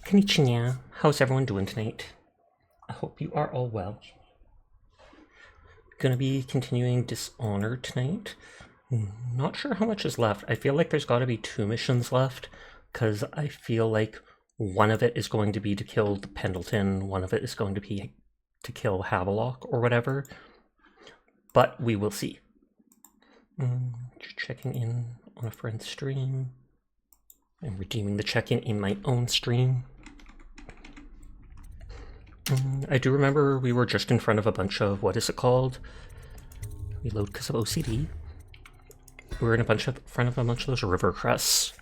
Konnichiwa. How's everyone doing tonight? I hope you are all well. Gonna be continuing Dishonored tonight. Not sure how much is left. I feel like there's gotta be 2 missions left, because I feel like one of it is going to be to kill the Pendleton, one of it is going to be to kill Havelock or whatever. But we will see. Just checking in on a friend's stream. I'm redeeming the check-in in my own stream. I do remember we were just in front of a bunch of, what is it called? Reload because of OCD. We were in front of a bunch of those river crests.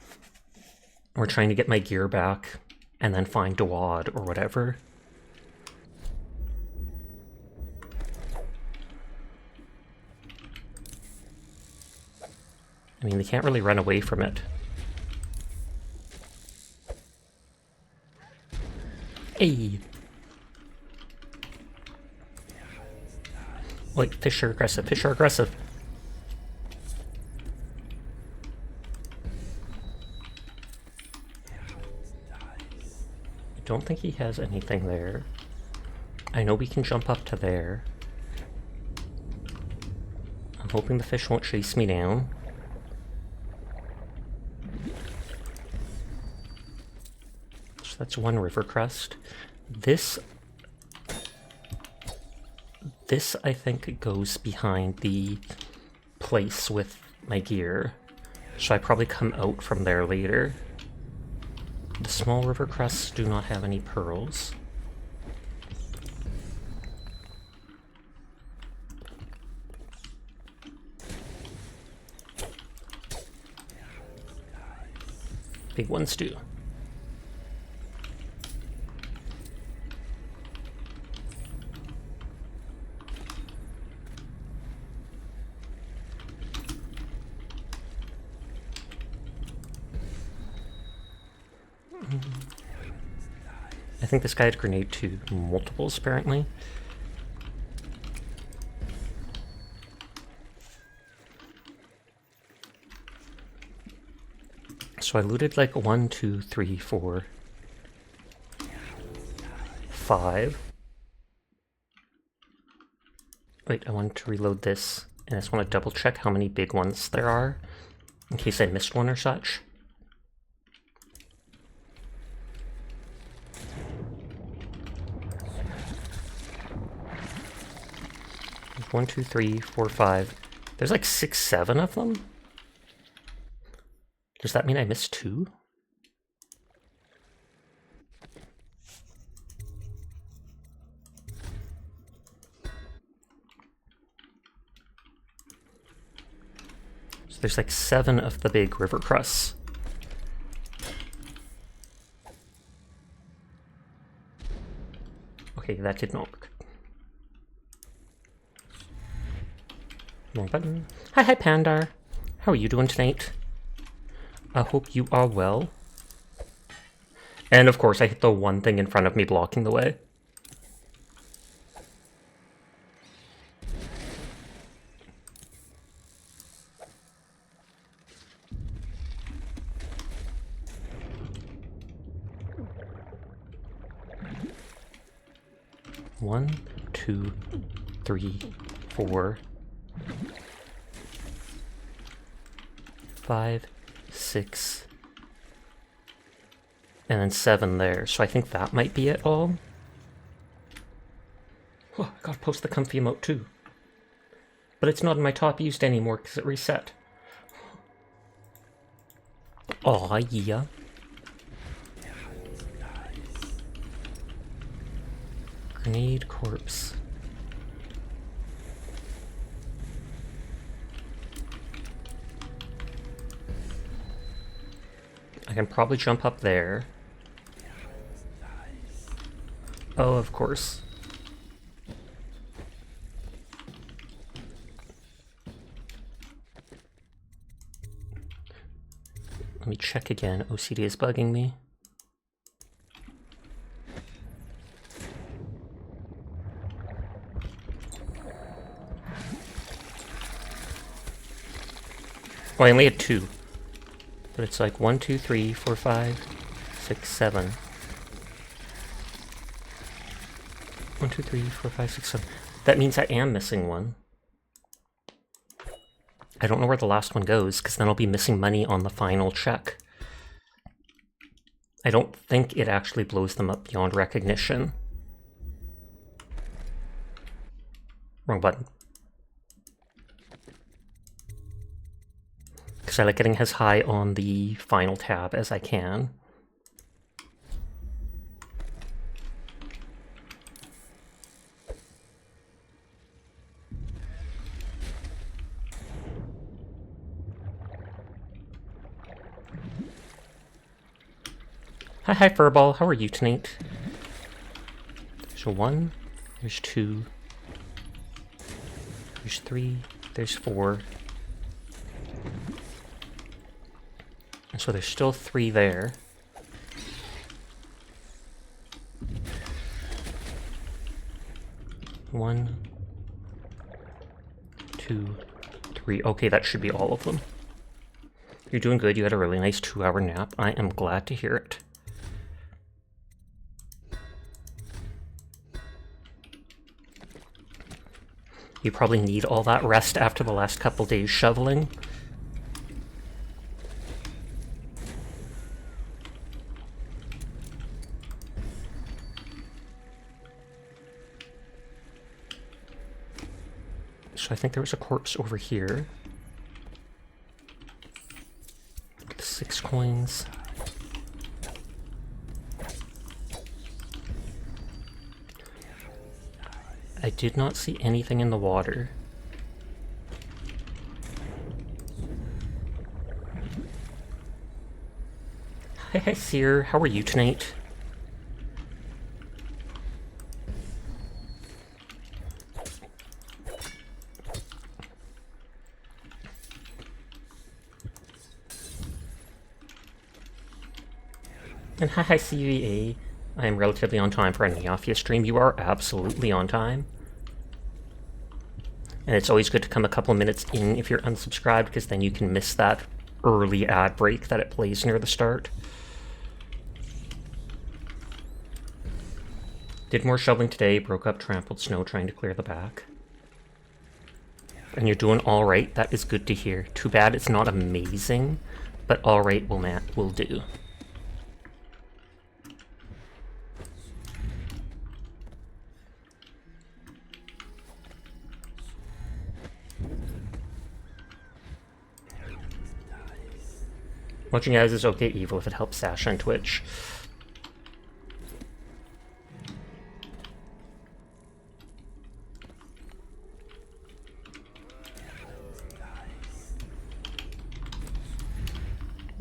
We're trying to get my gear back and then find Dawad or whatever. I mean, they can't really run away from it. Hey! Wait, fish are aggressive, fish are aggressive. I don't think he has anything there. I know we can jump up to there. I'm hoping the fish won't chase me down. So that's one river crest. This I think goes behind the place with my gear. So I probably come out from there later. The small river crests do not have any pearls. Big ones do. I think this guy had grenade to multiples, apparently. So I looted like 1, 2, 3, 4, 5. Wait, I wanted to reload this, and I just want to double check how many big ones there are, in case I missed one or such. 1, 2, 3, 4, 5. There's like 6, 7 of them? Does that mean I missed 2? So there's like 7 of the big river crusts. Okay, that did not work. Wrong button. Hi, Pandar. How are you doing tonight? I hope you are well. And of course, I hit the one thing in front of me blocking the way. One, 2, 3, 4, 5, 6, and then 7 there. So I think that might be it all. Oh, I gotta post the comfy emote too. But it's not in my top used anymore because it reset. Aw, yeah. Grenade corpse. I can probably jump up there. Oh, of course. Let me check again. OCD is bugging me. Oh, I only had 2. But it's like 1, 2, 3, 4, 5, 6, 7. 1, 2, 3, 4, 5, 6, 7. That means I am missing one. I don't know where the last one goes, because then I'll be missing money on the final check. I don't think it actually blows them up beyond recognition. Wrong button. Because I like getting as high on the final tab as I can. Hi, Furball. How are you tonight? There's 1, there's 2, there's 3, there's 4. And so there's still 3 there. One, 2, 3. Okay, that should be all of them. You're doing good. You had a really nice 2-hour nap. I am glad to hear it. You probably need all that rest after the last couple days shoveling. So I think there was a corpse over here. 6 coins. I did not see anything in the water. Hi, Seer. How are you tonight? And hi, CVA. I am relatively on time for a Neophia stream. You are absolutely on time. And it's always good to come a couple minutes in if you're unsubscribed, because then you can miss that early ad break that it plays near the start. Did more shoveling today, broke up trampled snow trying to clear the back. And you're doing alright, that is good to hear. Too bad it's not amazing, but alright will do. Watching guys is okay evil if it helps Sasha on Twitch.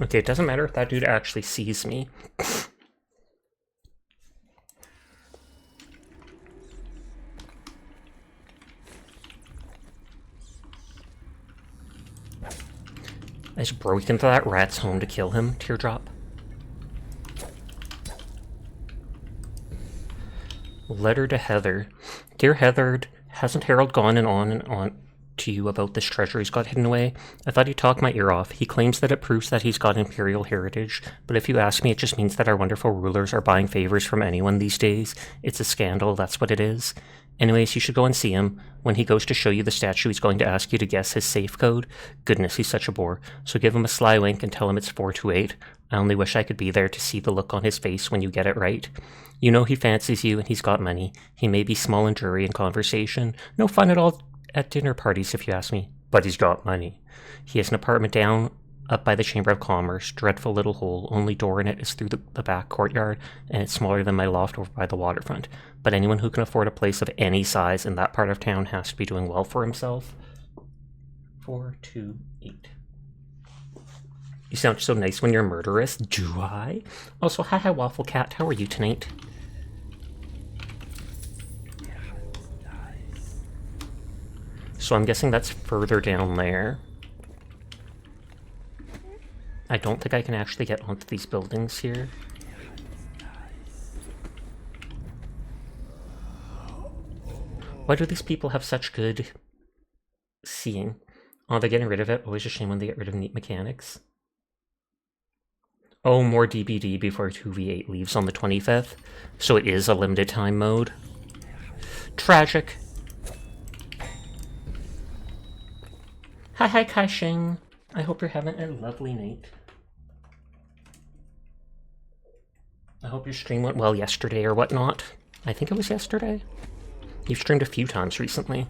Okay, it doesn't matter if that dude actually sees me. I just broke into that rat's home to kill him. Teardrop. Letter to Heather. Dear Heather, hasn't Harold gone on to you about this treasure he's got hidden away? I thought he talked my ear off. He claims that it proves that he's got imperial heritage, but if you ask me, it just means that our wonderful rulers are buying favors from anyone these days. It's a scandal, that's what it is. Anyways, you should go and see him. When he goes to show you the statue, he's going to ask you to guess his safe code. Goodness, he's such a bore. So give him a sly wink and tell him it's 428. I only wish I could be there to see the look on his face when you get it right. You know he fancies you and he's got money. He may be small and dreary in conversation. No fun at all at dinner parties, if you ask me. But he's got money. He has an apartment down up by the Chamber of Commerce. Dreadful little hole. Only door in it is through the back courtyard, and it's smaller than my loft over by the waterfront. But anyone who can afford a place of any size in that part of town has to be doing well for himself. 428. You sound so nice when you're murderous. Do I? Also, hi Waffle Cat. How are you tonight? So I'm guessing that's further down there. I don't think I can actually get onto these buildings here. Why do these people have such good seeing? Oh, they're getting rid of it. Always a shame when they get rid of neat mechanics. Oh, more DBD before 2v8 leaves on the 25th. So it is a limited time mode. Tragic. Hi, Kai-Shing. I hope you're having a lovely night. I hope your stream went well yesterday or whatnot. I think it was yesterday. You've streamed a few times recently.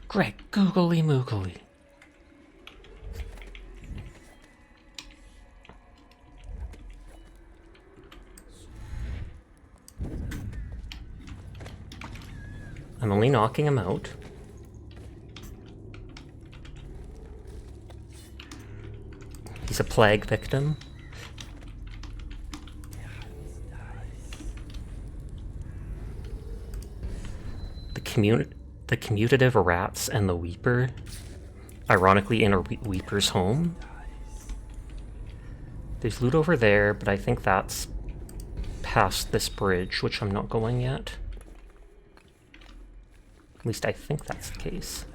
Greg, googly moogly. I'm only knocking him out. He's a plague victim. The commutative rats and the Weeper, ironically in a Weeper's home. There's loot over there, but I think that's past this bridge, which I'm not going yet. At least I think that's the case.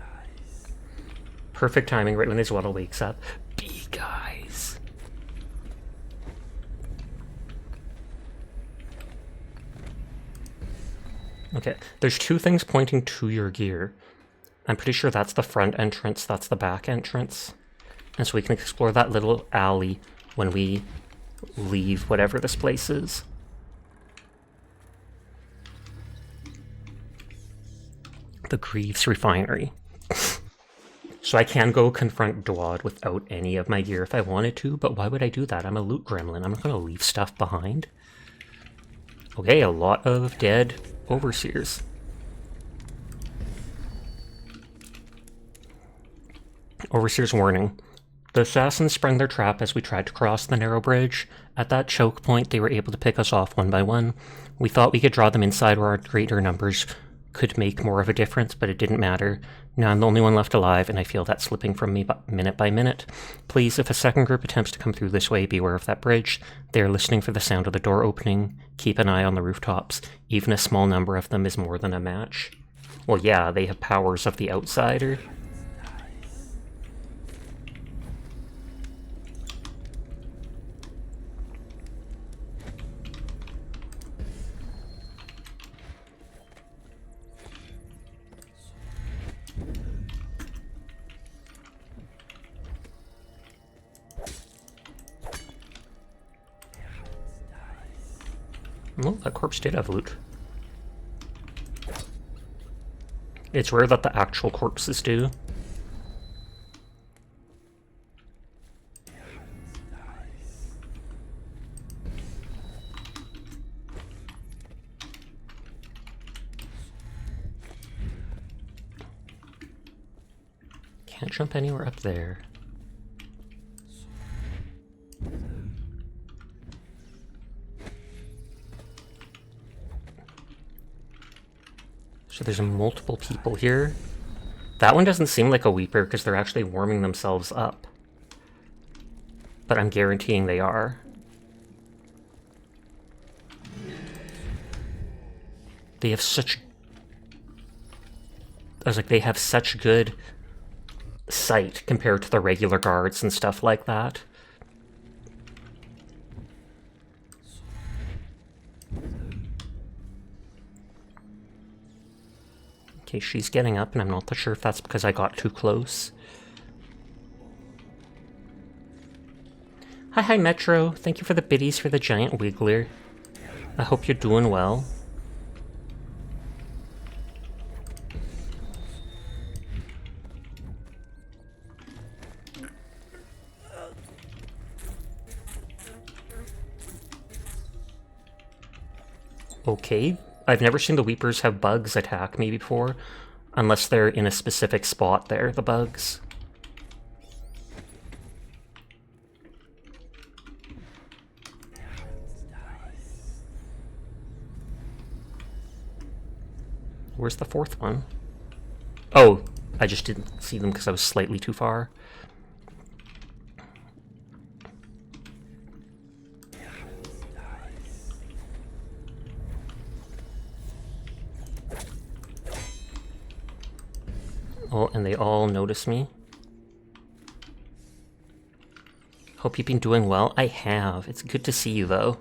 Perfect timing, right when this Waddle wakes up. Guys. Okay, there's two things pointing to your gear. I'm pretty sure that's the front entrance, that's the back entrance. And so we can explore that little alley when we leave whatever this place is. The Greaves Refinery. So I can go confront Dwad without any of my gear if I wanted to, but why would I do that? I'm a loot gremlin. I'm not going to leave stuff behind. Okay, a lot of dead overseers. Overseer's warning. The assassins sprung their trap as we tried to cross the narrow bridge. At that choke point, they were able to pick us off one by one. We thought we could draw them inside where our greater numbers could make more of a difference, but it didn't matter. Now I'm the only one left alive, and I feel that slipping from me minute by minute. Please, if a second group attempts to come through this way, beware of that bridge. They are listening for the sound of the door opening. Keep an eye on the rooftops. Even a small number of them is more than a match. Well, yeah, they have powers of the outsider. Well, that corpse did have loot. It's rare that the actual corpses do. Can't jump anywhere up there. So there's multiple people here. That one doesn't seem like a Weeper because they're actually warming themselves up. But I'm guaranteeing they are. They have such... I was like, they have such good sight compared to the regular guards and stuff like that. Okay, she's getting up, and I'm not sure if that's because I got too close. Hi, Metro. Thank you for the biddies for the giant wiggler. I hope you're doing well. Okay. I've never seen the Weepers have bugs attack me before, unless they're in a specific spot there, the bugs. Where's the fourth one? Oh, I just didn't see them because I was slightly too far. Oh, and they all notice me. Hope you've been doing well. I have. It's good to see you, though.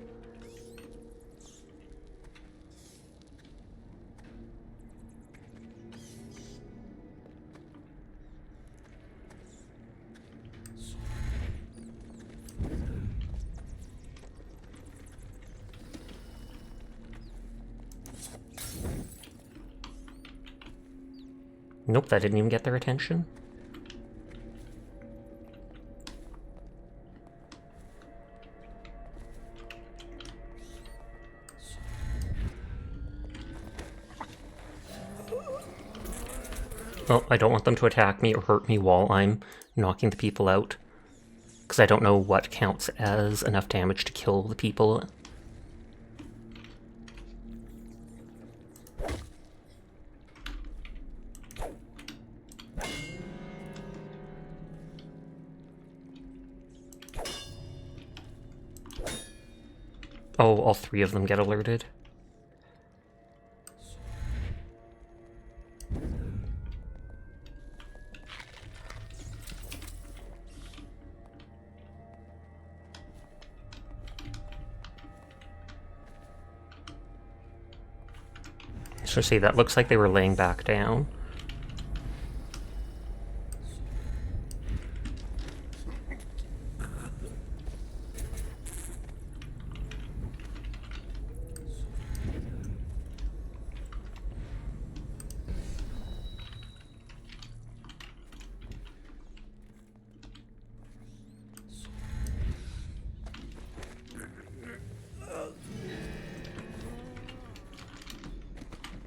Nope, that didn't even get their attention. Oh, I don't want them to attack me or hurt me while I'm knocking the people out, because I don't know what counts as enough damage to kill the people. Oh, all three of them get alerted. So see, that looks like they were laying back down.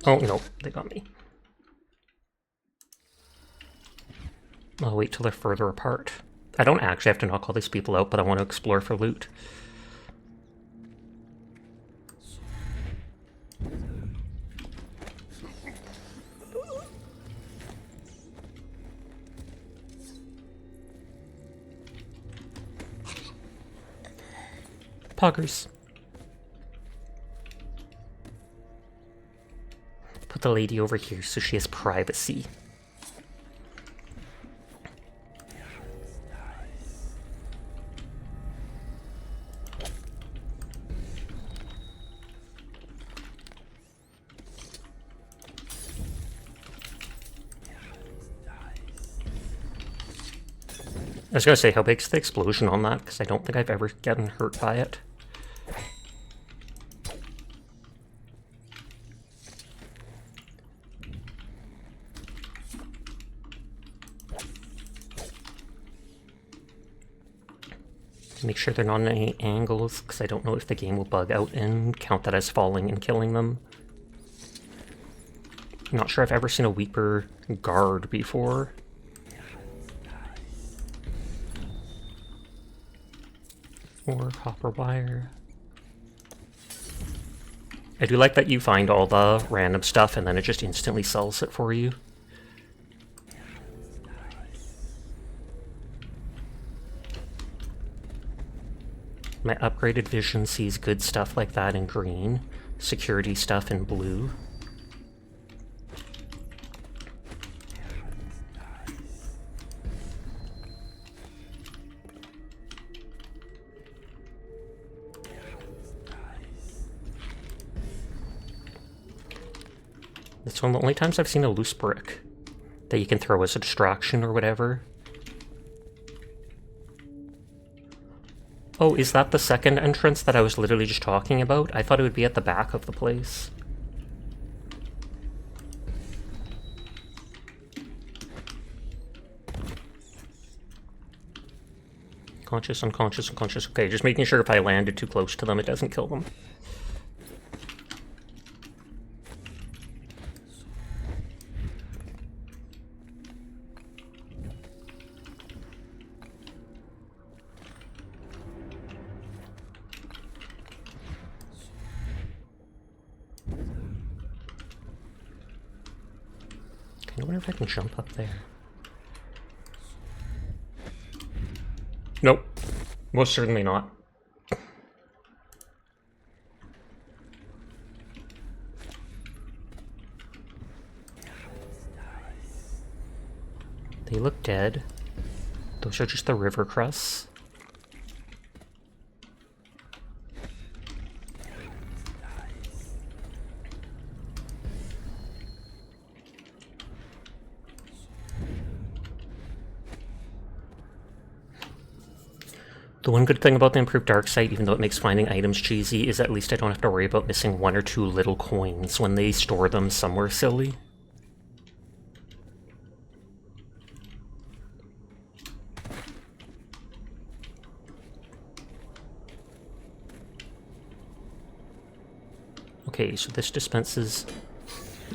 Oh, no, they got me. I'll wait till they're further apart. I don't actually have to knock all these people out, but I want to explore for loot. Poggers. Put the lady over here so she has privacy. I was gonna say, how big's the explosion on that? Because I don't think I've ever gotten hurt by it. Make sure they're not in any angles, because I don't know if the game will bug out and count that as falling and killing them. I'm not sure I've ever seen a Weeper guard before. Or copper wire. I do like that you find all the random stuff and then it just instantly sells it for you. My upgraded vision sees good stuff like that in green, security stuff in blue. It's one of the only times I've seen a loose brick that you can throw as a distraction or whatever. Oh, is that the second entrance that I was literally just talking about? I thought it would be at the back of the place. Conscious, unconscious, unconscious. Okay, just making sure if I landed too close to them, it doesn't kill them. I wonder if I can jump up there. Nope. Most certainly not. They look dead. Those are just the river crusts. The one good thing about the improved dark sight, even though it makes finding items cheesy, is at least I don't have to worry about missing 1 or 2 little coins when they store them somewhere silly. Okay, so this dispenses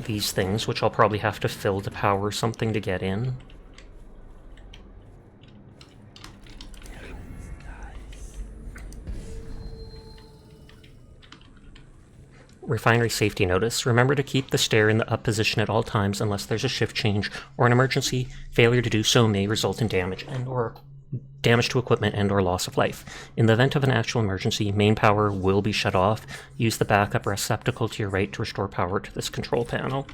these things, which I'll probably have to fill to power something to get in. Refinery safety notice. Remember to keep the stair in the up position at all times unless there's a shift change or an emergency. Failure to do so may result in damage to equipment and or loss of life. In the event of an actual emergency, main power will be shut off. Use the backup receptacle to your right to restore power to this control panel.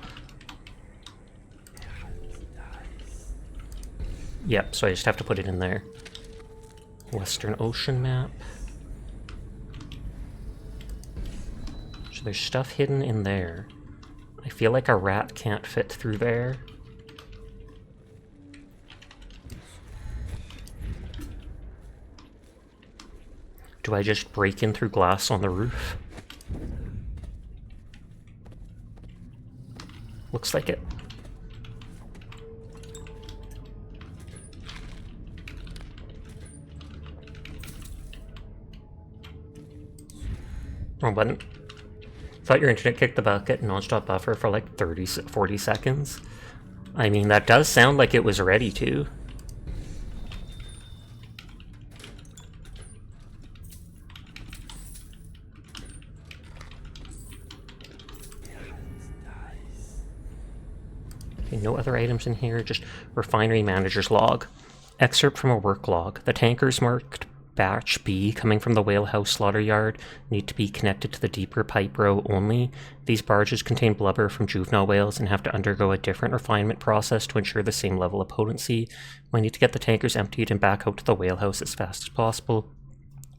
Yep, so I just have to put it in there. Western Ocean map. So there's stuff hidden in there. I feel like a rat can't fit through there. Do I just break in through glass on the roof? Looks like it. Wrong button. Thought your internet kicked the bucket non-stop buffer for like 40 seconds. I mean, that does sound like it was ready to. Okay, no other items in here, just refinery manager's log. Excerpt from a work log. The tankers marked Batch B coming from the Whalehouse slaughter yard need to be connected to the deeper pipe row only. These barges contain blubber from juvenile whales and have to undergo a different refinement process to ensure the same level of potency. We need to get the tankers emptied and back out to the Whalehouse as fast as possible.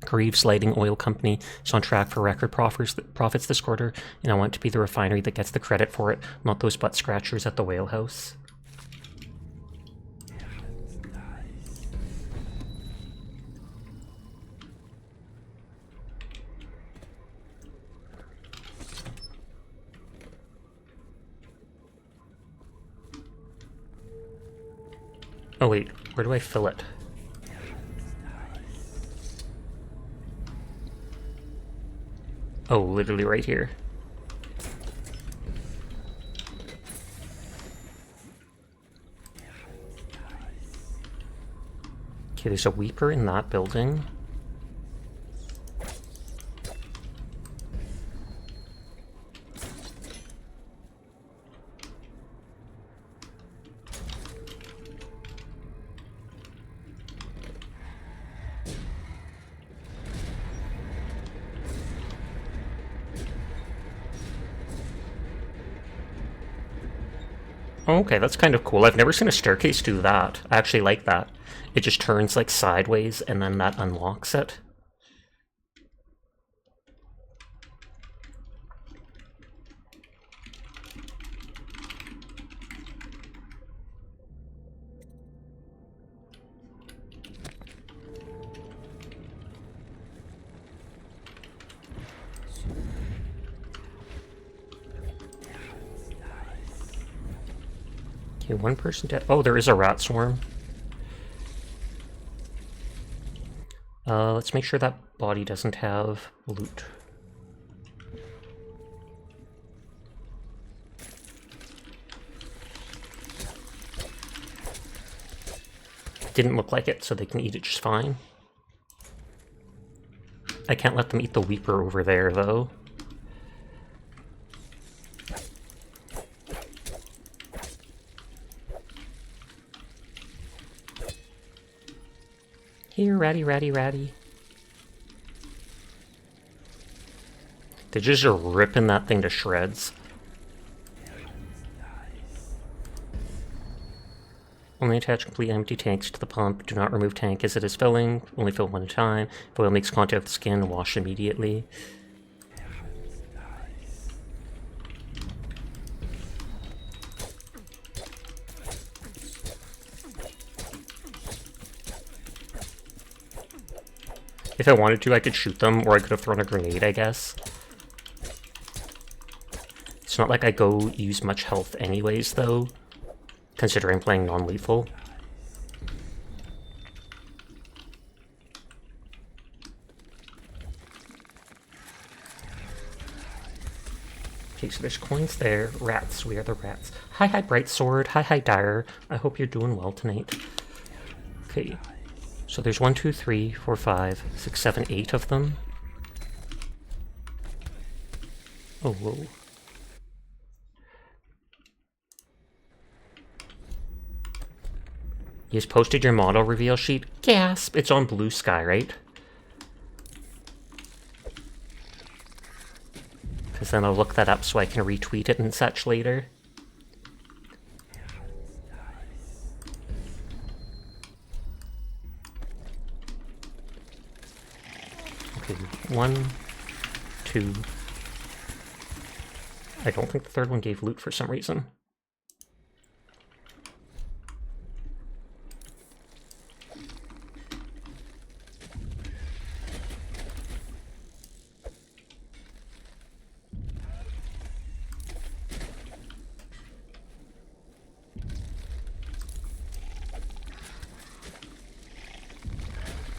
Greaves Lighting Oil Company is on track for record profits this quarter, and I want to be the refinery that gets the credit for it, not those butt scratchers at the Whalehouse. Oh wait, where do I fill it? Oh, literally right here. Okay, there's a weeper in that building. Okay, that's kind of cool. I've never seen a staircase do that. I actually like that. It just turns like sideways and then that unlocks it. Okay, one person dead. Oh, there is a rat swarm. Let's make sure that body doesn't have loot. Didn't look like it, so they can eat it just fine. I can't let them eat the Weeper over there, though. Here, ratty, ratty, ratty. They're just ripping that thing to shreds. Only attach completely empty tanks to the pump. Do not remove tank as it is filling. Only fill one at a time. If oil makes contact with the skin, wash immediately. If I wanted to, I could shoot them, or I could have thrown a grenade, I guess. It's not like I go use much health anyways, though, considering playing non-lethal. Okay, so there's coins there. Rats, we are the rats. Hi, Bright Sword. Hi, Dire. I hope you're doing well tonight. Okay, so there's 1, 2, 3, 4, 5, 6, 7, 8 of them. Oh, whoa. You just posted your model reveal sheet? Gasp! It's on Blue Sky, right? Because then I'll look that up so I can retweet it and such later. Okay, 1, 2... I don't think the third one gave loot for some reason.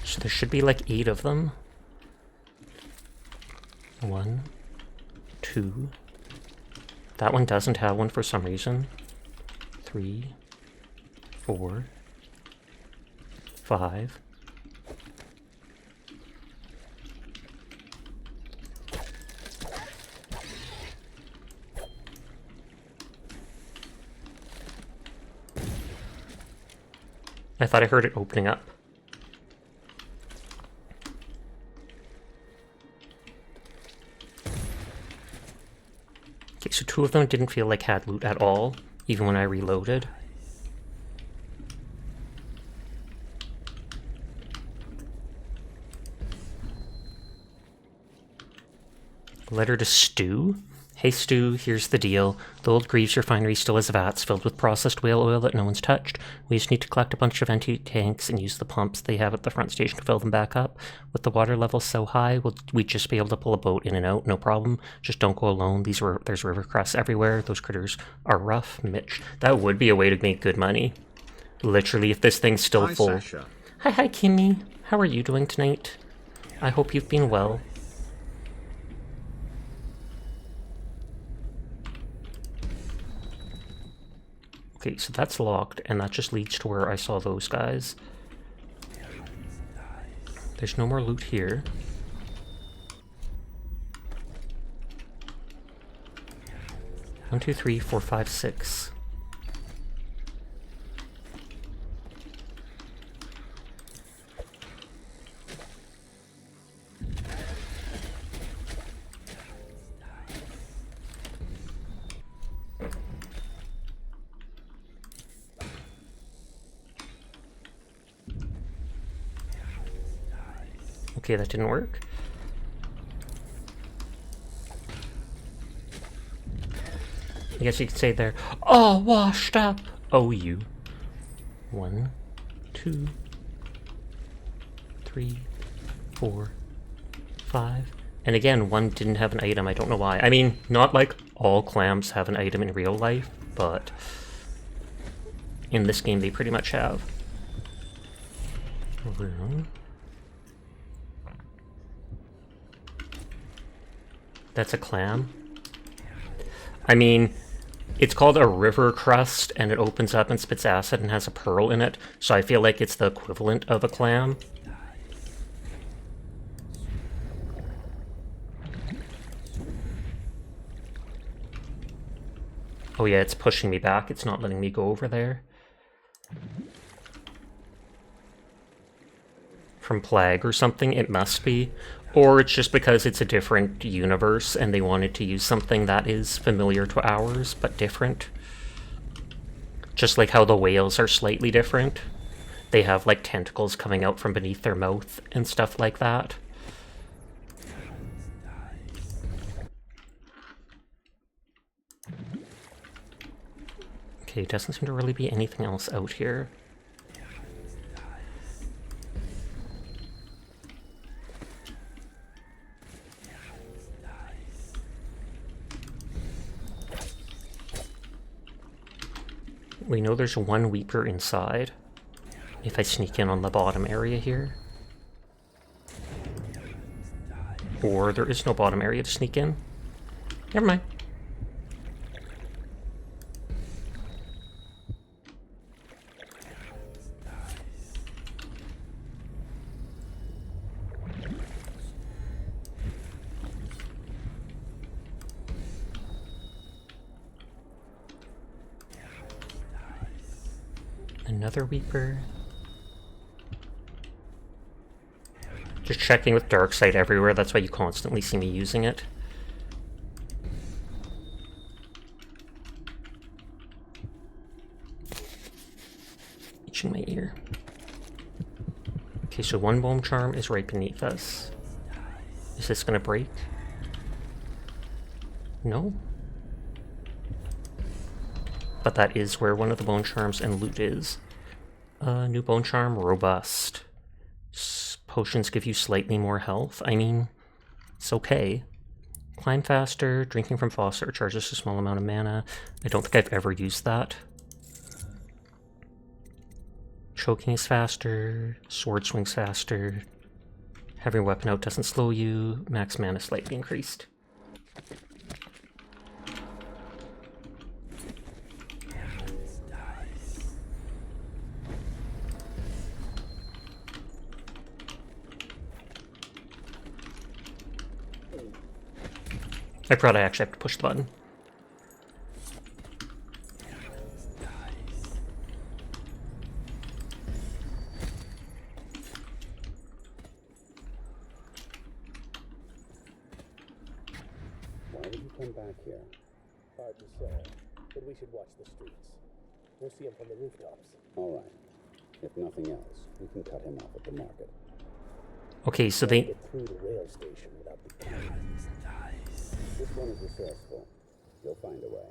So there should be like 8 of them. 1, 2... That one doesn't have one for some reason. 3, 4, 5. I thought I heard it opening up. Okay, so 2 of them didn't feel like had loot at all, even when I reloaded. Letter to Stu? Hey Stu, here's the deal. The old Greaves refinery still has vats filled with processed whale oil that no one's touched. We just need to collect a bunch of empty tanks and use the pumps they have at the front station to fill them back up. With the water level so high, we'd just be able to pull a boat in and out, no problem. Just don't go alone. There's river crests everywhere. Those critters are rough. Mitch, that would be a way to make good money. Literally, if this thing's still full. Sasha. Hi, Kimmy. How are you doing tonight? I hope you've been well. Okay, so that's locked, and that just leads to where I saw those guys. There's no more loot here. One, two, 3, 4, 5, 6. Okay, that didn't work. I guess you could say they're all washed up. Oh, you. 1, 2, 3, 4, 5. And again, one didn't have an item. I don't know why. I mean, not like all clams have an item in real life, but in this game they pretty much have. Room. That's a clam. I mean, it's called a river crust, and it opens up and spits acid and has a pearl in it, so I feel like it's the equivalent of a clam. Oh yeah, it's pushing me back. It's not letting me go over there. From Plague or something, it must be. Or it's just because it's a different universe and they wanted to use something that is familiar to ours, but different. Just like how the whales are slightly different. They have like tentacles coming out from beneath their mouth and stuff like that. Okay, doesn't seem to really be anything else out here. We know there's one Weeper inside. If I sneak in on the bottom area here. Or there is no bottom area to sneak in. Never mind. Another Weeper. Just checking with Dark Sight everywhere, that's why you constantly see me using it. Itching my ear. Okay, so one Bone Charm is right beneath us. Is this gonna break? No? But that is where one of the Bone Charms and loot is. New Bone Charm, Robust. Potions give you slightly more health. I mean, it's okay. Climb faster, drinking from faucet recharges a small amount of mana. I don't think I've ever used that. Choking is faster, sword swings faster. Having a weapon out doesn't slow you. Max mana slightly increased. I probably actually have to push the button. Why would you come back here? Hard to say, but we should watch the streets. We'll see him from the rooftops. All right. If nothing else, we can cut him off at the market. Okay, so they... Get through the rail station without the cannons. This one is resourceful. You'll find a way.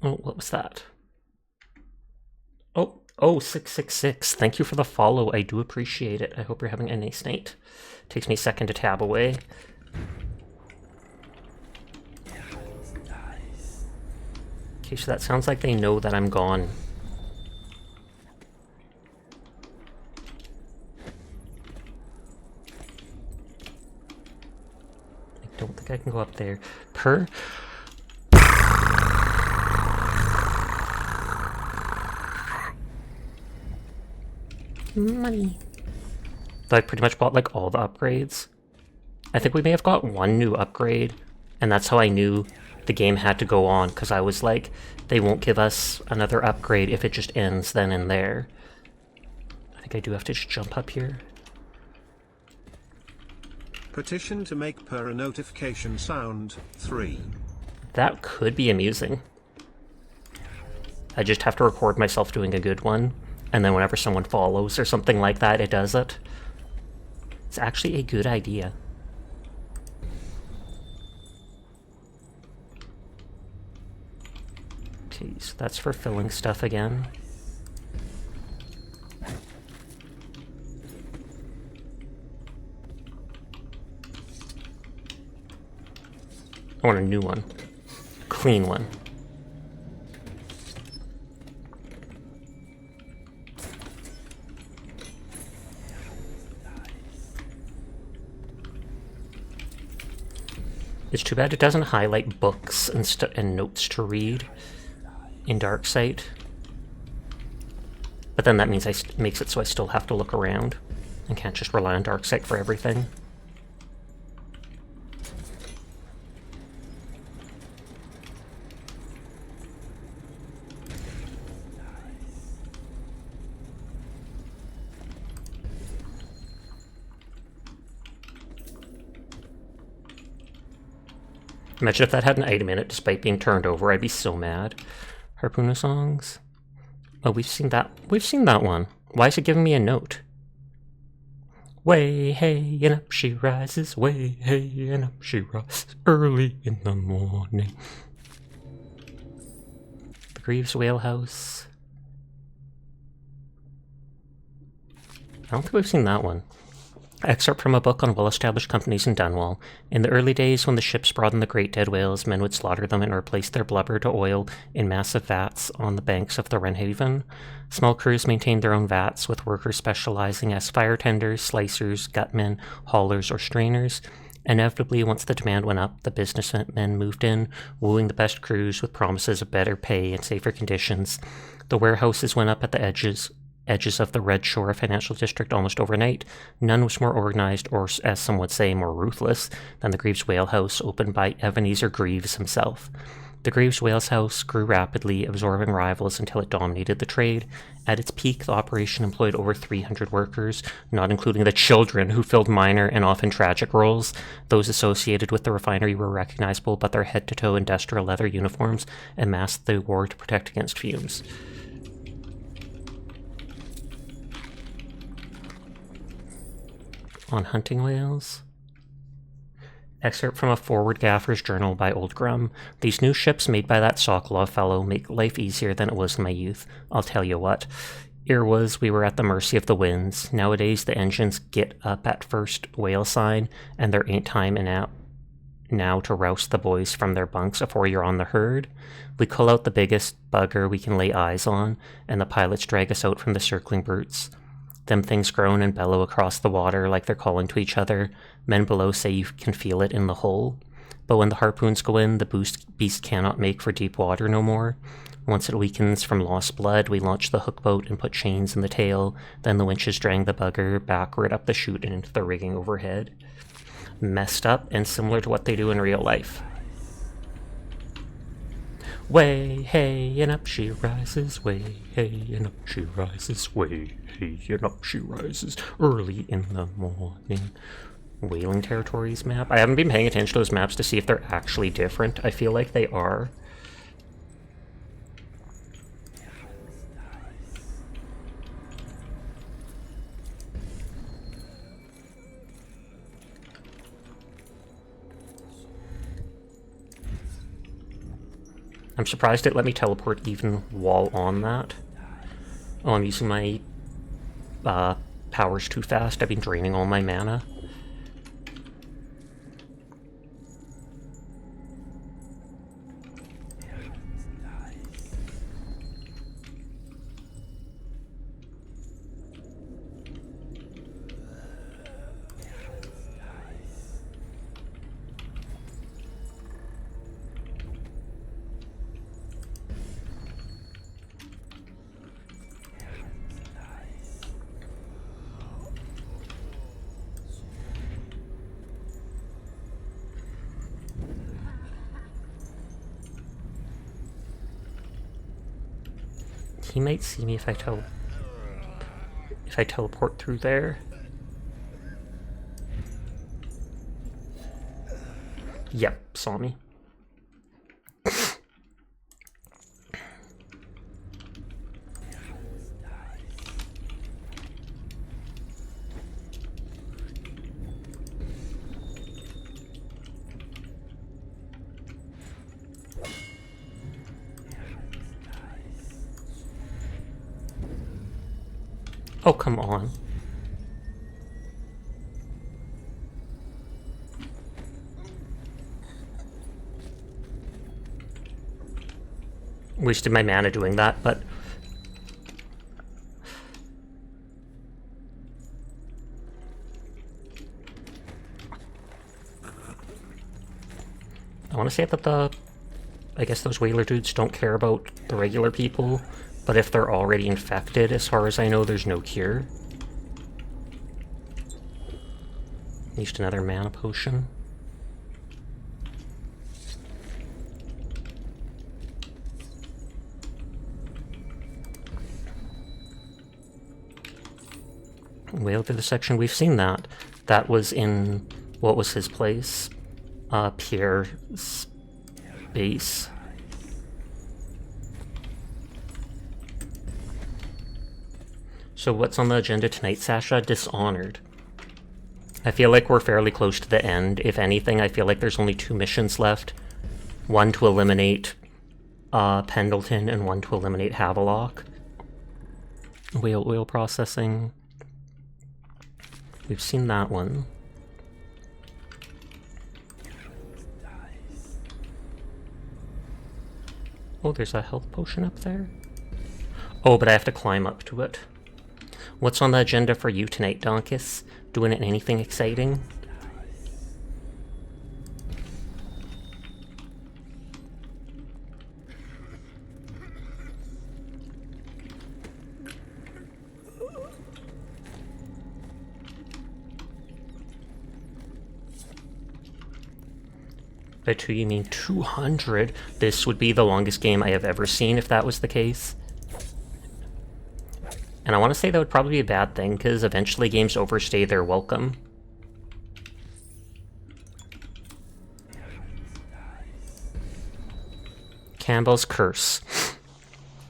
Oh, what was that? Oh, 666. Thank you for the follow. I do appreciate it. I hope you're having a nice night. Takes me a second to tab away. Okay, so that sounds like they know that I'm gone. I don't think I can go up there. Money. So I pretty much bought like all the upgrades. I think we may have got one new upgrade, and that's how I knew the game had to go on, because I was like, they won't give us another upgrade if it just ends then and there. I think I do have to just jump up here. Petition to make per notification sound 3. That could be amusing. I just have to record myself doing a good one, and then whenever someone follows or something like that, it does it. It's actually a good idea. Okay, so that's for filling stuff again. I want a new one. A clean one. It's too bad it doesn't highlight books and notes to read in Darksight. But then that means makes it so I still have to look around and can't just rely on Darksight for everything. Imagine if that had an item in it despite being turned over, I'd be so mad. Harpooner songs. Oh, we've seen that one. Why is it giving me a note? Way hey and up she rises, way hey and up she rises early in the morning. The Greaves Whale House. I don't think we've seen that one. Excerpt from a book on well-established companies in Dunwall. In the early days, when the ships brought in the great dead whales, men would slaughter them and replace their blubber to oil in massive vats on the banks of the Wrenhaven. Small crews maintained their own vats, with workers specializing as fire tenders, slicers, gutmen, haulers, or strainers. Inevitably, once the demand went up, the businessmen moved in, wooing the best crews with promises of better pay and safer conditions. The warehouses went up at the edges of the Red Shore financial district almost overnight. None was more organized, or as some would say, more ruthless, than the Greaves Whale House, opened by Ebenezer Greaves himself. The Greaves Whales House grew rapidly, absorbing rivals until it dominated the trade. At its peak, the operation employed over 300 workers, not including the children who filled minor and often tragic roles. Those associated with the refinery were recognizable, but their head-to-toe industrial leather uniforms and masks they wore to protect against fumes. On hunting whales. Excerpt from a forward gaffer's journal by Old Grum. These new ships made by that Sokolov fellow make life easier than it was in my youth. I'll tell you what. Ere was we were at the mercy of the winds. Nowadays the engines get up at first whale sign, and there ain't time now to roust the boys from their bunks afore you're on the herd. We cull out the biggest bugger we can lay eyes on, and the pilots drag us out from the circling brutes. Them things groan and bellow across the water like they're calling to each other. Men below say you can feel it in the hull. But when the harpoons go in, the beast cannot make for deep water no more. Once it weakens from lost blood, we launch the hook boat and put chains in the tail. Then the winches drag the bugger backward up the chute and into the rigging overhead. Messed up and similar to what they do in real life. Way, hey, and up she rises, way, hey, and up she rises, way, hey, and up she rises, early in the morning. Whaling Territories map. I haven't been paying attention to those maps to see if they're actually different. I feel like they are. I'm surprised it let me teleport even while on that. Oh, I'm using my powers too fast. I've been draining all my mana. He might see me if I teleport through there. Yep, saw me. Oh, come on. Wasted my mana doing that, but... I want to say that I guess those whaler dudes don't care about the regular people. But if they're already infected, as far as I know, there's no cure. Used another mana potion. Whale vivisection, we've seen that. That was in, what was his place? Pierre's base. So what's on the agenda tonight, Sasha? Dishonored. I feel like we're fairly close to the end. If anything, I feel like there's only 2 missions left. One to eliminate Pendleton and one to eliminate Havelock. Whale processing. We've seen that one. Oh, there's a health potion up there. Oh, but I have to climb up to it. What's on the agenda for you tonight, Donkus? Doing anything exciting? By 2 you mean 200? This would be the longest game I have ever seen if that was the case. And I want to say that would probably be a bad thing, because eventually games overstay their welcome. Campbell's Curse.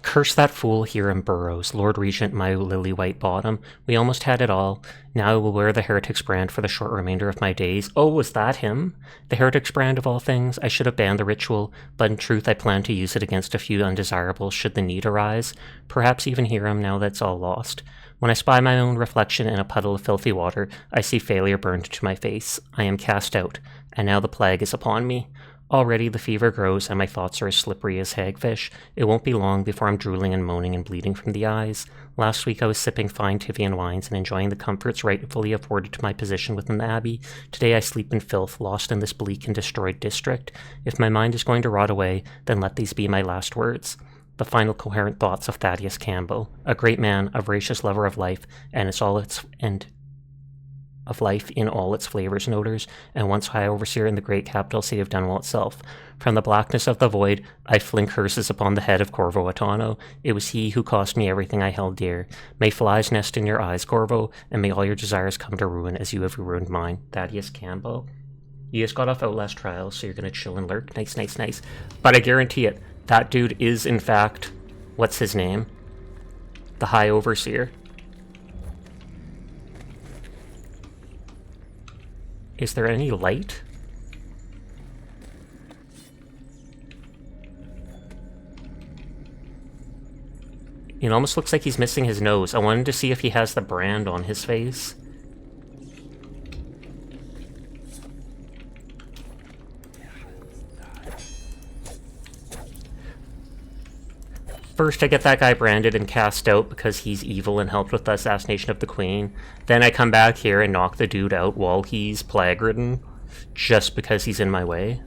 Curse that fool here in Burrows, Lord Regent my lily white bottom. We almost had it all. Now I will wear the Heretic's brand for the short remainder of my days. Oh, was that him? The Heretic's brand of all things? I should have banned the ritual, but in truth I plan to use it against a few undesirables should the need arise. Perhaps even hear him now that's all lost. When I spy my own reflection in a puddle of filthy water, I see failure burned to my face. I am cast out, and now the plague is upon me. Already the fever grows and my thoughts are as slippery as hagfish. It won't be long before I'm drooling and moaning and bleeding from the eyes. Last week I was sipping fine Tyvian wines and enjoying the comforts rightfully afforded to my position within the Abbey. Today I sleep in filth, lost in this bleak and destroyed district. If my mind is going to rot away, then let these be my last words. The final coherent thoughts of Thaddeus Campbell, a great man, a voracious lover of life, and of life in all its flavors and odors, and once High Overseer in the great capital city of Dunwall itself. From the blackness of the void, I fling curses upon the head of Corvo Atano. It was he who cost me everything I held dear. May flies nest in your eyes, Corvo, and may all your desires come to ruin as you have ruined mine. Thaddeus Campbell. You just got off Outlast Trials, so you're gonna chill and lurk. Nice, nice, nice. But I guarantee it, that dude is, in fact, what's his name? The High Overseer. Is there any light? It almost looks like he's missing his nose. I wanted to see if he has the brand on his face. First, I get that guy branded and cast out because he's evil and helped with the assassination of the Queen. Then I come back here and knock the dude out while he's plague-ridden, just because he's in my way.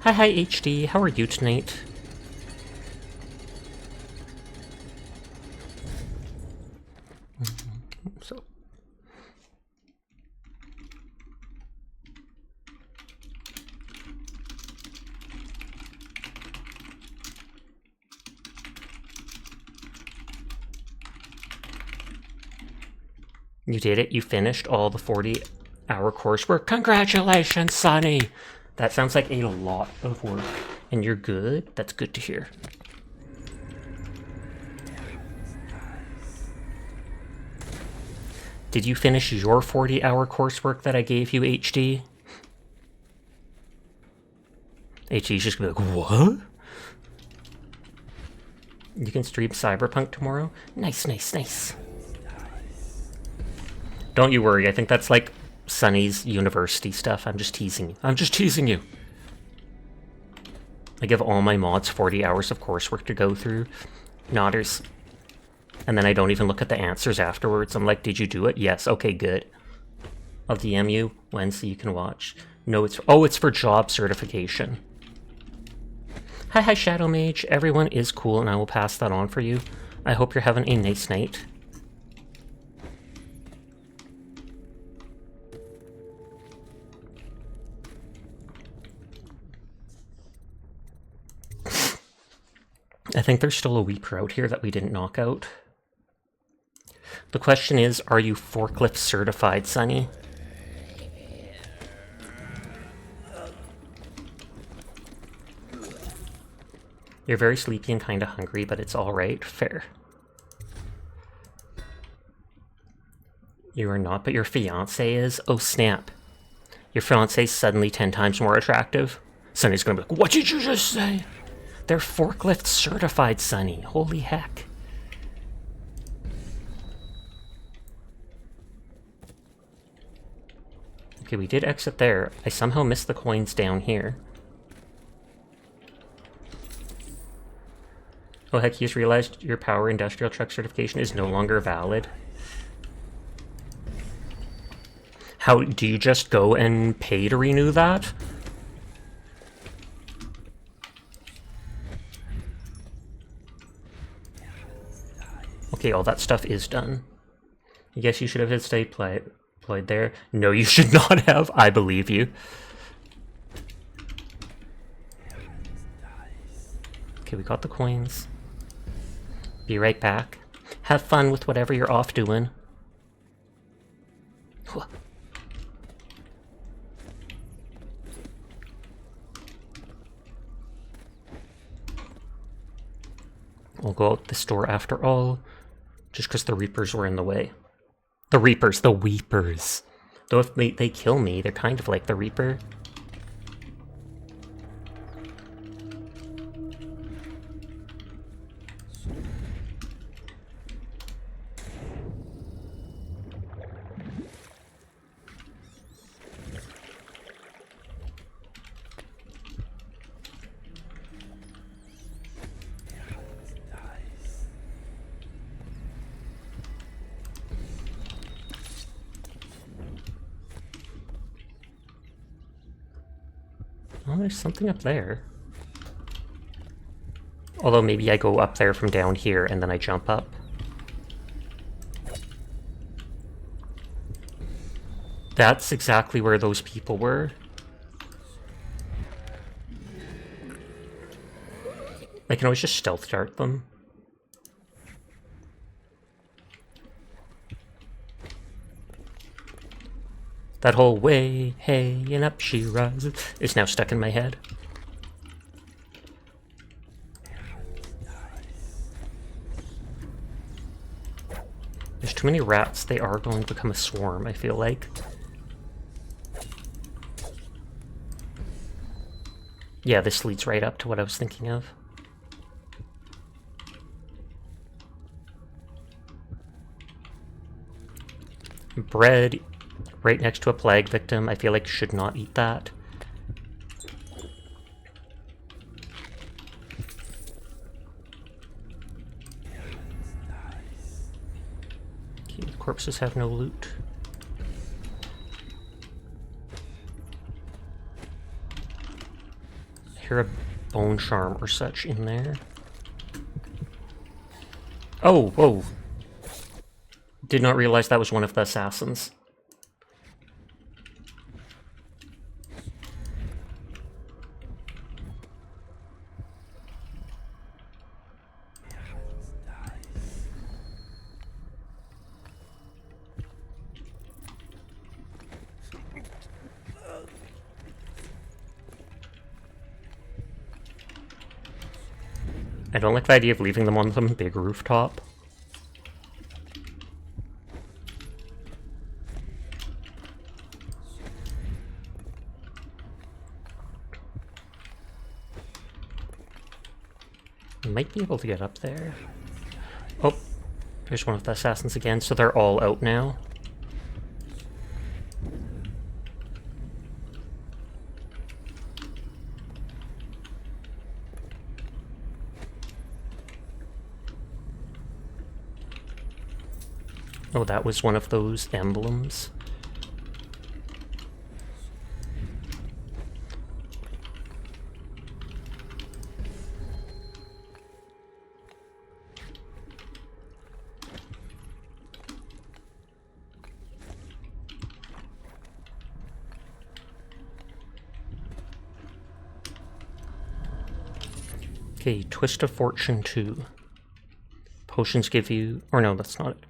Hi HD, how are you tonight? So you did it, you finished all the 40-hour coursework. Congratulations, Sonny! That sounds like a lot of work. And you're good? That's good to hear. Did you finish your 40-hour coursework that I gave you, HD? HD's just gonna be like, what? You can stream Cyberpunk tomorrow? Nice, nice, nice. Don't you worry, I think that's like Sunny's university stuff. I'm just teasing you. I'm just teasing you. I give all my mods 40 hours of coursework to go through. Nodders. And then I don't even look at the answers afterwards. I'm like, did you do it? Yes. Okay, good. I'll DM you Wednesday, you can watch. No, it's for job certification. Hi, Shadow Mage. Everyone is cool and I will pass that on for you. I hope you're having a nice night. I think there's still a Weeper out here that we didn't knock out. The question is, are you forklift certified, Sonny? You're very sleepy and kinda hungry, but it's alright. Fair. You are not, but your fiance is? Oh, snap. Your fiance's suddenly 10 times more attractive? Sunny's gonna be like, what did you just say? They're forklift certified, Sunny. Holy heck. Okay, we did exit there. I somehow missed the coins down here. Oh heck, you just realized your power industrial truck certification is no longer valid. How, do you just go and pay to renew that? Okay, all that stuff is done. I guess you should have stayed played there. No, you should not have. I believe you. Okay, we got the coins. Be right back. Have fun with whatever you're off doing. We'll go out the store after all, just because the Reapers were in the way. The Reapers, the Weepers. Though if they kill me, they're kind of like the Reaper. Oh, there's something up there. Although maybe I go up there from down here and then I jump up. That's exactly where those people were. I can always just stealth dart them. That whole way, hey, and up she rises is now stuck in my head. There's too many rats. They are going to become a swarm, I feel like. Yeah, this leads right up to what I was thinking of. Bread right next to a plague victim. I feel like should not eat that. Okay, the corpses have no loot. I hear a bone charm or such in there. Oh, whoa. Did not realize that was one of the assassins. I don't like the idea of leaving them on some big rooftop. I might be able to get up there. Oh, there's one of the assassins again, so they're all out now. Oh, that was one of those emblems. Okay, Twist of Fortune 2. Potions give you... or no, that's not it.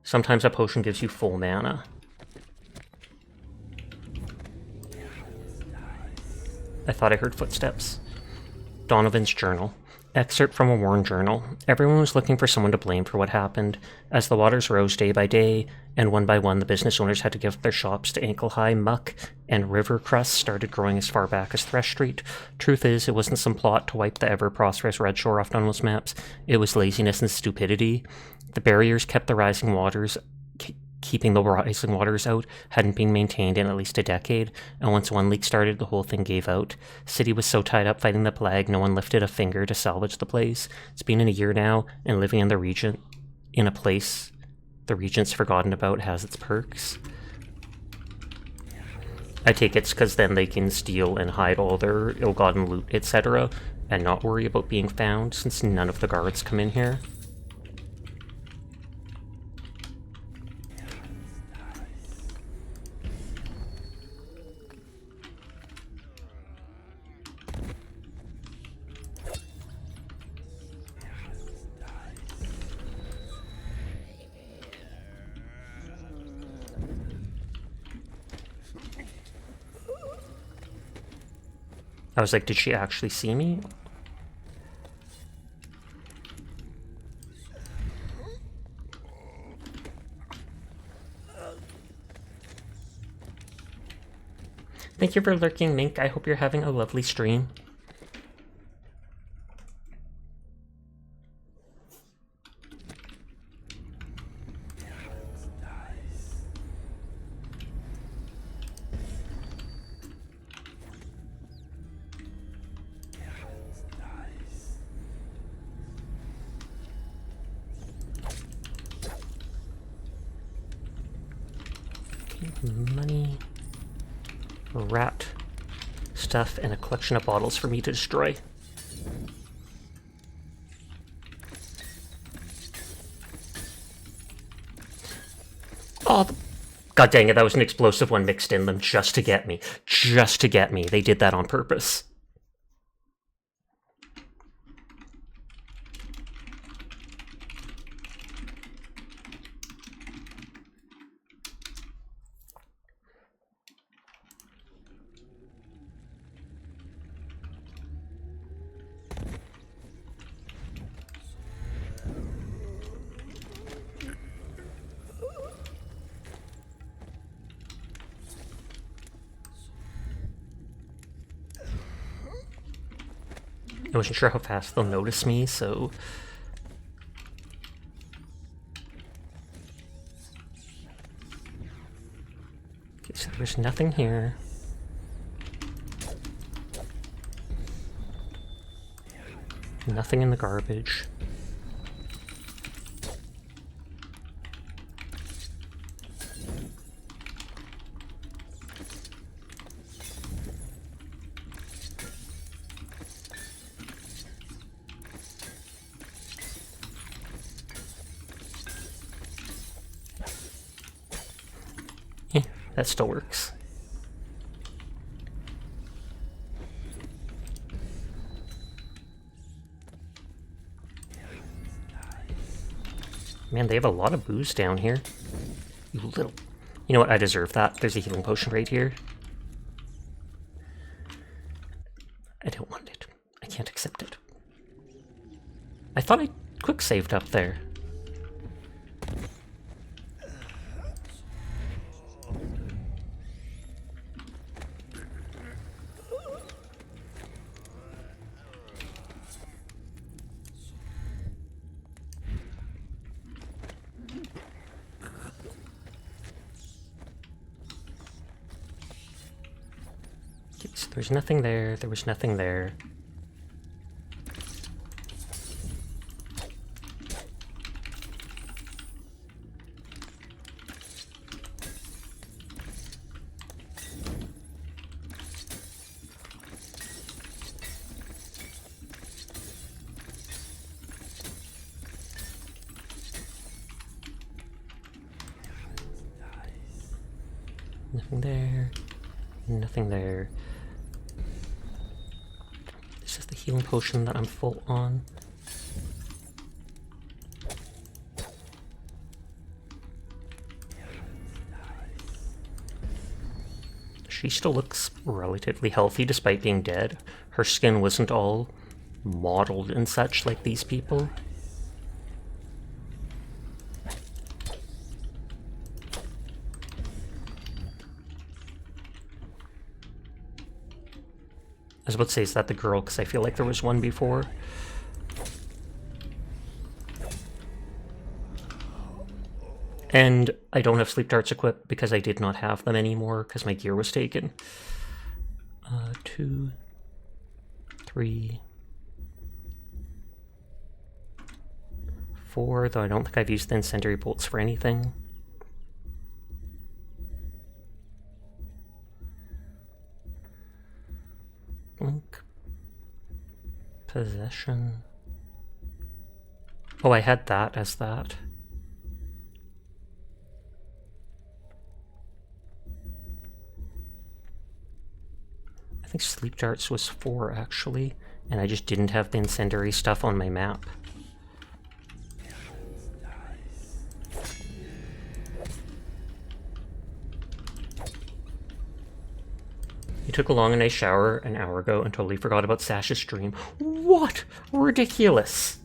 Sometimes a potion gives you full mana. I thought I heard footsteps. Donovan's journal. Excerpt from a worn journal. Everyone was looking for someone to blame for what happened. As the waters rose day by day, and one by one the business owners had to give up their shops to ankle-high muck, and river crust started growing as far back as Thresh Street. Truth is, it wasn't some plot to wipe the ever-prosperous Red Shore off Dunwell's maps. It was laziness and stupidity. The barriers kept the rising waters keeping the rising waters out hadn't been maintained in at least a decade, and once one leak started, the whole thing gave out. City was so tied up fighting the plague, no one lifted a finger to salvage the place. It's been in a year now, and living in the region, in a place the Regent's forgotten about, has its perks. I take it's because then they can steal and hide all their ill-gotten loot, etc., and not worry about being found, since none of the guards come in here. I was like, did she actually see me? Thank you for lurking, Mink. I hope you're having a lovely stream. Money, rat stuff, and a collection of bottles for me to destroy. Oh, god dang it, that was an explosive one mixed in them just to get me. Just to get me. They did that on purpose. I wasn't sure how fast they'll notice me, so... Okay, so there's nothing here. Nothing in the garbage. That still works. Man, they have a lot of booze down here. You little... You know what? I deserve that. There's a healing potion right here. I don't want it. I can't accept it. I thought I quick saved up there. So there's nothing there, there was nothing there. Nothing there, nothing there. This is the healing potion that I'm full on. She still looks relatively healthy despite being dead. Her skin wasn't all mottled and such like these people. was about to say, is that the girl? Because I feel like there was one before. And I don't have sleep darts equipped because I did not have them anymore because my gear was taken. 2, 3, 4, though I don't think I've used the incendiary bolts for anything. Blink. Possession. Oh, I had that as that. I think sleep darts was 4 actually, and I just didn't have the incendiary stuff on my map. You took a long and nice shower an hour ago and totally forgot about Sash's stream. What? Ridiculous.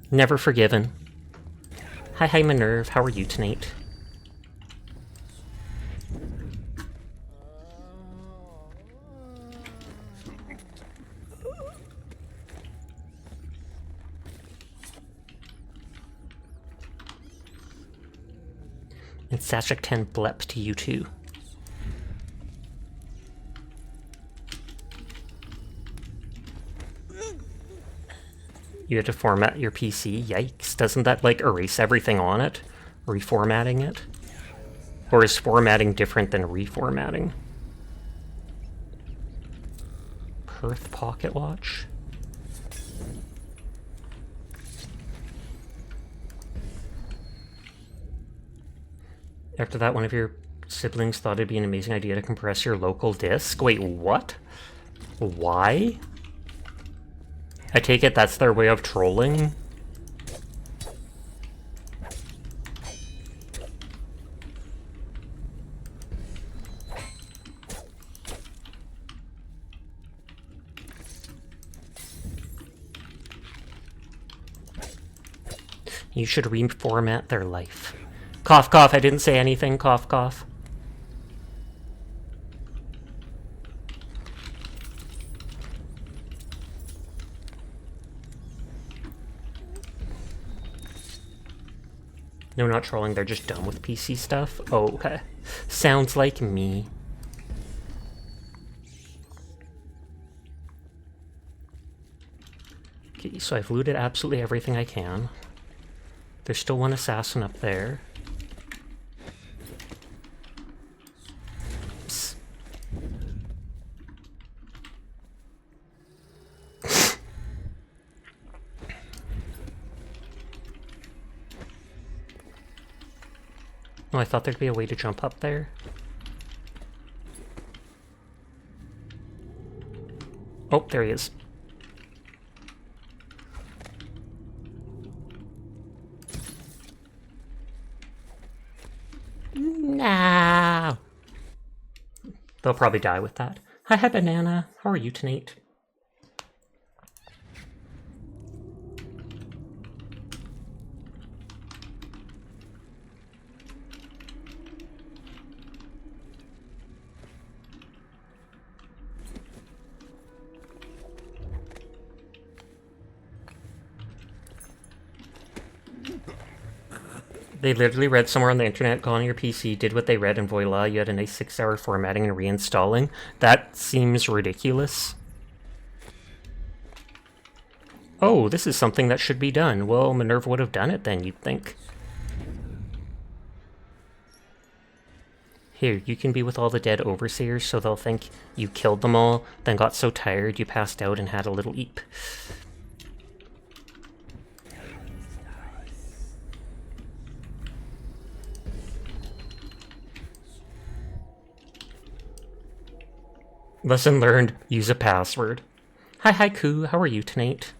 Never forgiven. Hi Minerve, how are you tonight? And Sashik 10 blep to you too. You had to format your PC? Yikes. Doesn't that, like, erase everything on it? Reformatting it? Or is formatting different than reformatting? Perth pocket watch? After that, one of your siblings thought it'd be an amazing idea to compress your local disk? Wait, what? Why? I take it that's their way of trolling? You should reformat their life. Cough, cough, I didn't say anything. Cough, cough. No, not trolling, they're just done with PC stuff? Oh, okay. Sounds like me. Okay, so I've looted absolutely everything I can. There's still one assassin up there. Psst. Oh, I thought there'd be a way to jump up there. Oh, there he is. No! They'll probably die with that. Hi, Banana. How are you tonight? They literally read somewhere on the internet, got on your PC, did what they read, and voila, you had a nice 6-hour formatting and reinstalling. That seems ridiculous. Oh, this is something that should be done. Well, Minerva would have done it then, you'd think. Here, you can be with all the dead overseers so they'll think you killed them all, then got so tired you passed out and had a little eep. Lesson learned, use a password. Hi Haiku, how are you tonight?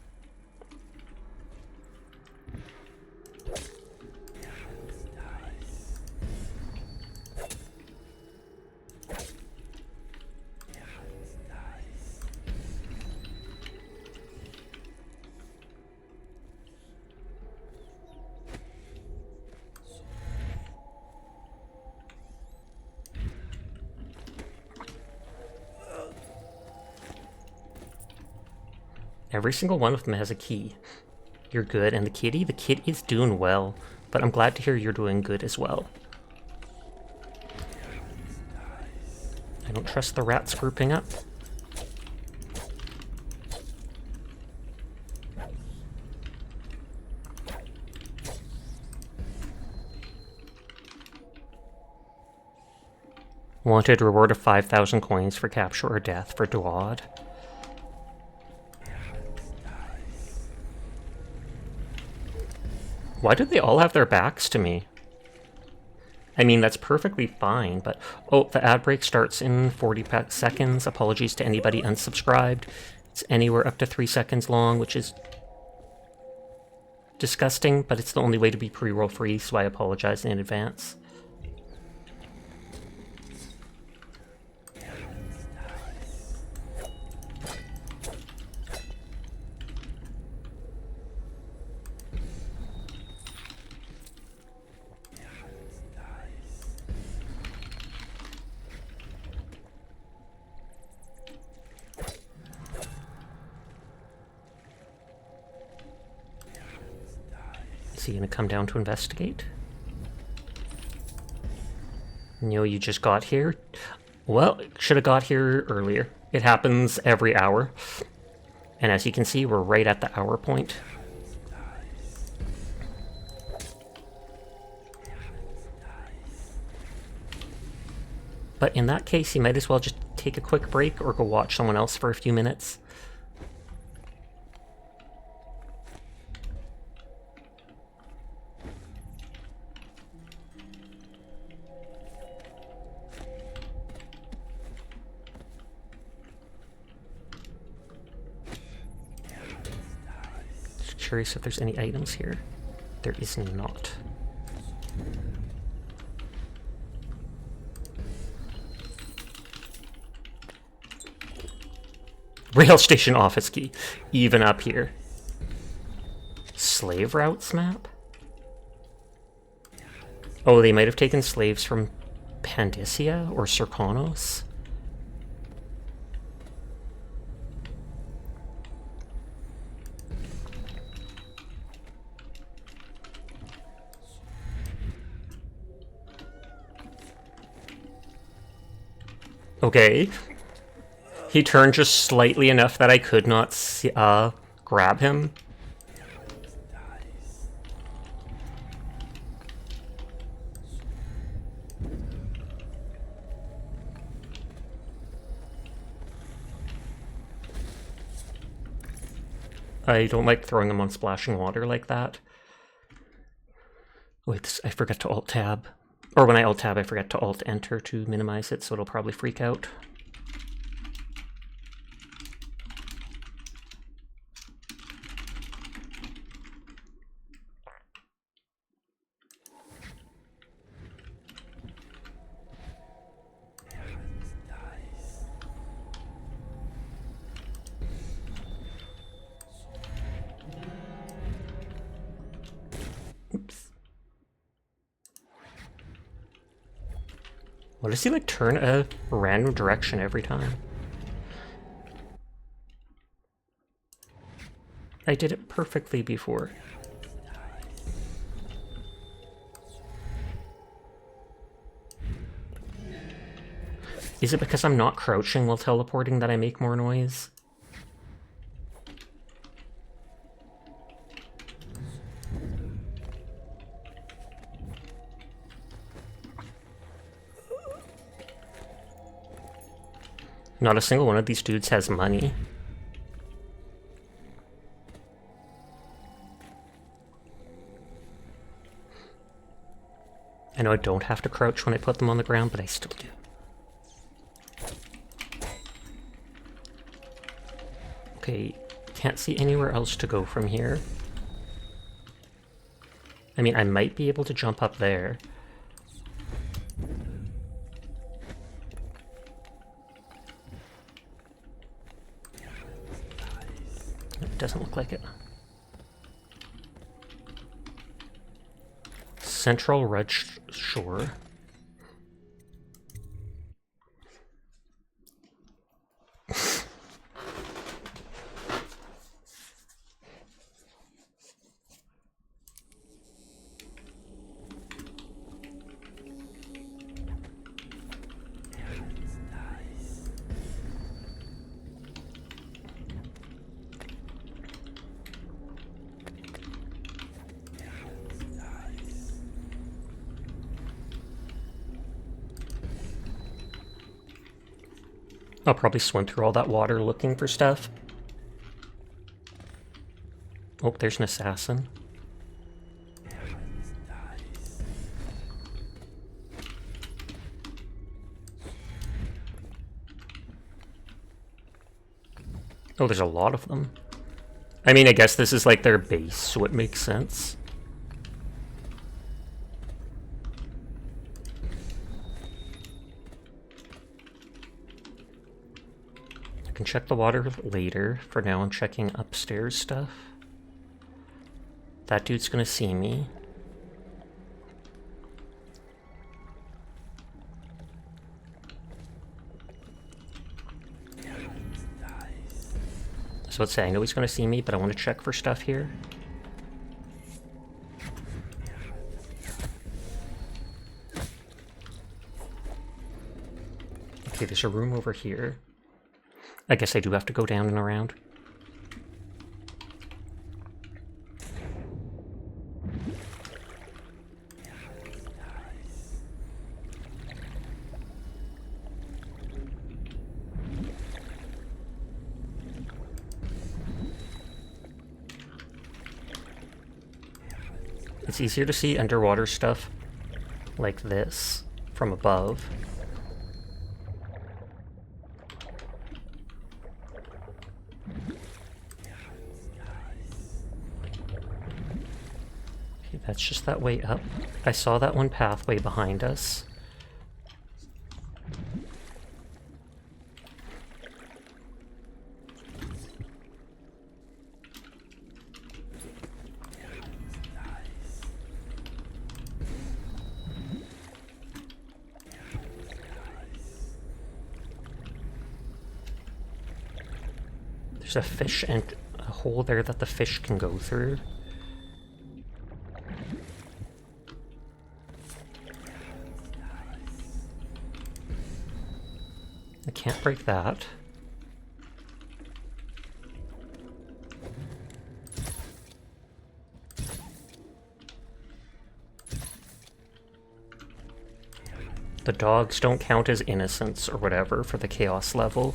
Every single one of them has a key. You're good. And the kid is doing well. But I'm glad to hear you're doing good as well. I don't trust the rats grouping up. Wanted reward of 5,000 coins for capture or death for Duad. Why do they all have their backs to me? I mean, that's perfectly fine, but... Oh, the ad break starts in 40 seconds. Apologies to anybody unsubscribed. It's anywhere up to 3 seconds long, which is disgusting, but it's the only way to be pre-roll free, so I apologize in advance. Is he gonna come down to investigate? No, you just got here? Well, should have got here earlier. It happens every hour. And as you can see, we're right at the hour point. But in that case, you might as well just take a quick break or go watch someone else for a few minutes. Curious if there's any items here. There is not. Rail station office key. Even up here. Slave routes map? Oh, they might have taken slaves from Pandisia or Serkonos. Okay. He turned just slightly enough that I could not see, grab him. I don't like throwing him on splashing water like that. Wait, I forgot to alt-tab. Or when I alt-tab, I forget to alt-enter to minimize it, so it'll probably freak out. Oops. What does he like turn a random direction every time? I did it perfectly before. Is it because I'm not crouching while teleporting that I make more noise? Not a single one of these dudes has money. I know I don't have to crouch when I put them on the ground, but I still do. Okay, can't see anywhere else to go from here. I mean, I might be able to jump up there. It doesn't look like it. Central Red Shore. I'll probably swim through all that water looking for stuff. Oh, there's an assassin. Oh, there's a lot of them. I mean, I guess this is like their base, so it makes sense. I can check the water later. For now, I'm checking upstairs stuff. That dude's gonna see me. So let's say I know he's gonna see me, but I want to check for stuff here. Okay, there's a room over here. I guess I do have to go down and around. It's easier to see underwater stuff like this from above. Okay, that's just that way up. I saw that one pathway behind us. There's a fish and a hole there that the fish can go through. I can't break that. The dogs don't count as innocents or whatever for the chaos level.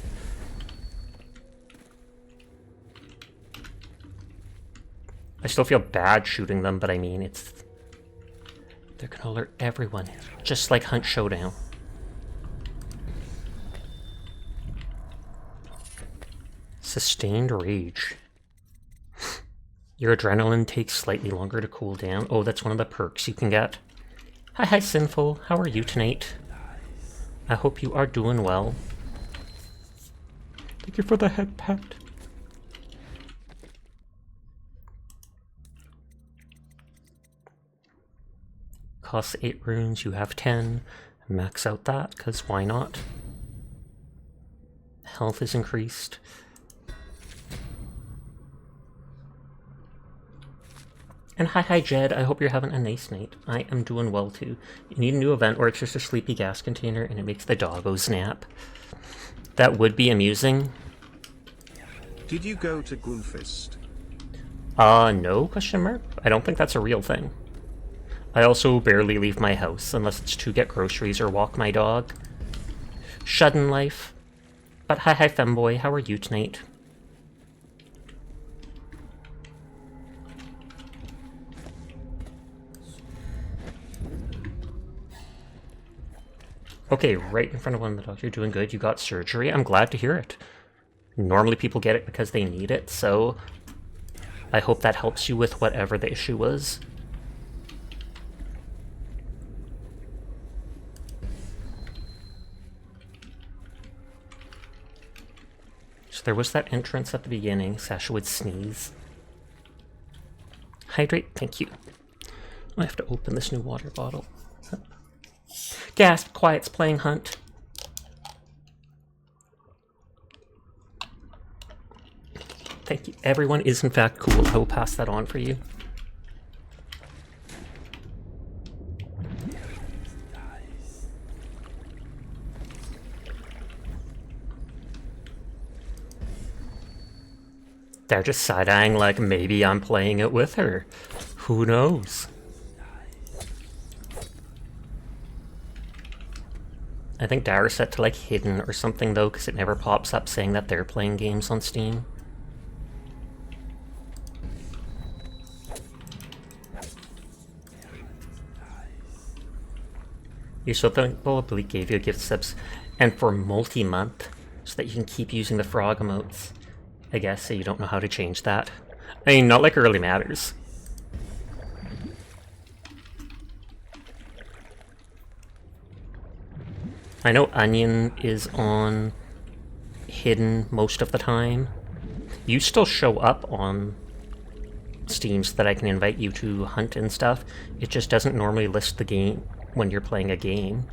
I still feel bad shooting them, but I mean, they're gonna alert everyone, just like Hunt Showdown. Sustained rage. Your adrenaline takes slightly longer to cool down. Oh, that's one of the perks you can get. Hi, Sinful. How are you tonight? I hope you are doing well. Thank you for the head pat. Costs 8 runes, you have 10. Max out that, because why not? Health is increased. And hi Jed, I hope you're having a nice night. I am doing well too. You need a new event or it's just a sleepy gas container and it makes the doggo snap. That would be amusing. Did you go to Gunfist? No, question mark. I don't think that's a real thing. I also barely leave my house unless it's to get groceries or walk my dog. Shudden life. But hi femboy, how are you tonight? Okay, right in front of one of the dogs. You're doing good. You got surgery. I'm glad to hear it. Normally people get it because they need it, so I hope that helps you with whatever the issue was. So there was that entrance at the beginning. Sasha would sneeze. Hydrate, thank you. I have to open this new water bottle. Gasp, quiet's playing Hunt. Thank you. Everyone is in fact cool. I will pass that on for you. They're just side-eyeing like maybe I'm playing it with her. Who knows? I think Dower's set to like hidden or something though, because it never pops up saying that they're playing games on Steam. You're so thankful Oblique gave you a gift subs and for multi-month so that you can keep using the frog emotes. I guess so you don't know how to change that. I mean, not like it really matters. I know Onion is on hidden most of the time. You still show up on Steam so that I can invite you to hunt and stuff. It just doesn't normally list the game when you're playing a game.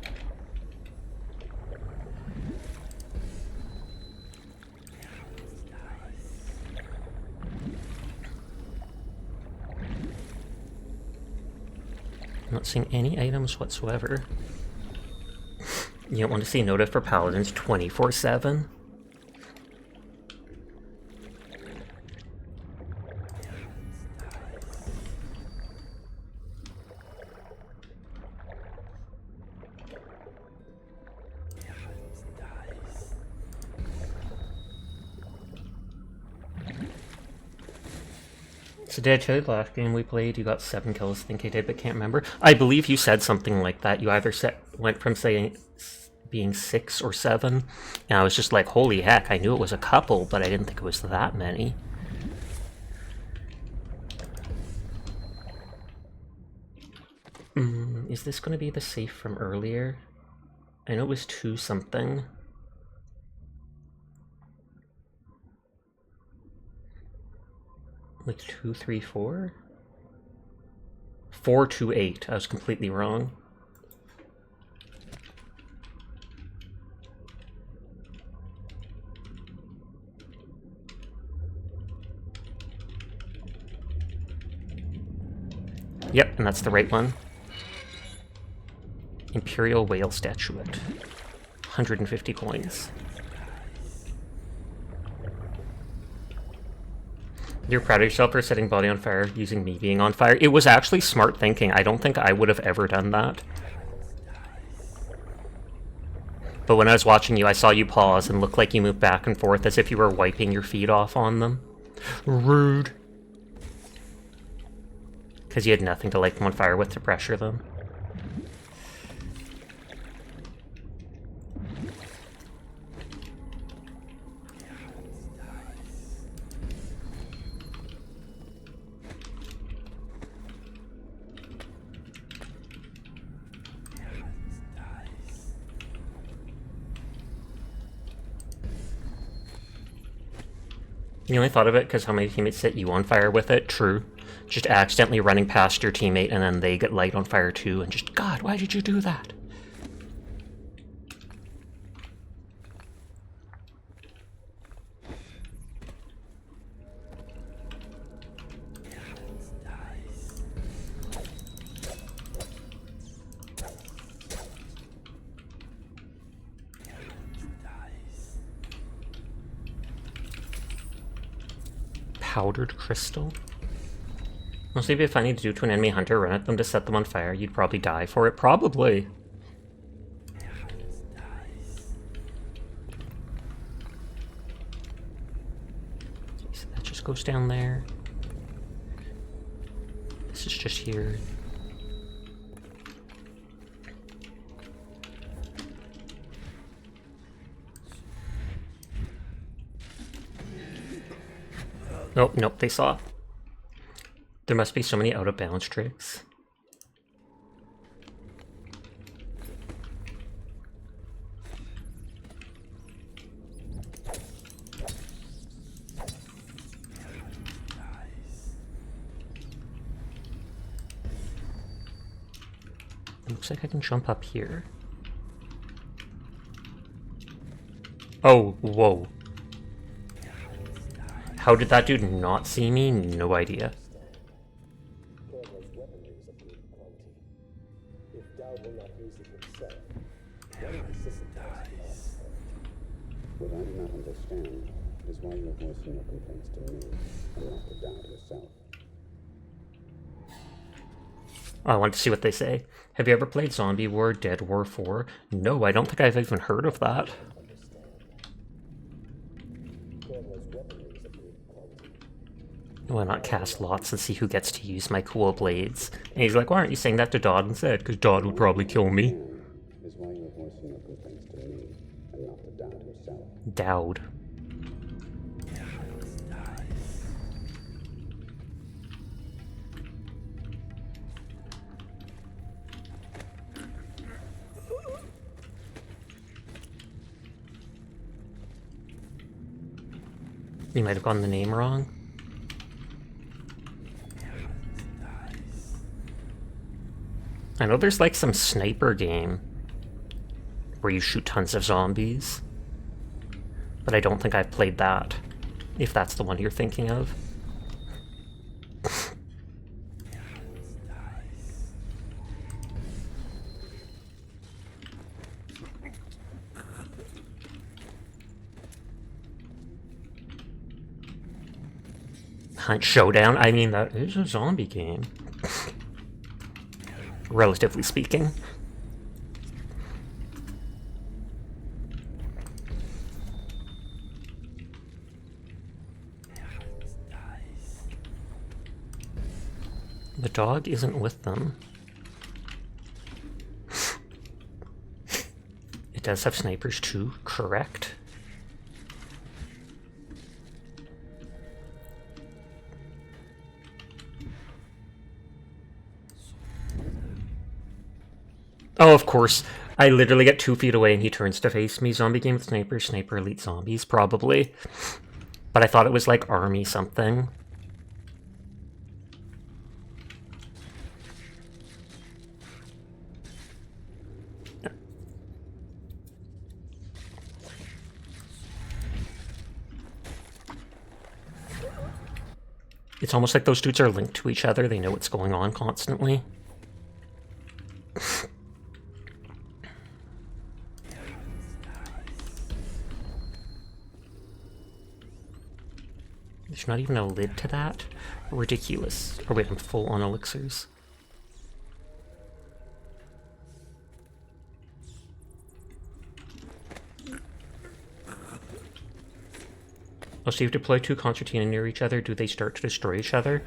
I'm not seeing any items whatsoever. You don't want to see Notif for Paladins 24/7? So did I tell you the last game we played you got 7 kills? I think I did, but can't remember. I believe you said something like that. You either went from saying being 6 or 7, and I was just like, holy heck, I knew it was a couple, but I didn't think it was that many. Is this going to be the safe from earlier? I know it was 2 something. Like 2, 3, 4? 4, 2, 8. I was completely wrong. Yep, and that's the right one. Imperial Whale Statuette. 150 coins. You're proud of yourself for setting body on fire using me being on fire. It was actually smart thinking. I don't think I would have ever done that. But when I was watching you, I saw you pause and look like you moved back and forth as if you were wiping your feet off on them. Rude. Because you had nothing to light them on fire with to pressure them. You only thought of it because how many teammates set you on fire with it? True. Just accidentally running past your teammate and then they get light on fire too and just, God, why did you do that? Powdered crystal? Mostly it'd be funny to do to an enemy hunter, run at them to set them on fire. You'd probably die for it. Probably. Okay, so that just goes down there. This is just here. Oh, nope, they saw. There must be so many out of bounds tricks. It looks like I can jump up here. Oh, whoa. How did that dude not see me? No idea. What I do not understand is why you're voicing your complaints to me and not to Dowd yourself. Oh, I want to see what they say. Have you ever played Zombie War, Dead War 4? No, I don't think I've even heard of that. Why not cast lots and see who gets to use my cool blades? And he's like, why aren't you saying that to Dodd instead? Because Dodd would probably kill me. Is why you're voicing your complaints to me and not to Dowd himself. Dowd. You might have gotten the name wrong. I know there's like some sniper game where you shoot tons of zombies, but I don't think I've played that, if that's the one you're thinking of. Hunt Showdown? I mean, that is a zombie game. Relatively speaking. The dog isn't with them. It does have snipers too, correct? Oh, of course. I literally get 2 feet away and he turns to face me. Zombie game with sniper, sniper elite zombies, probably. But I thought it was like army something. It's almost like those dudes are linked to each other. They know what's going on constantly. There's not even a lid to that? Ridiculous. Oh wait, I'm full on elixirs. Oh, so you deploy 2 concertina near each other, do they start to destroy each other?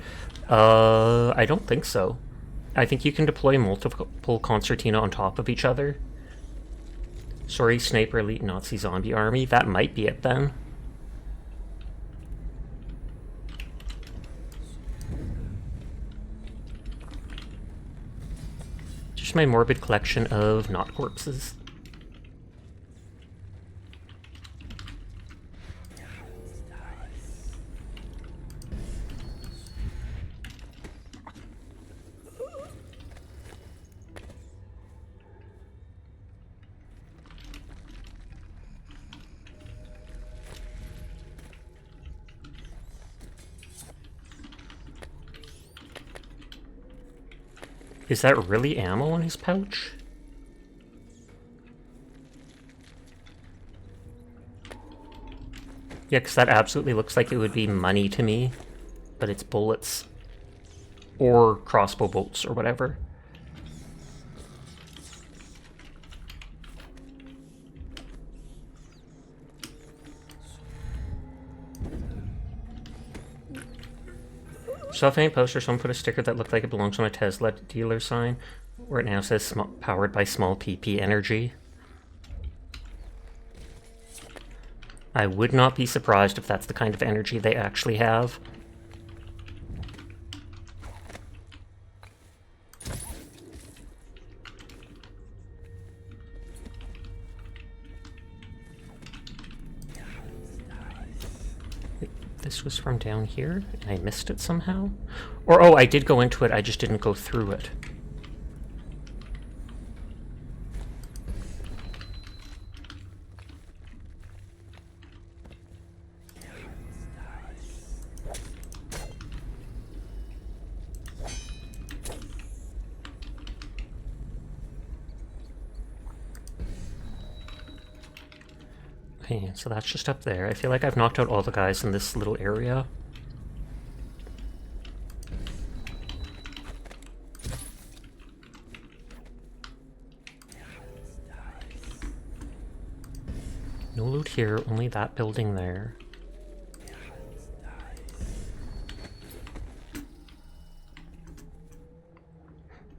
I don't think so. I think you can deploy multiple concertina on top of each other. Sorry, sniper elite Nazi zombie army. That might be it then. Just my morbid collection of not corpses. Is that really ammo in his pouch? Yeah, because that absolutely looks like it would be money to me, but it's bullets. Or crossbow bolts or whatever. Saw a funny poster, someone put a sticker that looked like it belongs on a Tesla dealer sign, where it now says powered by small PP energy. I would not be surprised if that's the kind of energy they actually have. This was from down here, and I missed it somehow? Or, oh, I did go into it, I just didn't go through it. Okay, so that's just up there. I feel like I've knocked out all the guys in this little area. out here, only that building there.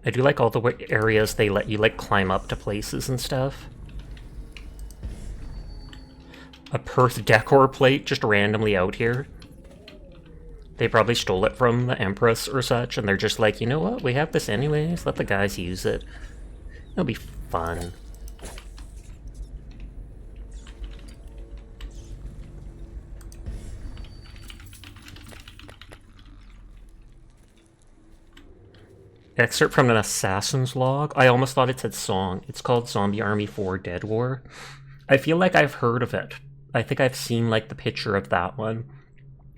I do like all the areas they let you, like, climb up to places and stuff. A Perth decor plate just randomly out here. They probably stole it from the Empress or such, and they're just like, you know what, we have this anyways, let the guys use it. It'll be fun. Excerpt from an assassin's log. I almost thought it said song. It's called Zombie Army 4 Dead War. I feel like I've heard of it. I think I've seen, like, the picture of that one.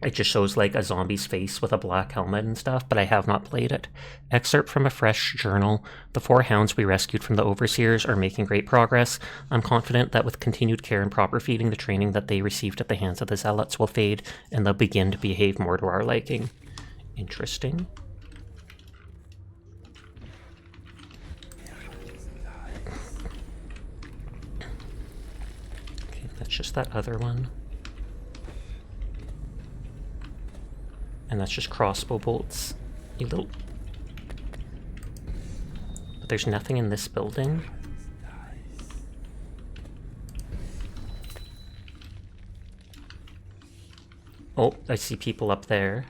It just shows, like, a zombie's face with a black helmet and stuff, but I have not played it. Excerpt from a fresh journal. The 4 hounds we rescued from the Overseers are making great progress. I'm confident that with continued care and proper feeding, the training that they received at the hands of the Zealots will fade, and they'll begin to behave more to our liking. Interesting. Okay, that's just that other one. And that's just crossbow bolts. You little... But there's nothing in this building. Oh, I see people up there.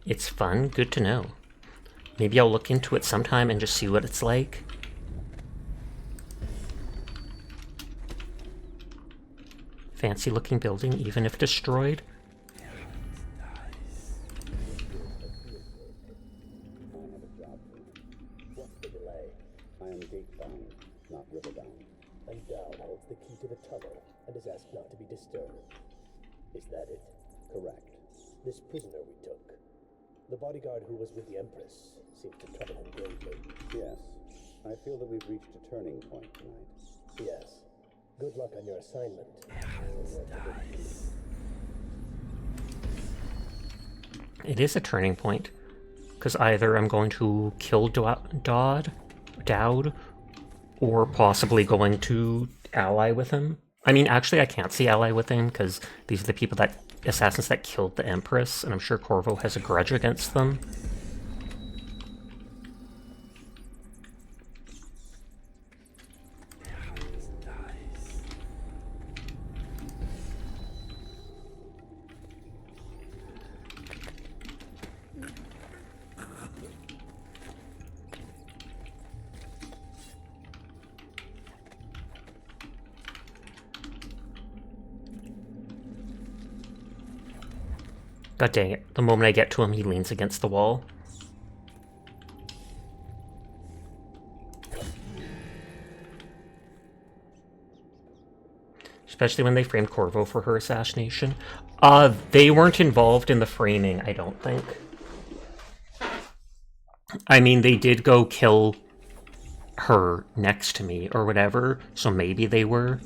It's fun, good to know. Maybe I'll look into it sometime and just see what it's like. Fancy looking building, even if destroyed. I have a job for you. What's the delay? I am gate-bound, not river-bound. And Dowd holds the key to the tunnel and is asked not to be disturbed. Is that it? Correct. This prisoner we took. The bodyguard who was with the Empress seems to trouble him gravely. Yes. I feel that we've reached a turning point tonight. Yes. Good luck on your assignment. It is a turning point. Because either I'm going to kill Dowd, or possibly going to ally with him. I mean, actually, I can't see ally with him, because these are the people that, assassins that killed the Empress, and I'm sure Corvo has a grudge against them. God dang it. The moment I get to him, he leans against the wall. Especially when they framed Corvo for her assassination. They weren't involved in the framing, I don't think. I mean, they did go kill her next to me or whatever, so maybe they were.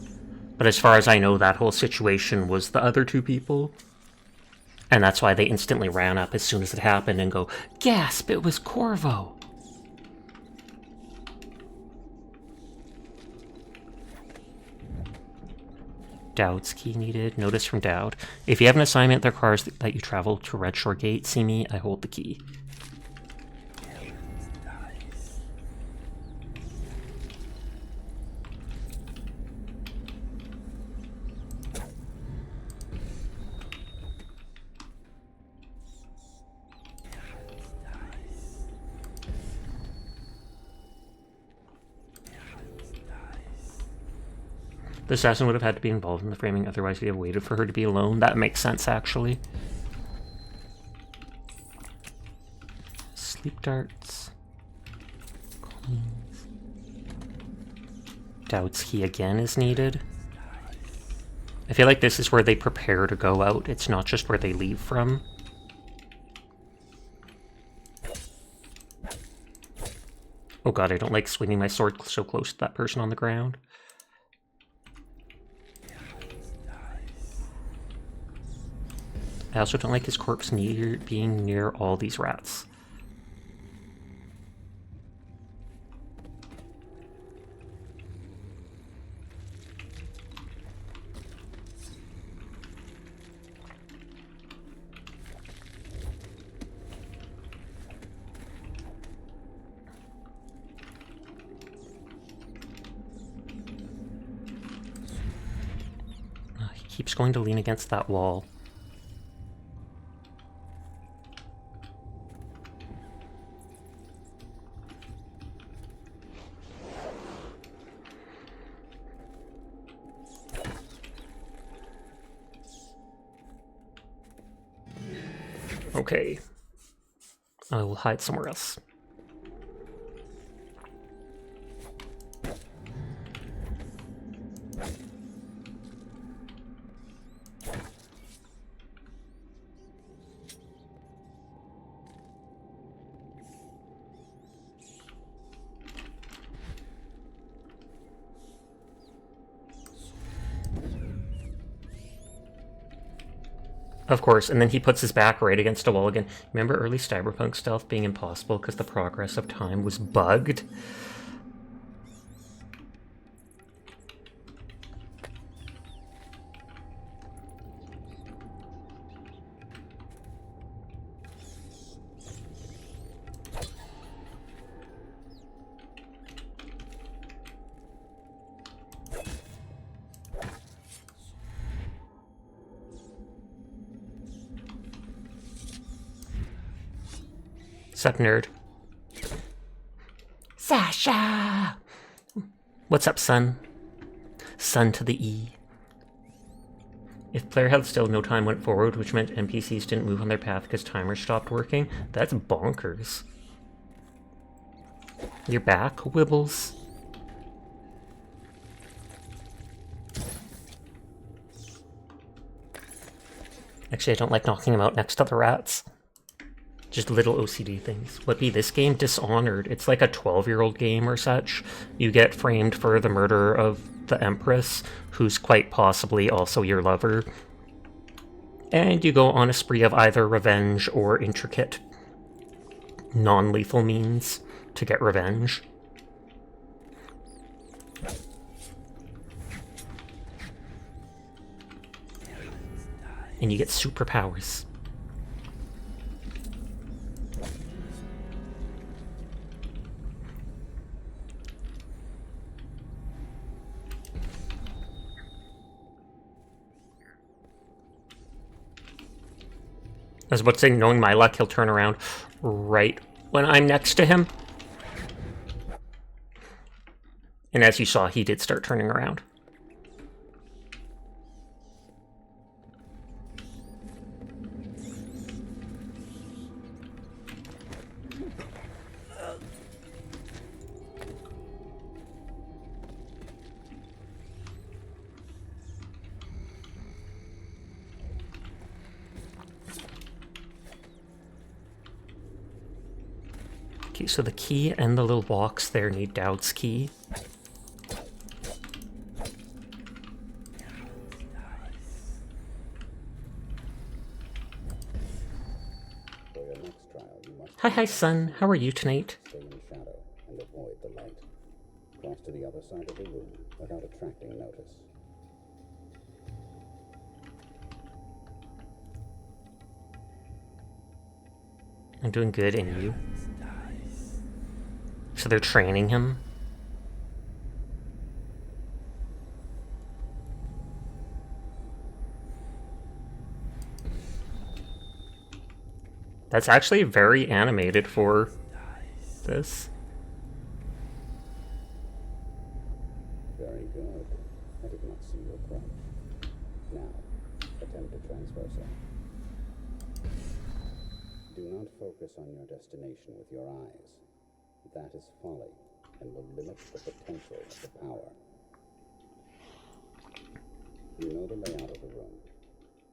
But as far as I know, that whole situation was the other 2 people. And that's why they instantly ran up as soon as it happened and go, gasp, it was Corvo! Dowd's key needed. Notice from Dowd. If you have an assignment that requires that you travel to Red Shore Gate, see me, I hold the key. The assassin would have had to be involved in the framing, otherwise he'd have waited for her to be alone. That makes sense, actually. Sleep darts. Coins. Dowd's key again is needed. I feel like this is where they prepare to go out. It's not just where they leave from. Oh god, I don't like swinging my sword so close to that person on the ground. I also don't like his corpse being near all these rats. keeps going to lean against that wall. Okay. I will hide somewhere else. Of course, and then he puts his back right against a wall again. Remember early Cyberpunk stealth being impossible because the progress of time was bugged? Sup, nerd? Sasha! What's up, son? Son to the E. If player health still no time went forward, which meant NPCs didn't move on their path because timers stopped working, that's bonkers. You're back, Wibbles? Actually, I don't like knocking him out next to the rats. Just little OCD things. What be this game? Dishonored. It's like a 12-year-old game or such. You get framed for the murder of the Empress, who's quite possibly also your lover. And you go on a spree of either revenge or intricate, non-lethal means to get revenge. And you get superpowers. I was about to say, knowing my luck, he'll turn around right when I'm next to him. And as you saw, he did start turning around. Okay, so the key and the little box there need Dowd's key. For your next trial, you must Hi, son. How are you tonight? stay in shadow and avoid the light. Cross to the other side of the room without attracting notice. I'm doing good, and you? So they're training him? That's actually very animated for this. Very good. I did not see your approach. Now, attempt to transfer some. Do not focus on your destination with your eyes. That is folly, and will limit the potential of the power. You know the layout of the room.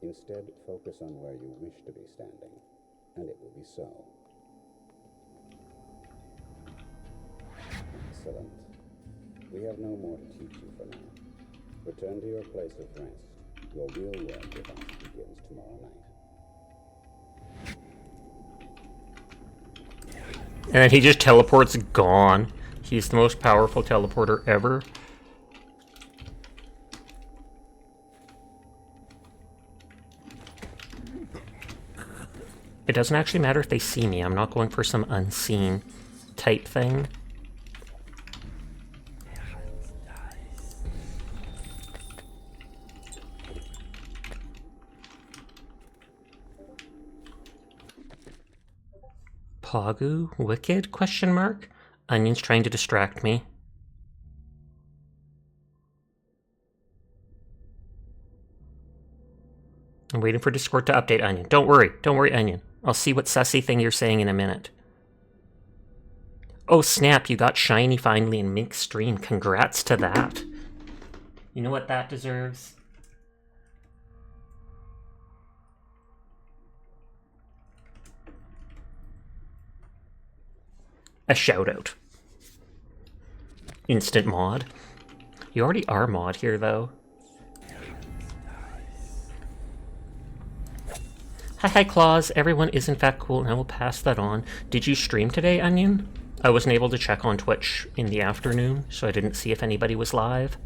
Instead, focus on where you wish to be standing, and it will be so. Excellent. We have no more to teach you for now. Return to your place of rest. Your real work with us begins tomorrow night. And then he just teleports gone. He's the most powerful teleporter ever. It doesn't actually matter if they see me. I'm not going for some unseen type thing. Pagu? Wicked? Question mark? Onion's trying to distract me. I'm waiting for Discord to update, Onion. Don't worry, Onion. I'll see what sussy thing you're saying in a minute. Oh snap, you got shiny finally in Mink's stream. Congrats to that. You know what that deserves? A shout out. Instant mod. You already are mod here though. Hi Claus, everyone is in fact cool and I will pass that on. Did you stream today, Onion? I wasn't able to check on Twitch in the afternoon, so I didn't see if anybody was live.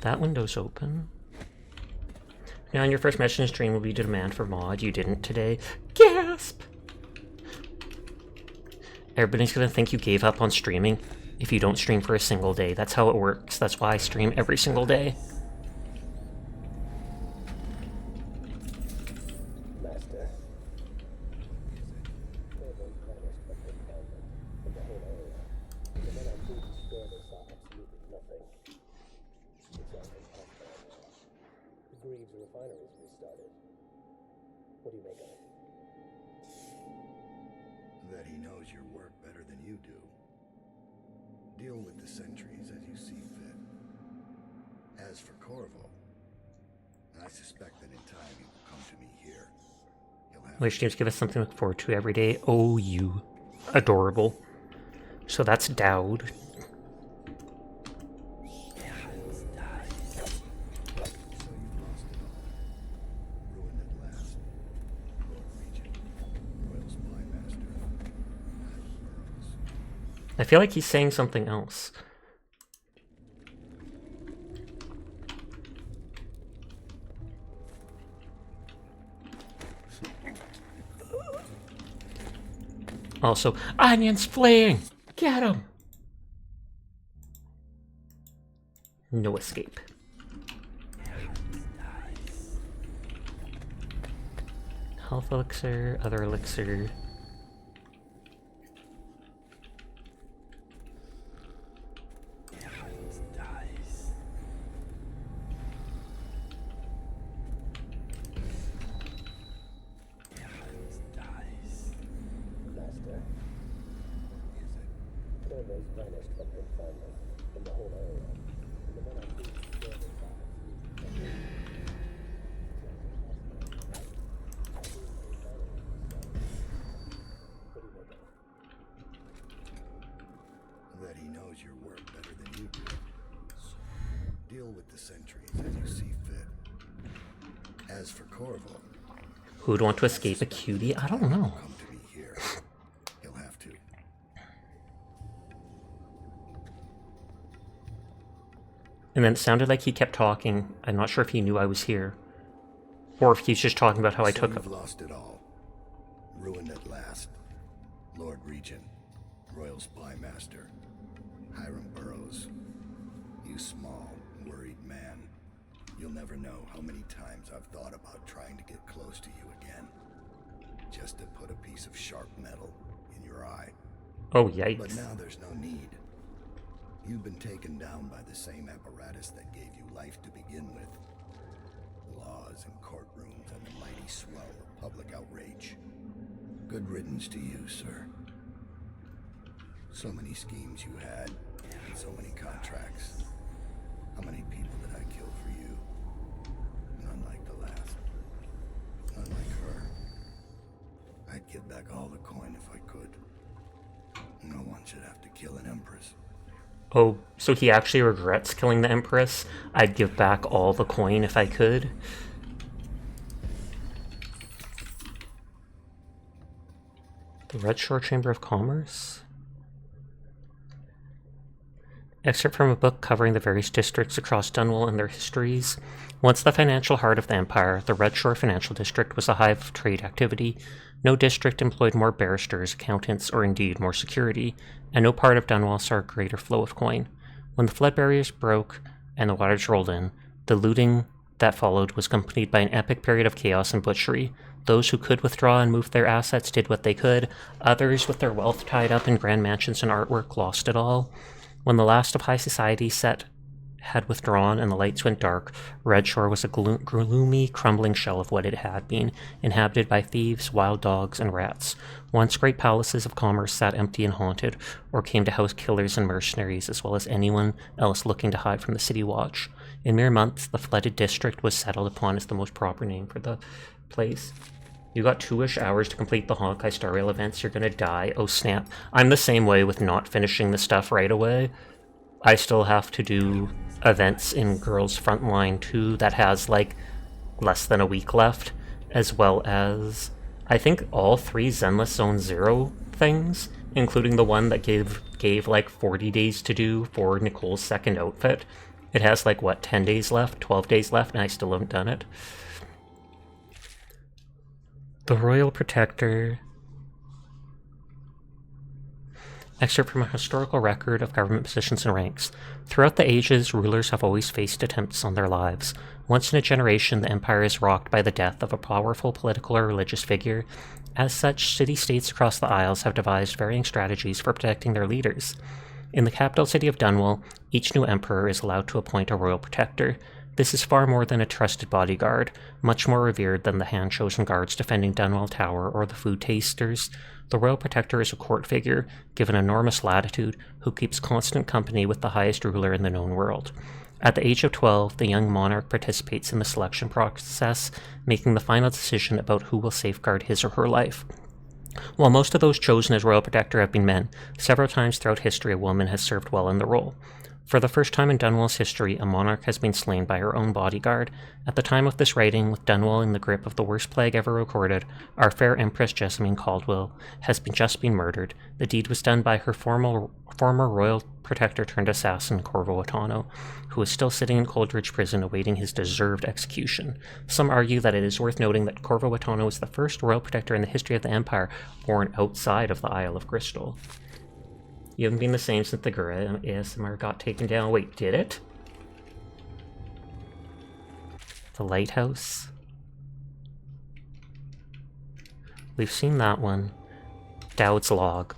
That window's open. Now, on your first mention stream will be to demand for mod. You didn't today. Gasp! Everybody's gonna think you gave up on streaming if you don't stream for a single day. That's how it works. That's why I stream every single day. Master. Greaves refineries restarted. What do you make of it? That he knows your work better than you do. Deal with the sentries as you see fit. As for Corvo, I suspect that in time he will come to me here. He'll have Wish games give us something to look forward to every day. Oh, you. Adorable. So that's Dowd. I feel like he's saying something else. Also, Onion's fleeing! Get him! No escape. Health elixir, other elixir. that he knows your work better than you do. Deal with the sentries as you see fit. As for Corvo, who'd want to escape a cutie? I don't know. come to me here. He'll have to. And then it sounded like he kept talking. I'm not sure if he knew I was here. Or if he's just talking about how I So took you've him. lost it all. Ruined at last. Lord Regent, Royal Spy Master, Hiram Burroughs. You small, worried man. You'll never know how many times I've thought about trying to get close to you again. Just to put a piece of sharp metal in your eye. Oh, But yikes. now there's no need. You've been taken down by the same apparatus that gave you life to begin with. Laws and courtrooms and the mighty swell of public outrage. Good riddance to you, sir. So many schemes you had, and so many contracts. How many people did I kill for you? None like the last. None like her. I'd give back all the coin if I could. No one should have to kill an empress. Oh, so he actually regrets killing the Empress? I'd give back all the coin if I could. The Red Shore Chamber of Commerce? Excerpt from a book covering the various districts across Dunwall and their histories. Once the financial heart of the Empire, the Red Shore Financial District was a hive of trade activity. No district employed more barristers, accountants, or indeed more security, and no part of Dunwall saw a greater flow of coin. When the flood barriers broke and the waters rolled in, the looting that followed was accompanied by an epic period of chaos and butchery. Those who could withdraw and move their assets did what they could. Others, with their wealth tied up in grand mansions and artwork, lost it all. When the last of high society had withdrawn and the lights went dark, Red Shore was a gloomy, crumbling shell of what it had been, inhabited by thieves, wild dogs, and rats. Once great palaces of commerce sat empty and haunted, or came to house killers and mercenaries, as well as anyone else looking to hide from the city watch. In mere months, the flooded district was settled upon as the most proper name for the place. You got 2-ish hours to complete the Honkai Star Rail events. You're gonna die. Oh snap. I'm the same way with not finishing the stuff right away. I still have to do events in Girls Frontline 2 that has like less than a week left, as well as I think all 3 Zenless Zone Zero things, including the one that gave like 40 days to do for Nicole's second outfit. It has like what, 10 days left, 12 days left, and I still haven't done it. The Royal Protector. Excerpt from a historical record of government positions and ranks. Throughout the ages, rulers have always faced attempts on their lives. Once in a generation, the empire is rocked by the death of a powerful political or religious figure. As such, city-states across the Isles have devised varying strategies for protecting their leaders. In the capital city of Dunwall, each new emperor is allowed to appoint a royal protector. This is far more than a trusted bodyguard, much more revered than the hand-chosen guards defending Dunwall Tower or the food tasters. The royal protector is a court figure, given enormous latitude, who keeps constant company with the highest ruler in the known world. At the age of 12, the young monarch participates in the selection process, making the final decision about who will safeguard his or her life. While most of those chosen as royal protector have been men, several times throughout history a woman has served well in the role. For the first time in Dunwall's history, a monarch has been slain by her own bodyguard. At the time of this writing, with Dunwall in the grip of the worst plague ever recorded, our fair Empress Jessamine Caldwell has just been murdered. The deed was done by her former royal protector turned assassin, Corvo Attano, who is still sitting in Coldridge Prison awaiting his deserved execution. Some argue that it is worth noting that Corvo Attano is the first royal protector in the history of the Empire born outside of the Isle of Crystal. You haven't been the same since the Gura ASMR got taken down. Wait, did it? The lighthouse. We've seen that one. Dowd's log.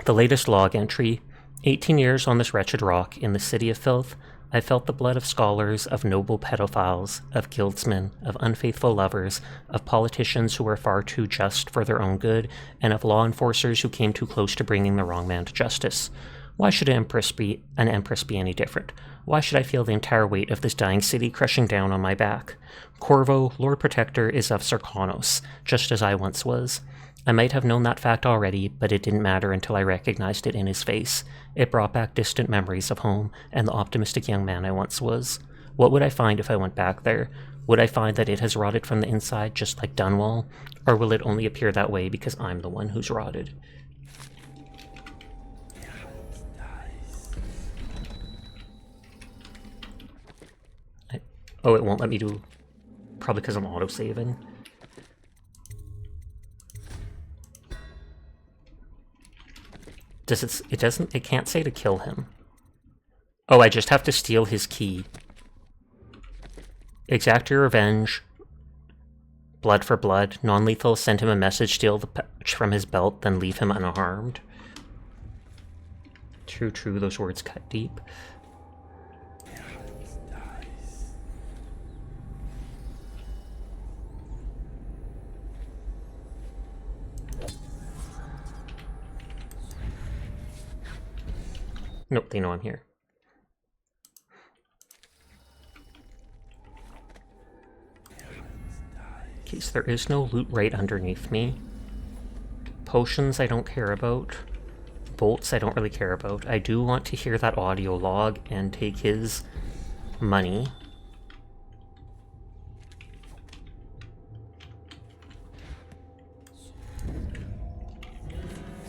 The latest log entry. 18 years on this wretched rock in the city of filth, I felt the blood of scholars, of noble pedophiles, of guildsmen, of unfaithful lovers, of politicians who were far too just for their own good, and of law enforcers who came too close to bringing the wrong man to justice. Why should an empress be any different? Why should I feel the entire weight of this dying city crushing down on my back? Corvo, Lord Protector, is of Sarkonos, just as I once was. I might have known that fact already, but it didn't matter until I recognized it in his face. It brought back distant memories of home and the optimistic young man I once was. What would I find if I went back there? Would I find that it has rotted from the inside just like Dunwall? Or will it only appear that way because I'm the one who's rotted? Oh, it won't let me do... Probably because I'm autosaving. It can't say to kill him. Oh, I just have to steal his key. Exact your revenge. Blood for blood. Non-lethal, send him a message, steal the pouch from his belt, then leave him unharmed. True, true, those words cut deep. Nope, they know I'm here. Okay, so there is no loot right underneath me. Potions I don't care about. Bolts I don't really care about. I do want to hear that audio log and take his money.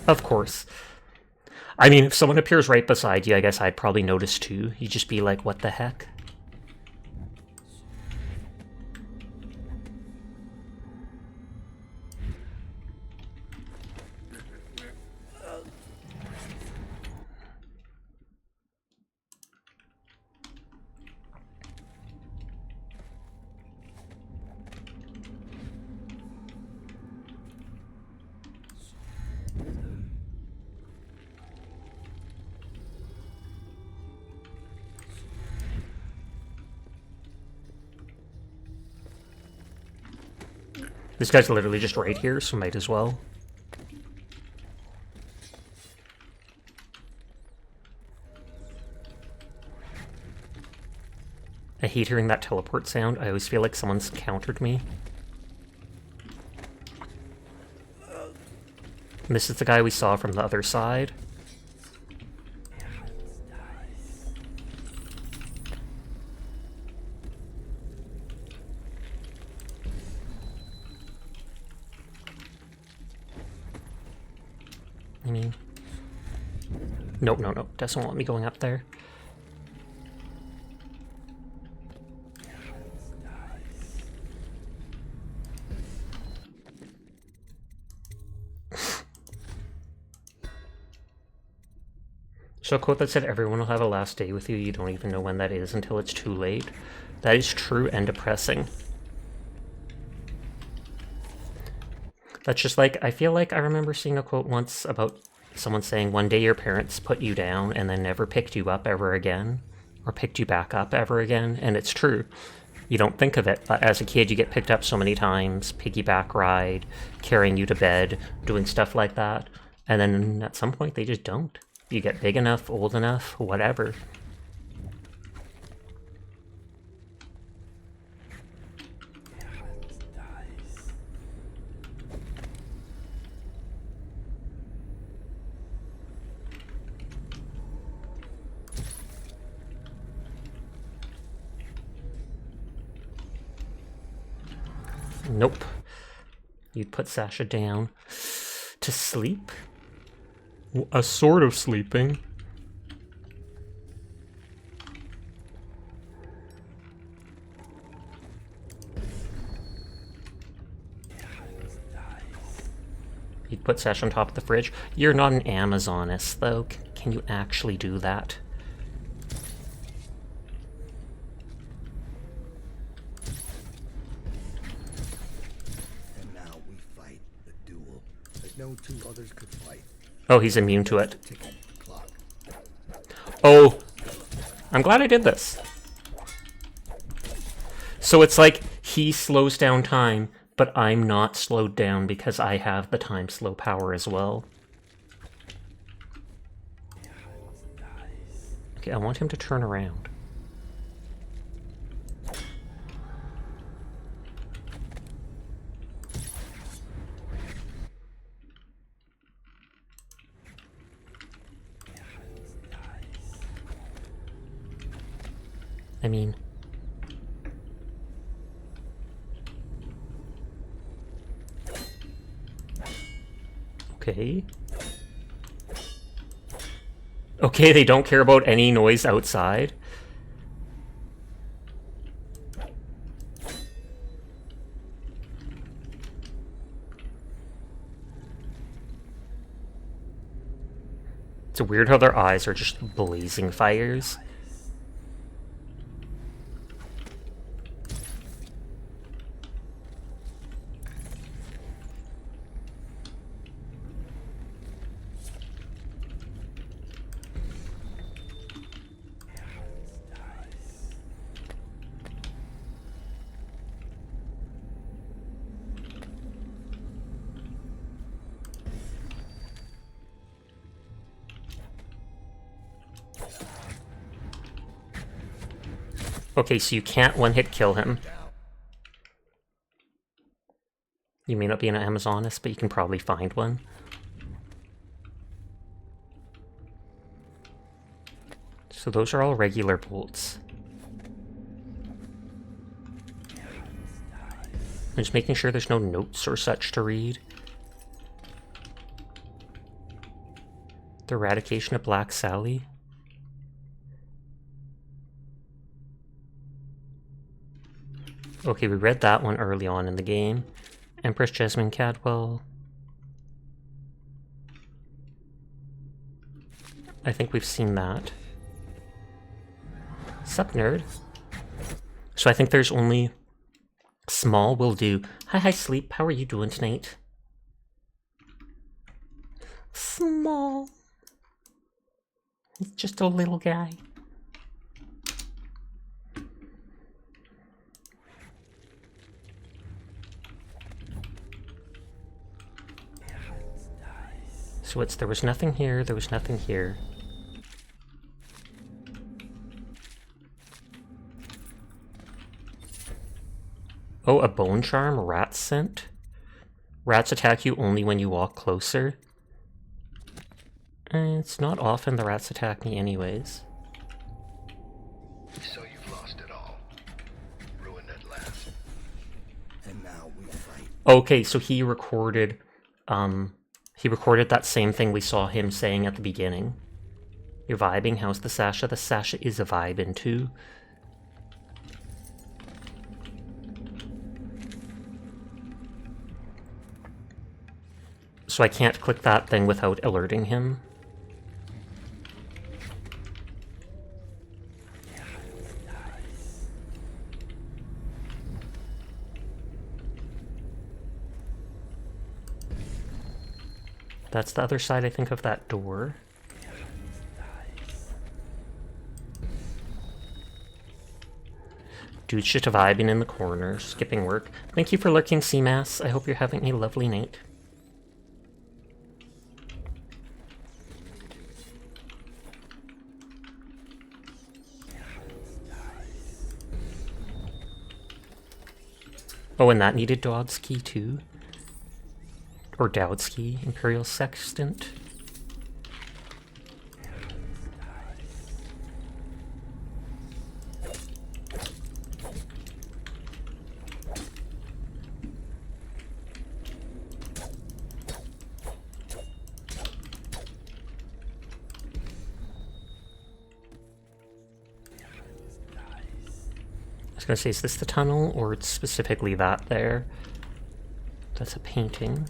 Of course. I mean, if someone appears right beside you, I guess I'd probably notice too. You'd just be like, what the heck? This guy's literally just right here, so might as well. I hate hearing that teleport sound. I always feel like someone's countered me. And this is the guy we saw from the other side. I mean... Nope, no, no. Doesn't want me going up there. So a quote that said, everyone will have a last day with you, you don't even know when that is until it's too late. That is true and depressing. That's just like, I feel like I remember seeing a quote once about someone saying, one day your parents put you down and then never picked you up ever again, or picked you back up ever again, and it's true. You don't think of it, but as a kid you get picked up so many times, piggyback ride, carrying you to bed, doing stuff like that, and then at some point they just don't. You get big enough, old enough, whatever. Nope. You'd put Sasha down to sleep? A sort of sleeping. You'd put Sasha on top of the fridge. You're not an Amazoness, though. Can you actually do that? And now we fight the duel that no two others could fight. Oh, he's immune to it. Tick the clock. Oh, I'm glad I did this. So it's like he slows down time, but I'm not slowed down because I have the time slow power as well. Okay, I want him to turn around. I mean... Okay. Okay, they don't care about any noise outside. It's weird how their eyes are just blazing fires. Okay, so you can't one-hit kill him. You may not be an Amazoness, but you can probably find one. So those are all regular bolts. I'm just making sure there's no notes or such to read. The Eradication of Black Sally. Okay, we read that one early on in the game. Empress Jasmine Cadwell. I think we've seen that. Sup, nerd? So I think there's only... Small will do. Hi, Sleep. How are you doing tonight? Small. He's just a little guy. So it's, there was nothing here, there was nothing here. Oh, a bone charm, rat scent. Rats attack you only when you walk closer. It's not often the rats attack me anyways. So you've lost it all. Ruined at last. And now we fight. Okay, so he recorded that same thing we saw him saying at the beginning. You're vibing, how's the Sasha? The Sasha is a vibin' too. So I can't click that thing without alerting him. That's the other side, I think, of that door. Dude's just vibing in the corner, skipping work. Thank you for lurking, CMAS. I hope you're having a lovely night. Oh, and that needed Dog's Key too. Or Dowd's Key, Imperial Sextant. I was gonna say, is this the tunnel, or it's specifically that there? That's a painting.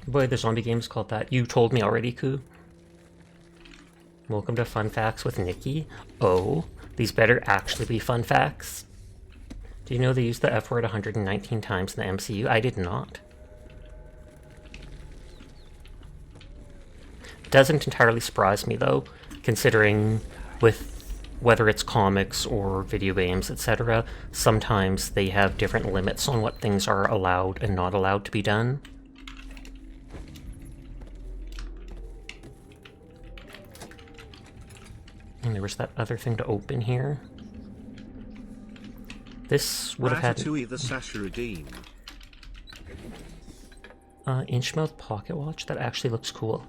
Boy, the zombie game's called that. You told me already, Koo. Welcome to Fun Facts with Nikki. Oh, these better actually be fun facts. Do you know they used the F word 119 times in the MCU? I did not. Doesn't entirely surprise me though, considering with whether it's comics or video games, etc., sometimes they have different limits on what things are allowed and not allowed to be done. And there was that other thing to open here. This would have had... Ratatouille the Sasha redeem. Inchmouth pocket watch, that actually looks cool.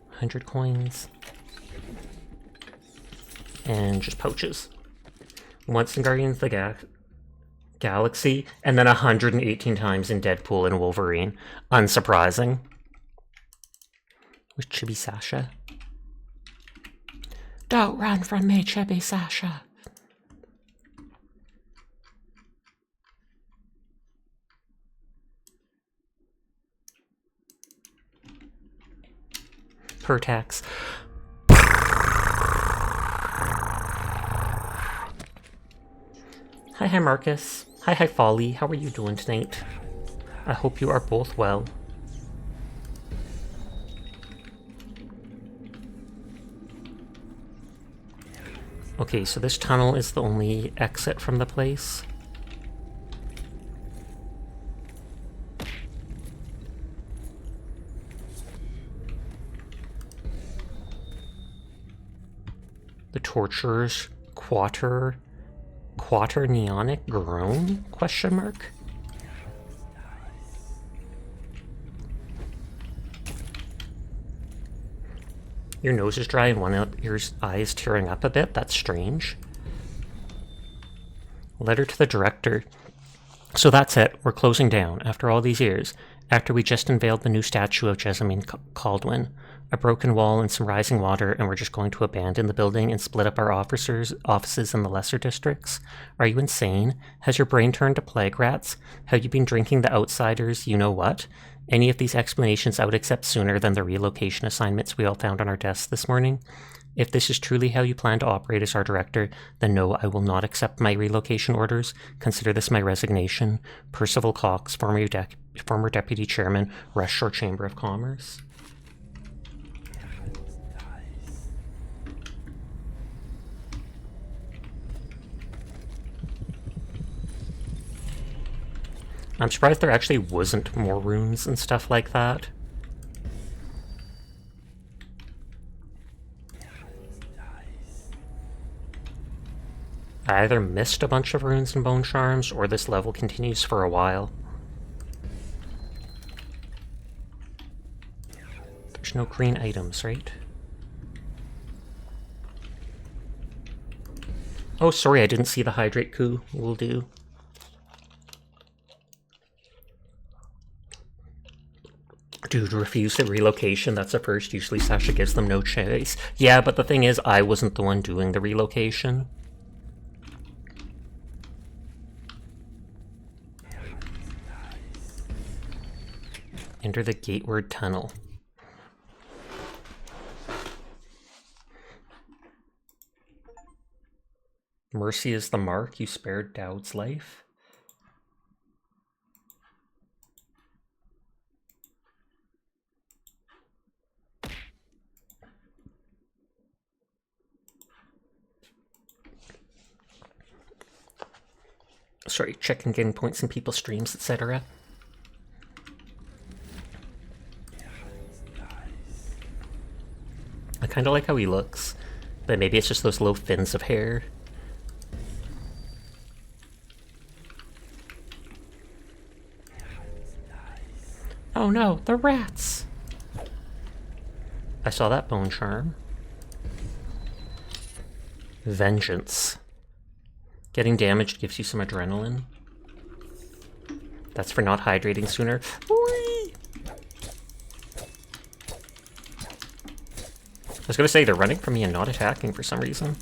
100 coins. And just pouches. Once in Guardians of the Galaxy, and then 118 times in Deadpool and Wolverine. Unsurprising. With Chibi Sasha. Don't run from me, Chibi Sasha. Pertax. Hi Marcus. Hi Folly. How are you doing tonight? I hope you are both well. Okay, so this tunnel is the only exit from the place. The torturers quaternionic groan? Question mark? Your nose is dry and one of your eyes tearing up a bit? That's strange. Letter to the director. So that's it. We're closing down after all these years. After we just unveiled the new statue of Jessamine Caldwin, a broken wall and some rising water, and we're just going to abandon the building and split up our offices in the lesser districts? Are you insane? Has your brain turned to plague rats? Have you been drinking the Outsiders you-know-what? Any of these explanations I would accept sooner than the relocation assignments we all found on our desks this morning. If this is truly how you plan to operate as our director, then no, I will not accept my relocation orders. Consider this my resignation. Percival Cox, former deputy chairman, Rush Shore Chamber of Commerce. I'm surprised there actually wasn't more rooms and stuff like that. I either missed a bunch of runes and bone charms, or this level continues for a while. There's no green items, right? Oh, sorry, I didn't see the hydrate coup. Will do. Dude, refuse the relocation. That's a first. Usually Sasha gives them no choice. Yeah, but the thing is, I wasn't the one doing the relocation. Enter the gateward tunnel. Mercy is the mark. You spared Dowd's life. Sorry, checking getting points in people's streams, etc. I kind of like how he looks, but maybe it's just those low fins of hair. Oh no, the rats! I saw that bone charm. Vengeance. Getting damaged gives you some adrenaline. That's for not hydrating sooner. Whee! I was gonna say they're running from me and not attacking for some reason.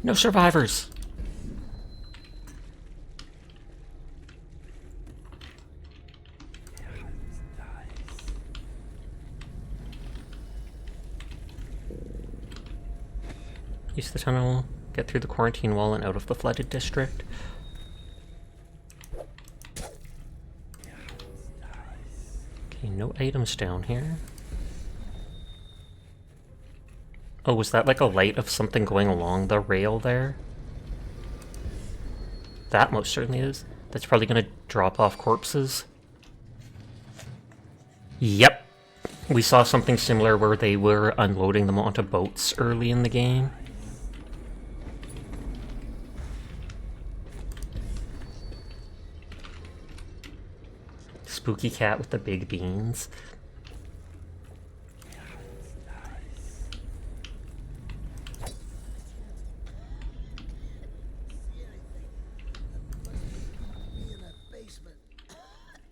No survivors! Use the tunnel, get through the quarantine wall and out of the flooded district. Okay, no items down here. Oh, was that like a light of something going along the rail there? That most certainly is. That's probably gonna drop off corpses. Yep. We saw something similar where they were unloading them onto boats early in the game. Spooky cat with the big beans.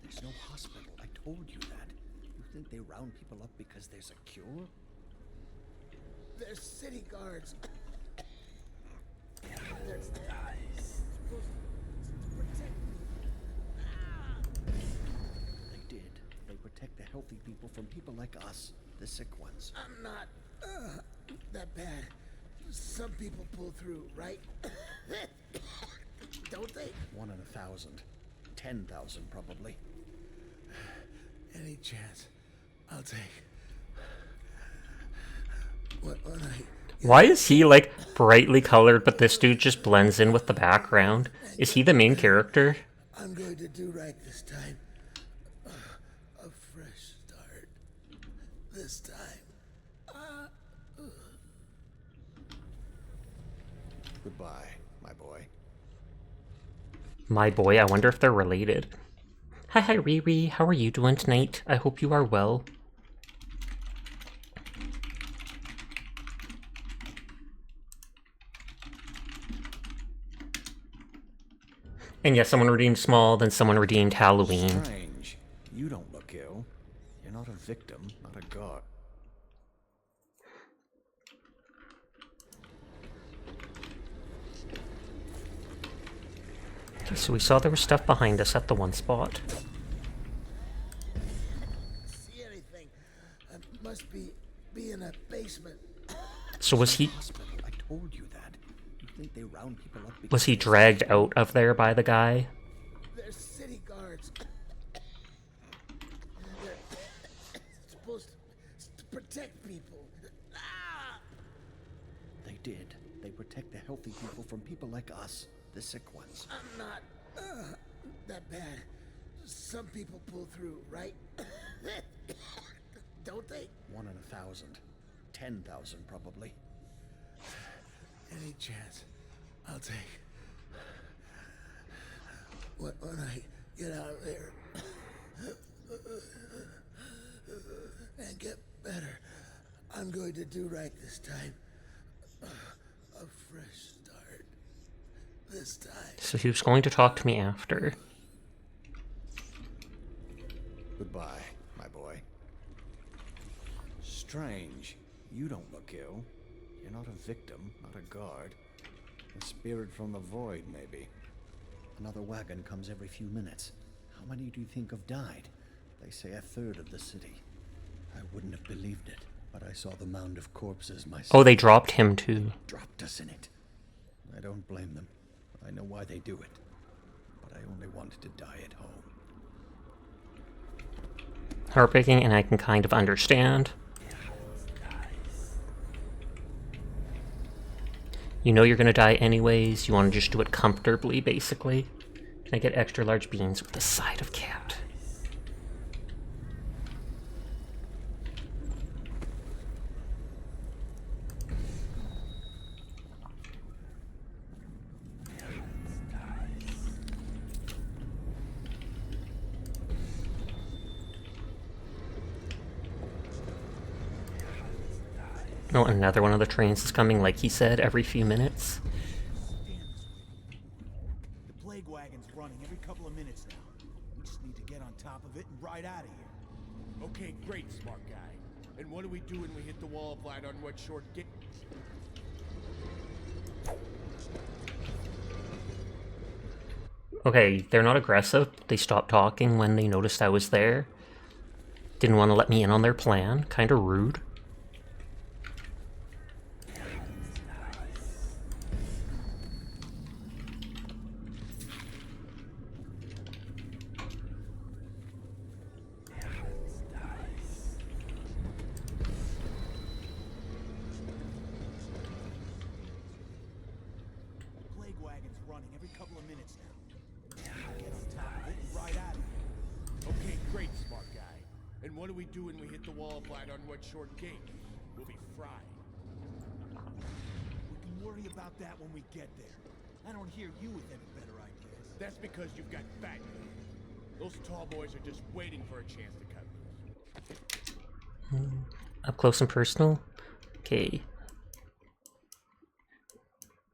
There's no hospital. I told you that. You think they round people up because there's a cure? They're city guards. They did. They protect the healthy people from people like us, the sick ones. I'm not that bad. Some people pull through, right? Don't they? 1 in 1,000. 10,000 probably. Any chance I'll take. When I Why is he like brightly colored, but this dude just blends in with the background? Is he the main character? I'm going to do right this time. A fresh start. This time. Goodbye, my boy. My boy, I wonder if they're related. Hi Riri, how are you doing tonight? I hope you are well. And yes, someone redeemed Small, then someone redeemed Halloween. Strange. You don't look ill. You're not a victim, not a god. Okay, so we saw there was stuff behind us at the one spot. See anything? I must be in a basement. So was he Hospital. I told you that. You think they round people up because was he dragged out of there by the guy? They're city guards. They're supposed to protect people. Ah! They did. They protect the healthy people from people like us, the sick ones. I'm not that bad. Some people pull through, right? Don't they? 1 in 1,000. 10,000 probably. Any chance I'll take. When I get out of there and get better, I'm going to do right this time. A fresh start. This time. So he was going to talk to me after. Goodbye, my boy. Strange. You don't look ill. You're not a victim, not a guard. A spirit from the void, maybe. Another wagon comes every few minutes. How many do you think have died? They say 1/3 of the city. I wouldn't have believed it, but I saw the mound of corpses myself. Oh, they dropped him too. Dropped us in it. I don't blame them. I know why they do it. But I only wanted to die at home. Heartbreaking, and I can kind of understand. You know you're gonna die anyways, you want to just do it comfortably, basically. Can I get extra large beans with a side of cat? Oh, another one of the trains is coming, like he said, every few minutes. The plague wagon's running every couple of minutes now. We just need to get on top of it and ride out of here. Okay, great, smart guy. And what do we do when we hit the wall of light on what short gate? Okay, they're not aggressive. They stopped talking when they noticed I was there. Didn't want to let me in on their plan. Kinda rude. The plague wagon's running every couple of minutes now. Get on top of it and ride out of here. Okay, great, smart guy. And what do we do when we hit the wall of light on what short gate? We'll be fried. We can worry about that when we get there. I don't hear you with any better ideas. That's because you've got fat legs. Those tall boys are just waiting for a chance to cut loose. Up close and personal? Okay.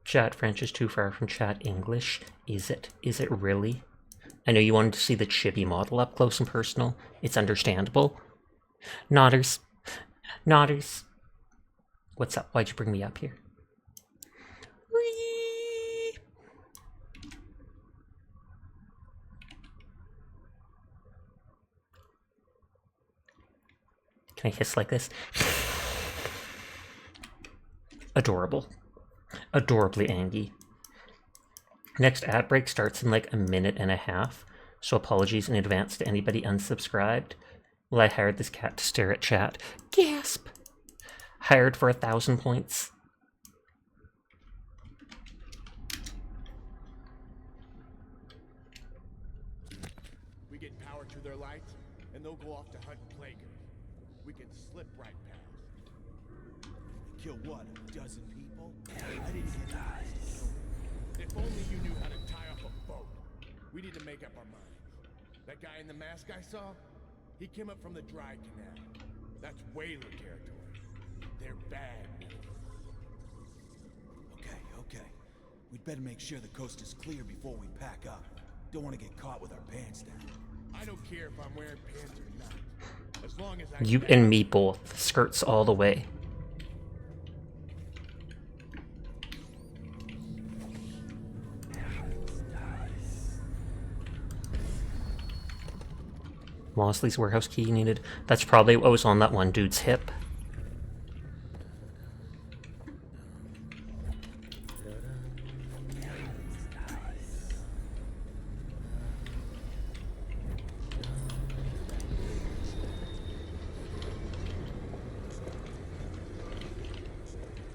Chat French is too far from chat English. Is it? Is it really? I know you wanted to see the chibi model up close and personal. It's understandable. Nodders. Nodders. What's up? Why'd you bring me up here? Whee! Can I hiss like this? Adorable. Adorably angy. Next ad break starts in like 1.5 minutes, so apologies in advance to anybody unsubscribed. Well, I hired this cat to stare at chat. Gasp! Hired for 1,000 points. We get power to their lights, and they'll go off to hunt plaguers. We can slip right past. Kill what, a dozen people? I didn't get that. If only you knew how to tie up a boat. We need to make up our minds. That guy in the mask I saw, he came up from the dry canal. That's whaler territory. They're bad news. Okay. We'd better make sure the coast is clear before we pack up. Don't want to get caught with our pants down. I don't care if I'm wearing pants or not. As long as I You and me both. Skirts all the way. Mosley's warehouse key needed. That's probably what was on that one dude's hip.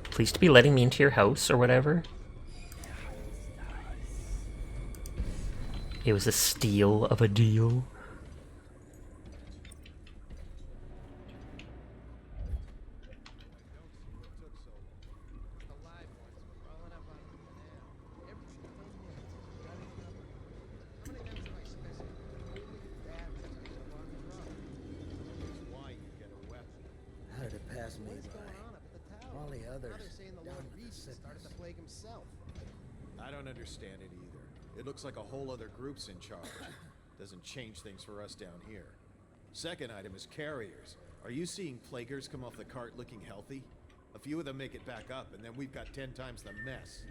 Pleased to be letting me into your house or whatever. It was a steal of a deal. How did it pass me by? All the others down with the sickness. I don't understand it either. It looks like a whole other group's in charge. Doesn't change things for us down here. Second item is carriers. Are you seeing plaguers come off the cart looking healthy? A few of them make it back up, and then we've got 10 times the mess.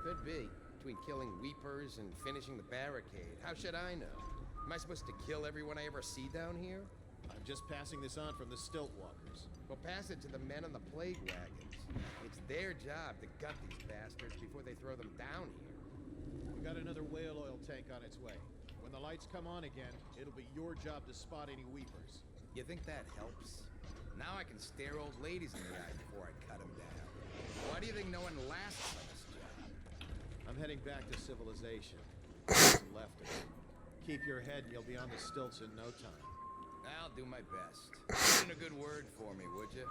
Could be. Between killing weepers and finishing the barricade. How should I know? Am I supposed to kill everyone I ever see down here? I'm just passing this on from the stilt walkers. Well, pass it to the men on the plague wagons. It's their job to gut these bastards before they throw them down here. We got another whale oil tank on its way. When the lights come on again, it'll be your job to spot any weepers. You think that helps? Now I can stare old ladies in the eye before I cut them down. Why do you think no one lasts on this job? I'm heading back to civilization. There's nothing left of it. Keep your head and you'll be on the stilts in no time. I'll do my best. Put in a good word for me, would you?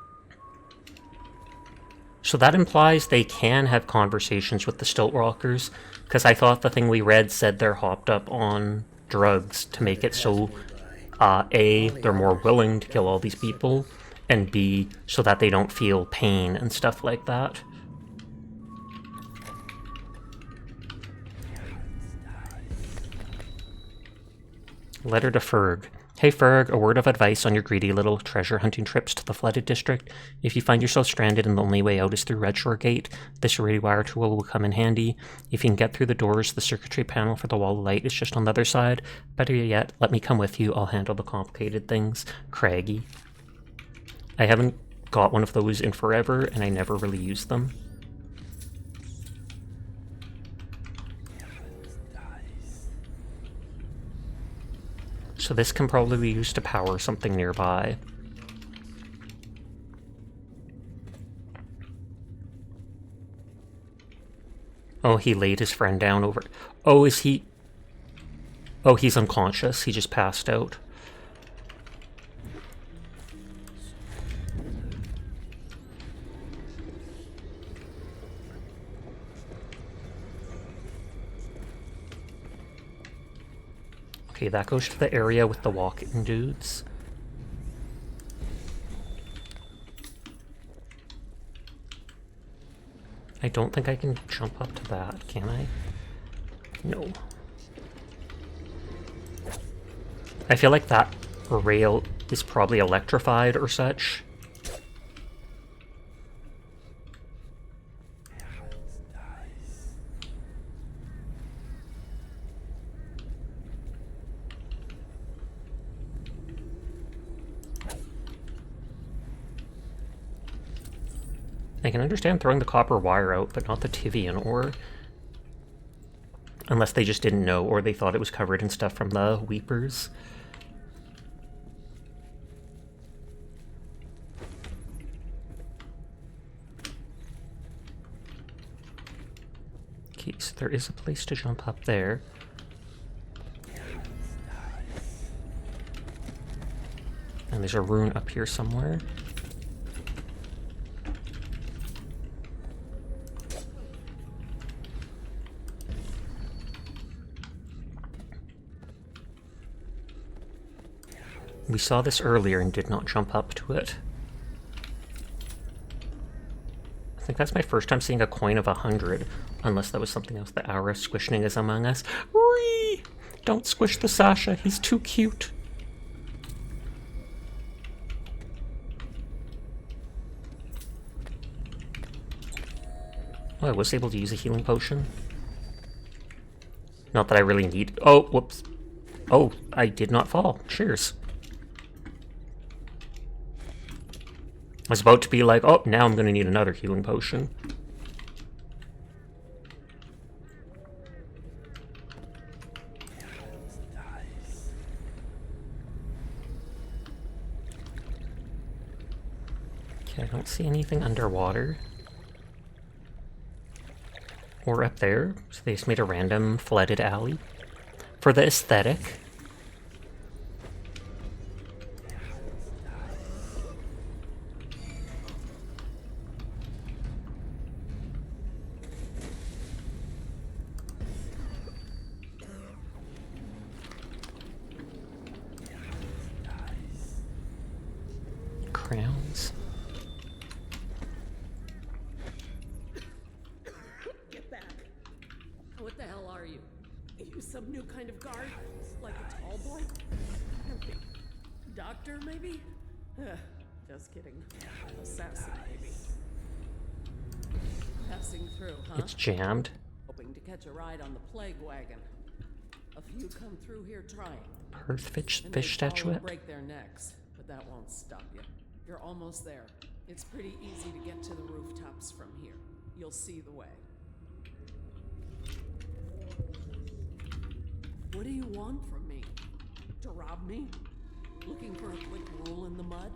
So that implies they can have conversations with the stilt walkers, because I thought the thing we read said they're hopped up on drugs to make it so A, they're more willing to kill all these people, and B, so that they don't feel pain and stuff like that. Letter to Ferg. Hey Ferg, a word of advice on your greedy little treasure hunting trips to the flooded district. If you find yourself stranded and the only way out is through Red Shore Gate, this radio wire tool will come in handy. If you can get through the doors, the circuitry panel for the wall of light is just on the other side. Better yet, let me come with you, I'll handle the complicated things. Craggy. I haven't got one of those in forever, and I never really used them. So this can probably be used to power something nearby. Oh, he laid his friend down over... Oh, is he... Oh, he's unconscious. He just passed out. Okay, that goes to the area with the walking dudes. I don't think I can jump up to that, can I? No. I feel like that rail is probably electrified or such. I can understand throwing the copper wire out, but not the Tivian ore. Unless they just didn't know, or they thought it was covered in stuff from the Weepers. Okay, so there is a place to jump up there. And there's a rune up here somewhere. We saw this earlier and did not jump up to it. I think that's my first time seeing a coin of 100, unless that was something else. The Aura squishing is among us. Whee! Don't squish the Sasha, he's too cute. Oh, I was able to use a healing potion. Not that I really need... Oh, whoops. Oh, I did not fall. Cheers. I was about to be like, oh, now I'm going to need another healing potion. Okay, I don't see anything underwater. Or up there. So they just made a random flooded alley. For the aesthetic. Crowns. Get back. What the hell are you? Are you some new kind of guard? Like a tall boy? Doctor, maybe? Just kidding. Assassin, maybe. Passing through, huh? It's jammed. Hoping to catch a ride on the plague wagon. A few come through here trying. Perth fish And they statuette. break their necks, but that won't stop you. You're almost there. It's pretty easy to get to the rooftops from here. You'll see the way. What do you want from me? To rob me? Looking for a quick roll in the mud?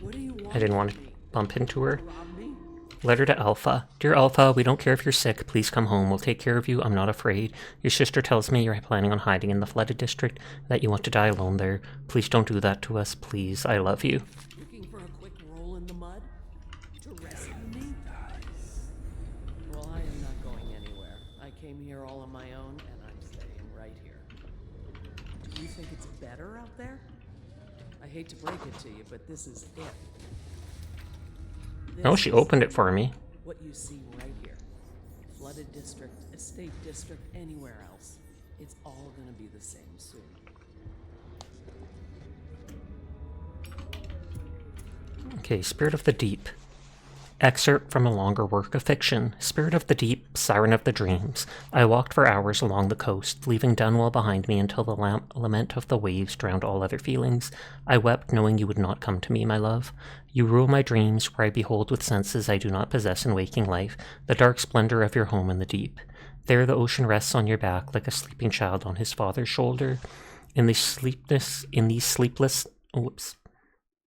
What do you want? I didn't want to from me? bump into her. Rob me? Letter to Alpha. Dear Alpha, we don't care if you're sick. Please come home. We'll take care of you. I'm not afraid. Your sister tells me you're planning on hiding in the flooded district, that you want to die alone there. Please don't do that to us. Please. I love you. Looking for a quick roll in the mud? To rescue me? Well, I am not going anywhere. I came here all on my own, and I'm staying right here. Do you think it's better out there? I hate to break it to you, but this is it. No, This she is opened it for me. what you see right here. Flooded district, estate district, anywhere else. It's all gonna be the same soon. Okay, Spirit of the Deep. Excerpt from a longer work of fiction. Spirit of the Deep, Siren of the Dreams. I walked for hours along the coast, leaving Dunwell behind me until the lament of the waves drowned all other feelings. I wept, knowing you would not come to me, my love. You rule my dreams, where I behold with senses I do not possess in waking life, the dark splendor of your home in the deep. There the ocean rests on your back, like a sleeping child on his father's shoulder. In these sleepless... Whoops.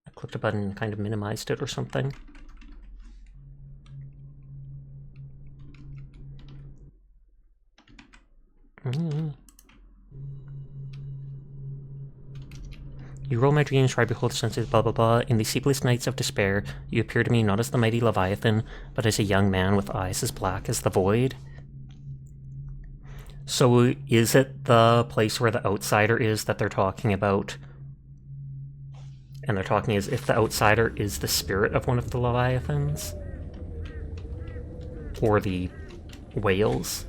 I clicked a button and kind of minimized it or something. You roll my dreams where I behold senses, blah blah blah. In the sleepless nights of despair, you appear to me not as the mighty Leviathan, but as a young man with eyes as black as the void. So is it the place where the outsider is that they're talking about? And they're talking as if the outsider is the spirit of one of the Leviathans? Or the whales?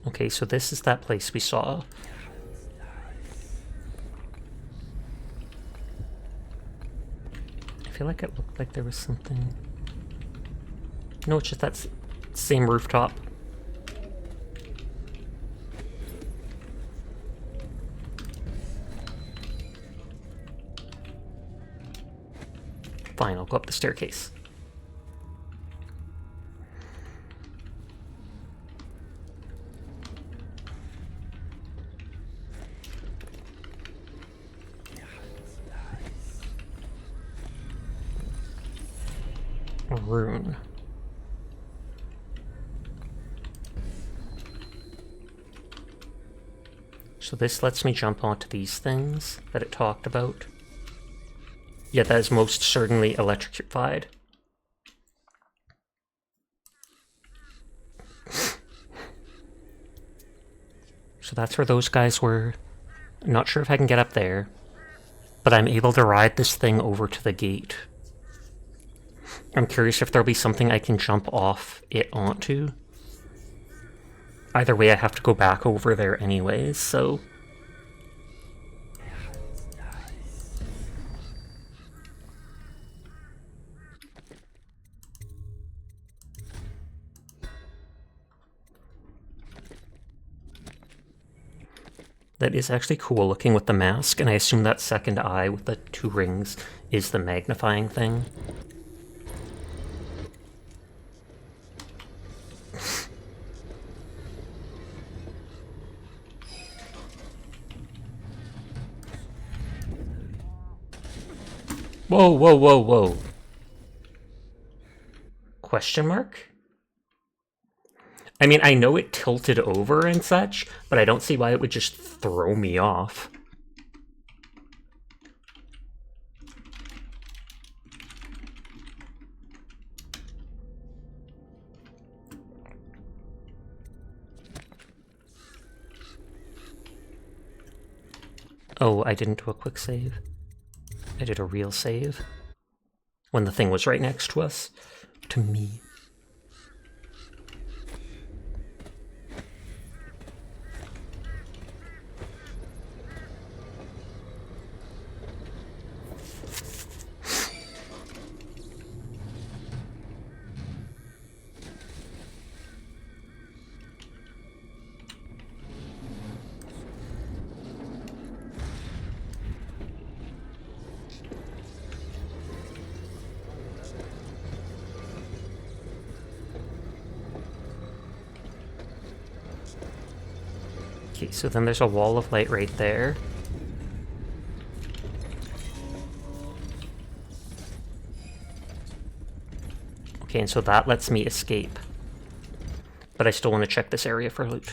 Okay, so this is that place we saw. I feel like it looked like there was something... No, it's just that same rooftop. Fine, I'll go up the staircase. Rune. So this lets me jump onto these things that it talked about. Yeah, that is most certainly electrified. So that's where those guys were. I'm not sure if I can get up there, but I'm able to ride this thing over to the gate. I'm curious if there'll be something I can jump off it onto. Either way, I have to go back over there anyways, so... That is actually cool looking with the mask, and I assume that second eye with the 2 rings is the magnifying thing. Whoa, whoa, whoa, whoa. Question mark? I mean, I know it tilted over and such, but I don't see why it would just throw me off. Oh, I didn't do a quick save. I did a real save. When the thing was right next to us. To me. Okay, so then there's a wall of light right there. Okay, and so that lets me escape. But I still want to check this area for loot.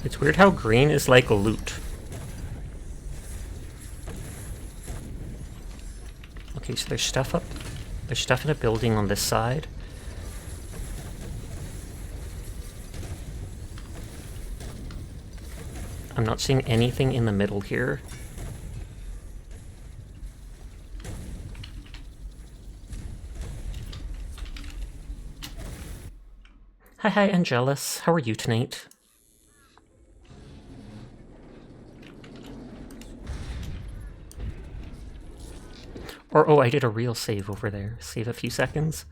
It's weird how green is like loot. Okay, so there's stuff up. There's stuff in a building on this side. I'm not seeing anything in the middle here. Hi, Angelus. How are you tonight? Or, oh, I did a real save over there. Save a few seconds.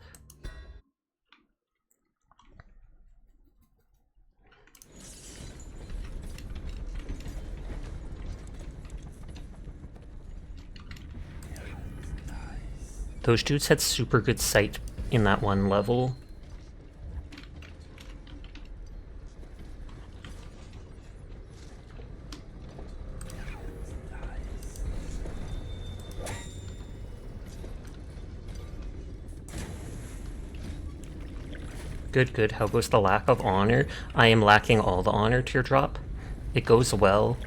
Those dudes had super good sight in that one level. Good, good. How goes the lack of honor? I am lacking all the honor, Teardrop. It goes well.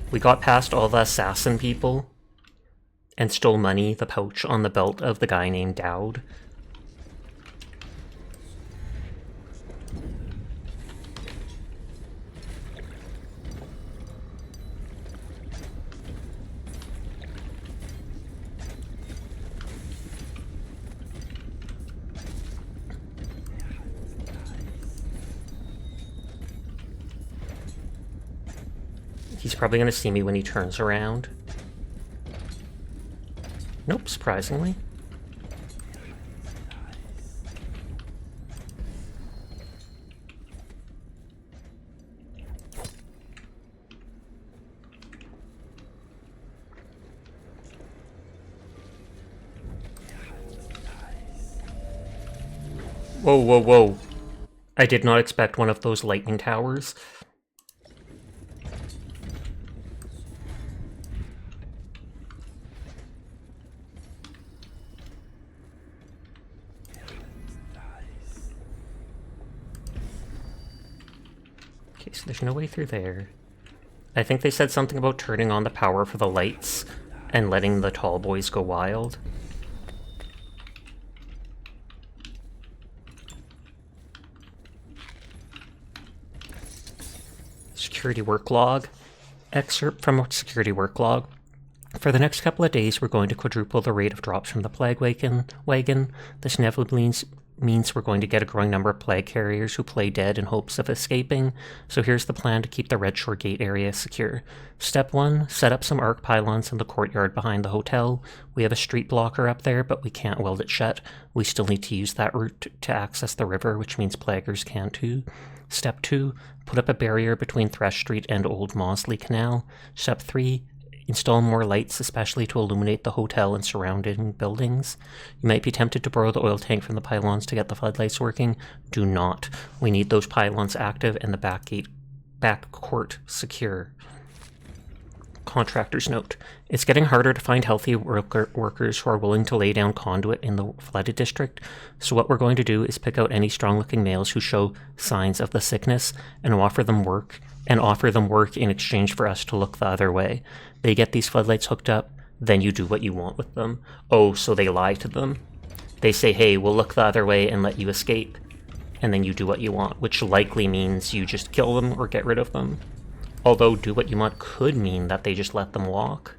We got past all the assassin people and stole money, the pouch on the belt of the guy named Dowd. He's probably going to see me when he turns around. Nope, surprisingly. Whoa, whoa, whoa. I did not expect one of those lightning towers. Okay, so there's no way through there. I think they said something about turning on the power for the lights and letting the tall boys go wild. Security work log. Excerpt from a security work log. For the next couple of days, we're going to quadruple the rate of drops from the plague wagon. This inevitably means we're going to get a growing number of plague carriers who play dead in hopes of escaping. So here's the plan to keep the Red Shore Gate area secure. Step 1, set up some arc pylons in the courtyard behind the hotel. We have a street blocker up there, but we can't weld it shut. We still need to use that route to access the river, which means plaguers can too. Step 2, put up a barrier between Thresh Street and Old Mausley Canal. Step 3, install more lights, especially to illuminate the hotel and surrounding buildings. You might be tempted to borrow the oil tank from the pylons to get the floodlights working. Do not. We need those pylons active and the back court secure. Contractor's note. It's getting harder to find healthy workers who are willing to lay down conduit in the flooded district, so what we're going to do is pick out any strong-looking males who show signs of the sickness and offer them work in exchange for us to look the other way. They get these floodlights hooked up, then you do what you want with them. Oh, so they lie to them. They say, hey, we'll look the other way and let you escape, and then you do what you want, which likely means you just kill them or get rid of them. Although do what you want could mean that they just let them walk.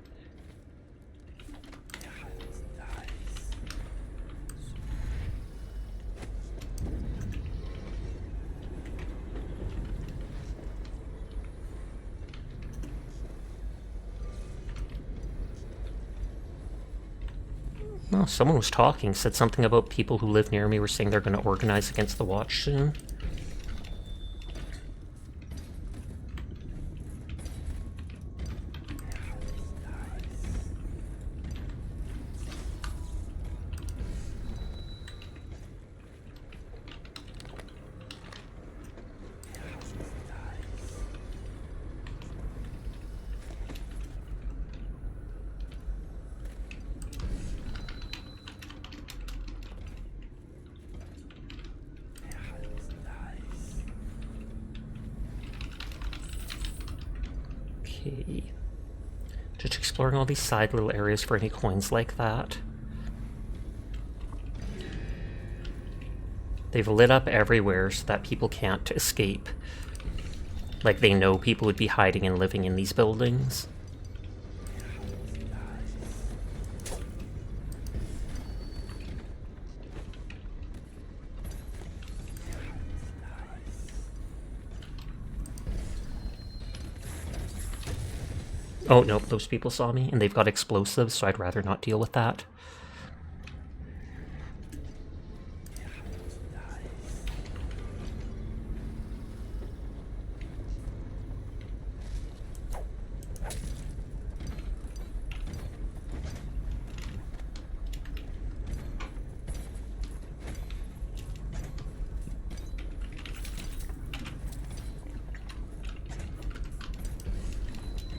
Oh, someone was talking, said something about people who live near me were saying they're going to organize against the Watch soon. Okay. Just exploring all these side little areas for any coins like that. They've lit up everywhere so that people can't escape. Like they know people would be hiding and living in these buildings. Oh, nope, those people saw me, and they've got explosives, so I'd rather not deal with that.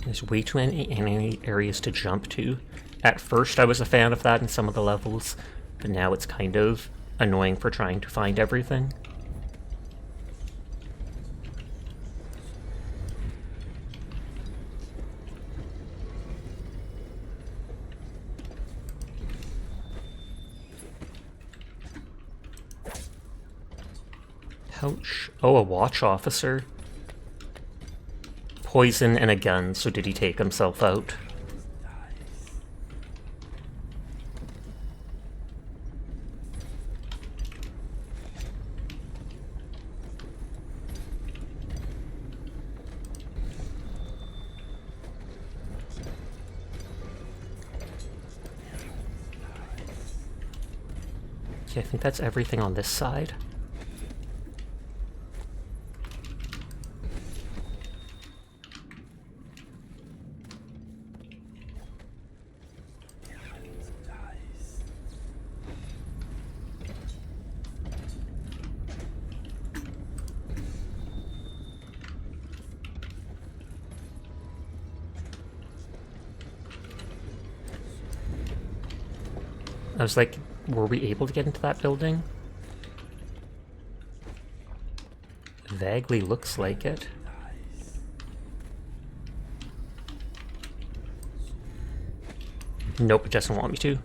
There's way too many areas to jump to. At first I was a fan of that in some of the levels, but now it's kind of annoying for trying to find everything. Ouch. Oh, a watch officer. Poison and a gun, so did he take himself out? Okay, I think that's everything on this side. I was like, were we able to get into that building? Vaguely looks like it. Nope, it doesn't want me to.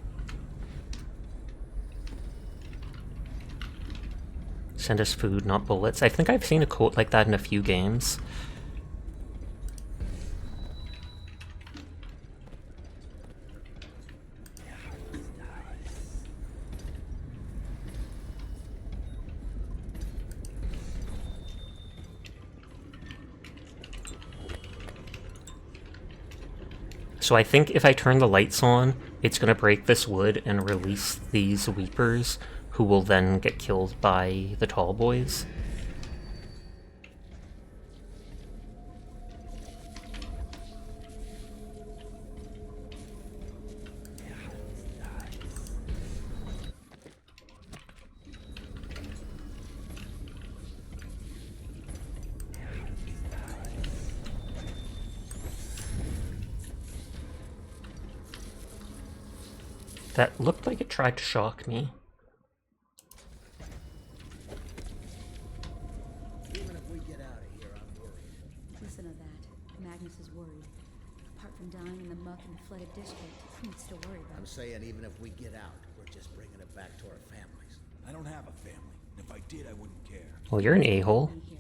Send us food, not bullets. I think I've seen a quote like that in a few games. So I think if I turn the lights on, it's going to break this wood and release these Weepers, who will then get killed by the tall boys. That looked like it tried to shock me. Even if we get out of here, I'm worried. Listen to that. Magnus is worried. Apart from dying in the muck in the flooded district, he needs to worry about. I'm saying even if we get out, we're just bringing it back to our families. I don't have a family. And if I did, I wouldn't care. Well, you're an a-hole. Here.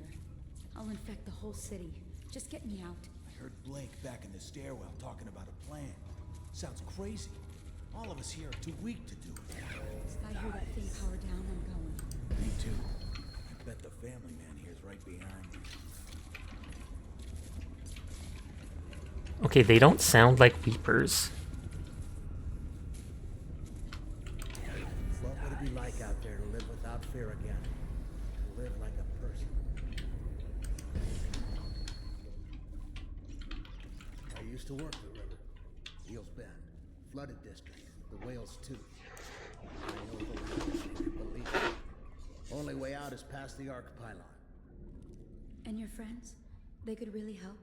I'll infect the whole city. Just get me out. I heard Blake back in the stairwell talking about a plan. Sounds crazy. All of us here are too weak to do it. If I hear that thing power down, I'm going. Me too. I bet the family man here is right behind me. Okay, they don't sound like Weepers. What would it be like out there to live without fear again? To live like a person? I used to work the river. Eels Bend. Flooded district. The whales too. I know the land, believe me. Only way out is past the arc pylon. And your friends? They could really help?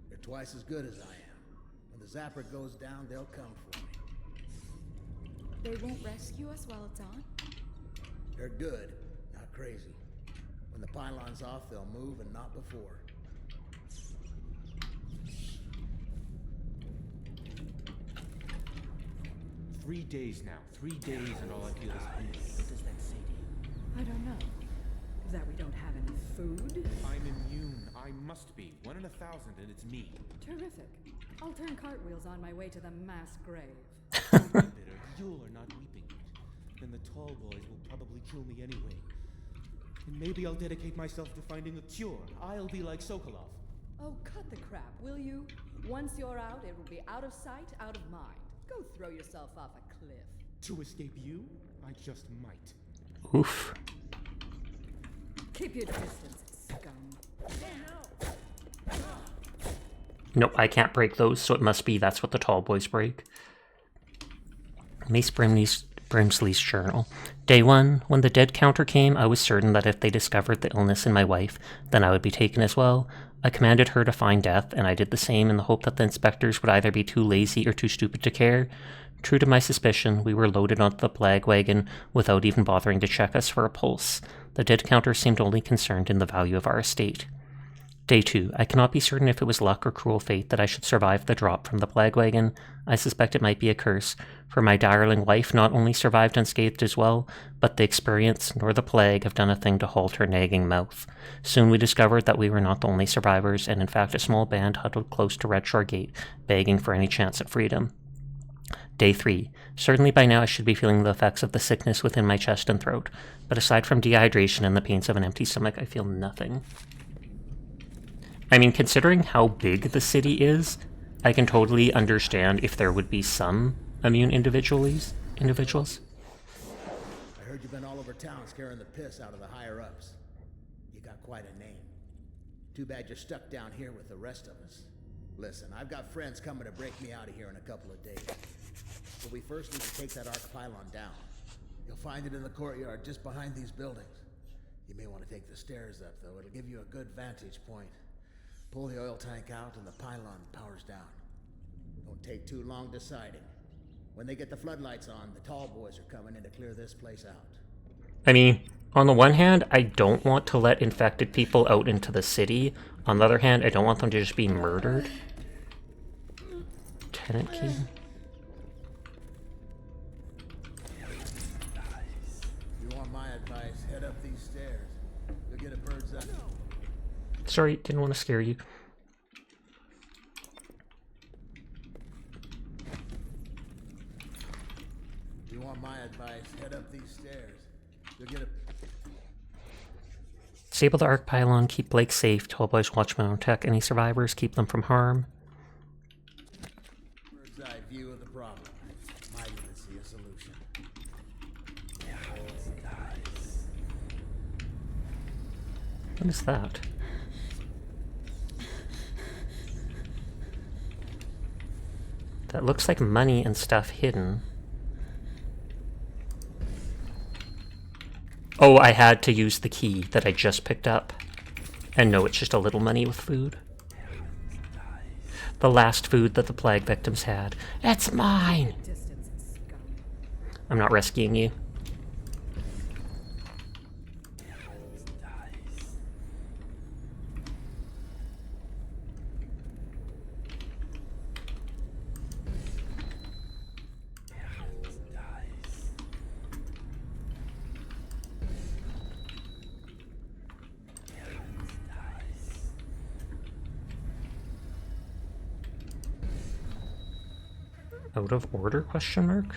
They're twice as good as I am. When the zapper goes down, they'll come for me. They won't rescue us while it's on? They're good, not crazy. When the pylon's off, they'll move and not before. 3 days now. 3 days and all I feel is pain. What does that say to you? I don't know. That we don't have any food? I'm immune. I must be. 1 in 1,000 and it's me. Terrific. I'll turn cartwheels on my way to the mass grave. Bitter. You are not weeping. Then the tall boys will probably kill me anyway. And maybe I'll dedicate myself to finding a cure. I'll be like Sokolov. Oh, cut the crap, will you? Once you're out, it will be out of sight, out of mind. Go throw yourself off a cliff. To escape you? I just might. Oof. Keep your distance, scum. Nope, I can't break those, so it must be that's what the tall boys break. Mace Brimsley's journal. Day 1. When the dead counter came, I was certain that if they discovered the illness in my wife, then I would be taken as well. I commanded her to find death, and I did the same in the hope that the inspectors would either be too lazy or too stupid to care. True to my suspicion, we were loaded onto the plague wagon without even bothering to check us for a pulse. The dead counter seemed only concerned in the value of our estate. Day 2. I cannot be certain if it was luck or cruel fate that I should survive the drop from the plague wagon. I suspect it might be a curse, for my darling wife not only survived unscathed as well, but the experience nor the plague have done a thing to halt her nagging mouth. Soon we discovered that we were not the only survivors, and in fact a small band huddled close to Red Shore Gate, begging for any chance at freedom. Day 3. Certainly by now I should be feeling the effects of the sickness within my chest and throat, but aside from dehydration and the pains of an empty stomach, I feel nothing. I mean, considering how big the city is, I can totally understand if there would be some immune individuals. I heard you've been all over town scaring the piss out of the higher-ups. You got quite a name. Too bad you're stuck down here with the rest of us. Listen, I've got friends coming to break me out of here in a couple of days. But we first need to take that arc pylon down. You'll find it in the courtyard just behind these buildings. You may want to take the stairs up, though. It'll give you a good vantage point. Pull the oil tank out and the pylon powers down. Don't take too long deciding. When they get the floodlights on, the tall boys are coming in to clear this place out. I mean, on the one hand, I don't want to let infected people out into the city. On the other hand, I don't want them to just be murdered. Tenant key. advice, head up these stairs. You'll get a bird's eye. Sorry, didn't want to scare you. You want my advice, head up these stairs. You'll get a... Disable the arc pylon, keep Blake safe. Tall boys watch my own tech. Any survivors, keep them from harm. bird's eye view of the problem. Might even see a solution. What is that? That looks like money and stuff hidden. Oh, I had to use the key that I just picked up. And no, it's just a little money with food. The last food that the plague victims had. It's mine! I'm not rescuing you. Out of order, question mark?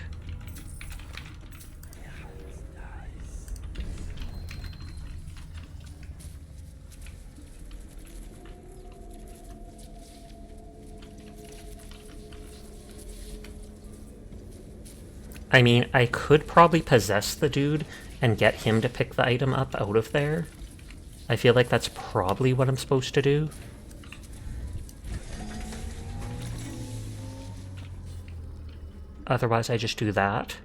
I mean, I could probably possess the dude and get him to pick the item up out of there. I feel like that's probably what I'm supposed to do. Otherwise, I just do that.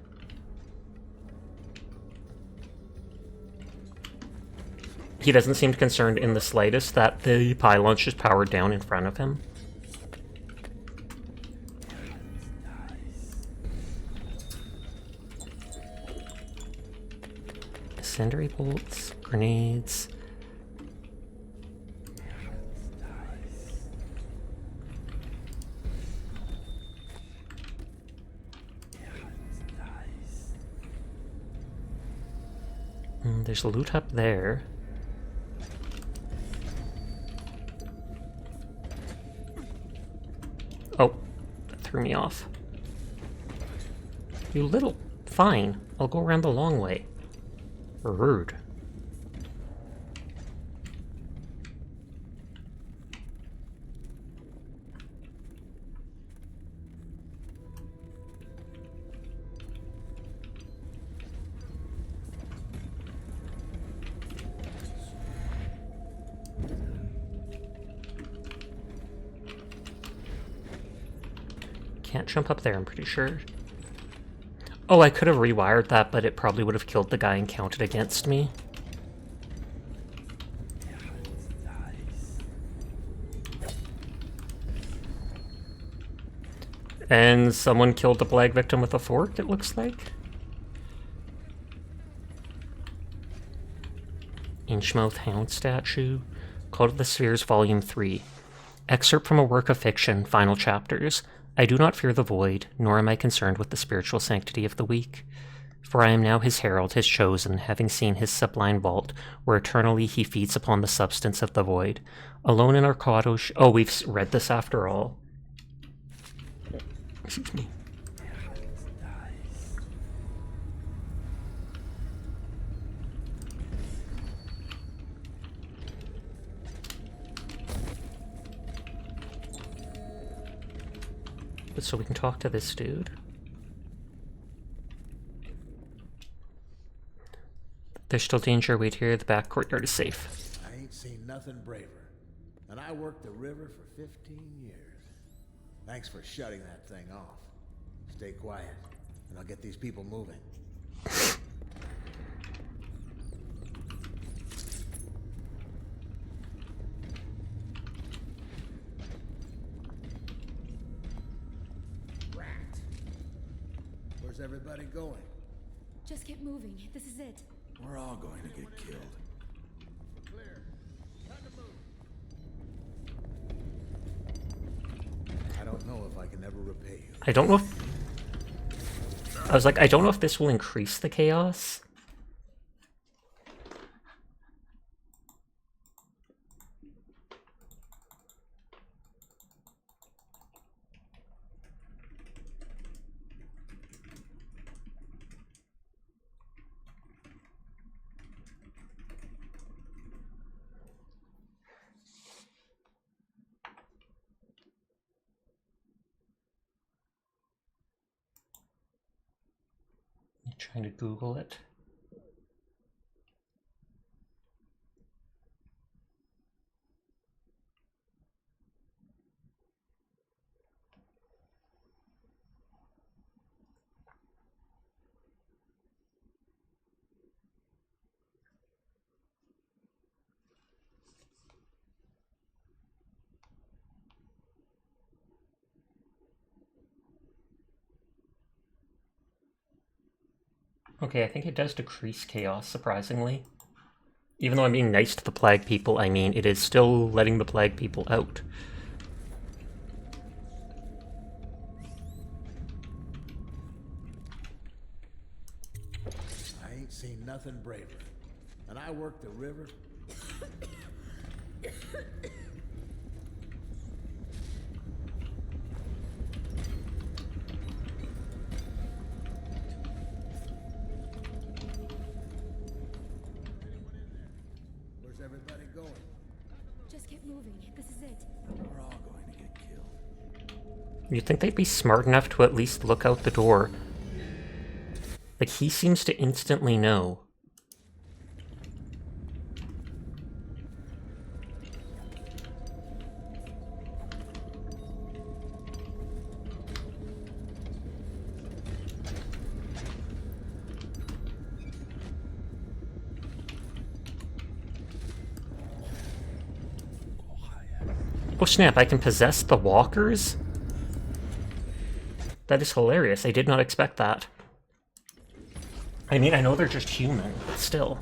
He doesn't seem concerned in the slightest that the pylon's just powered down in front of him. Incendiary bolts, grenades. There's loot up there. Oh, that threw me off. You little... Fine, I'll go around the long way. Rude. Can't jump up there, I'm pretty sure. Oh, I could have rewired that, but it probably would have killed the guy and counted against me. And someone killed the plague victim with a fork, it looks like. Inchmouth Hound statue. Cult of the Spheres, Volume 3. Excerpt from a work of fiction, final chapters. I do not fear the void, nor am I concerned with the spiritual sanctity of the weak. For I am now his herald, his chosen, having seen his sublime vault, where eternally he feeds upon the substance of the void. Alone in our cottage... Oh, we've read this after all. Excuse me. But so we can talk to this dude. There's still danger. Wait here. The back courtyard is safe. I ain't seen nothing braver. And I worked the river for 15 years. Thanks for shutting that thing off. Stay quiet, and I'll get these people moving. Where's everybody going? Just keep moving. This is it. We're all going to get killed. Clear. Time to move. I don't know if I can ever repay you. I don't know if... I was like, I don't know if this will increase the chaos. Trying to Google it. Okay, I think it does decrease chaos, surprisingly. Even though I'm being nice to the Plague people, I mean, it is still letting the Plague people out. I ain't seen nothing braver. And I work the river. Where's everybody going? Just keep moving. This is it. We're all going to get killed. You'd think they'd be smart enough to at least look out the door. Like, he seems to instantly know. Oh snap, I can possess the walkers? That is hilarious. I did not expect that. I mean, I know they're just human, but still.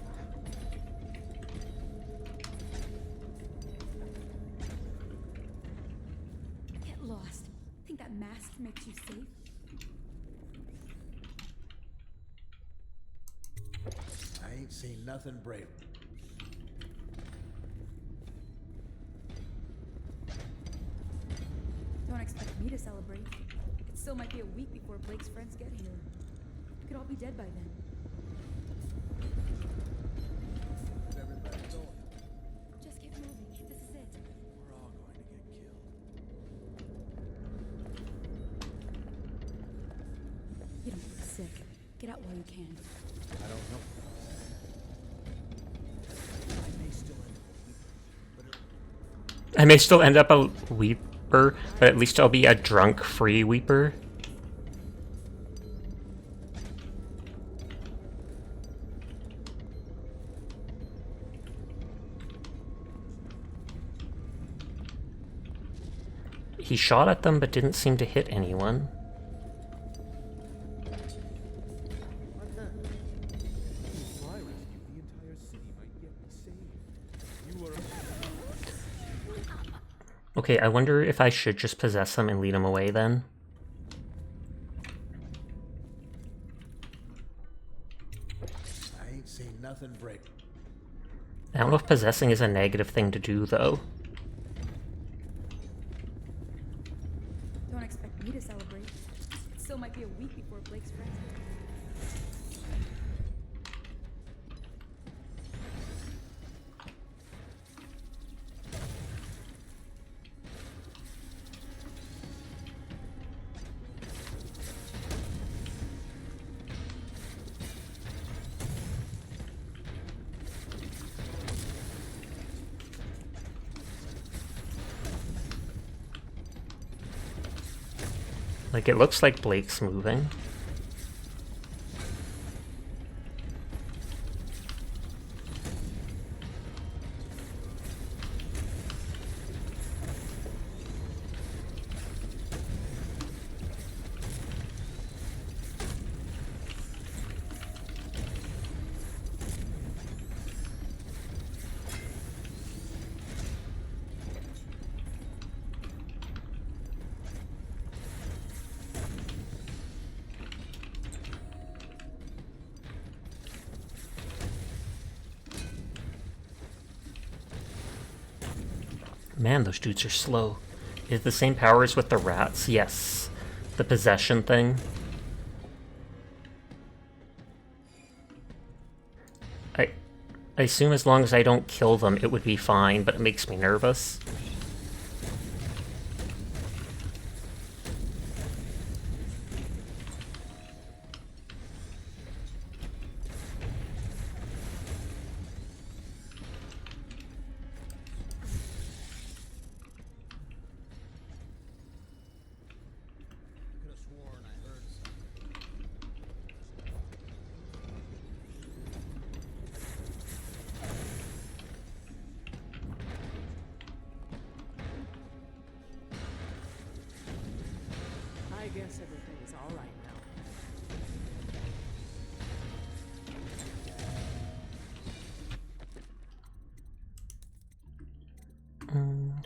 Get lost. Think that mask makes you safe? I ain't seen nothing braver. Don't expect me to celebrate. It still might be a week before Blake's friends get here. We could all be dead by then. Where's everybody going? Just keep moving. This is it. We're all going to get killed. You don't look sick. Get out while you can. I don't know. I may still end up a Weeper, but at least I'll be a drunk-free Weeper. He shot at them, but didn't seem to hit anyone. Okay, I wonder if I should just possess him and lead him away then. I ain't seen nothing braver. I don't know if possessing is a negative thing to do, though. Don't expect me to celebrate. It still might be a week before Blake's friends get here. Like, it looks like Blake's moving. Man, those dudes are slow. Is it the same powers with the rats? Yes. The possession thing. I assume as long as I don't kill them, it would be fine, but it makes me nervous.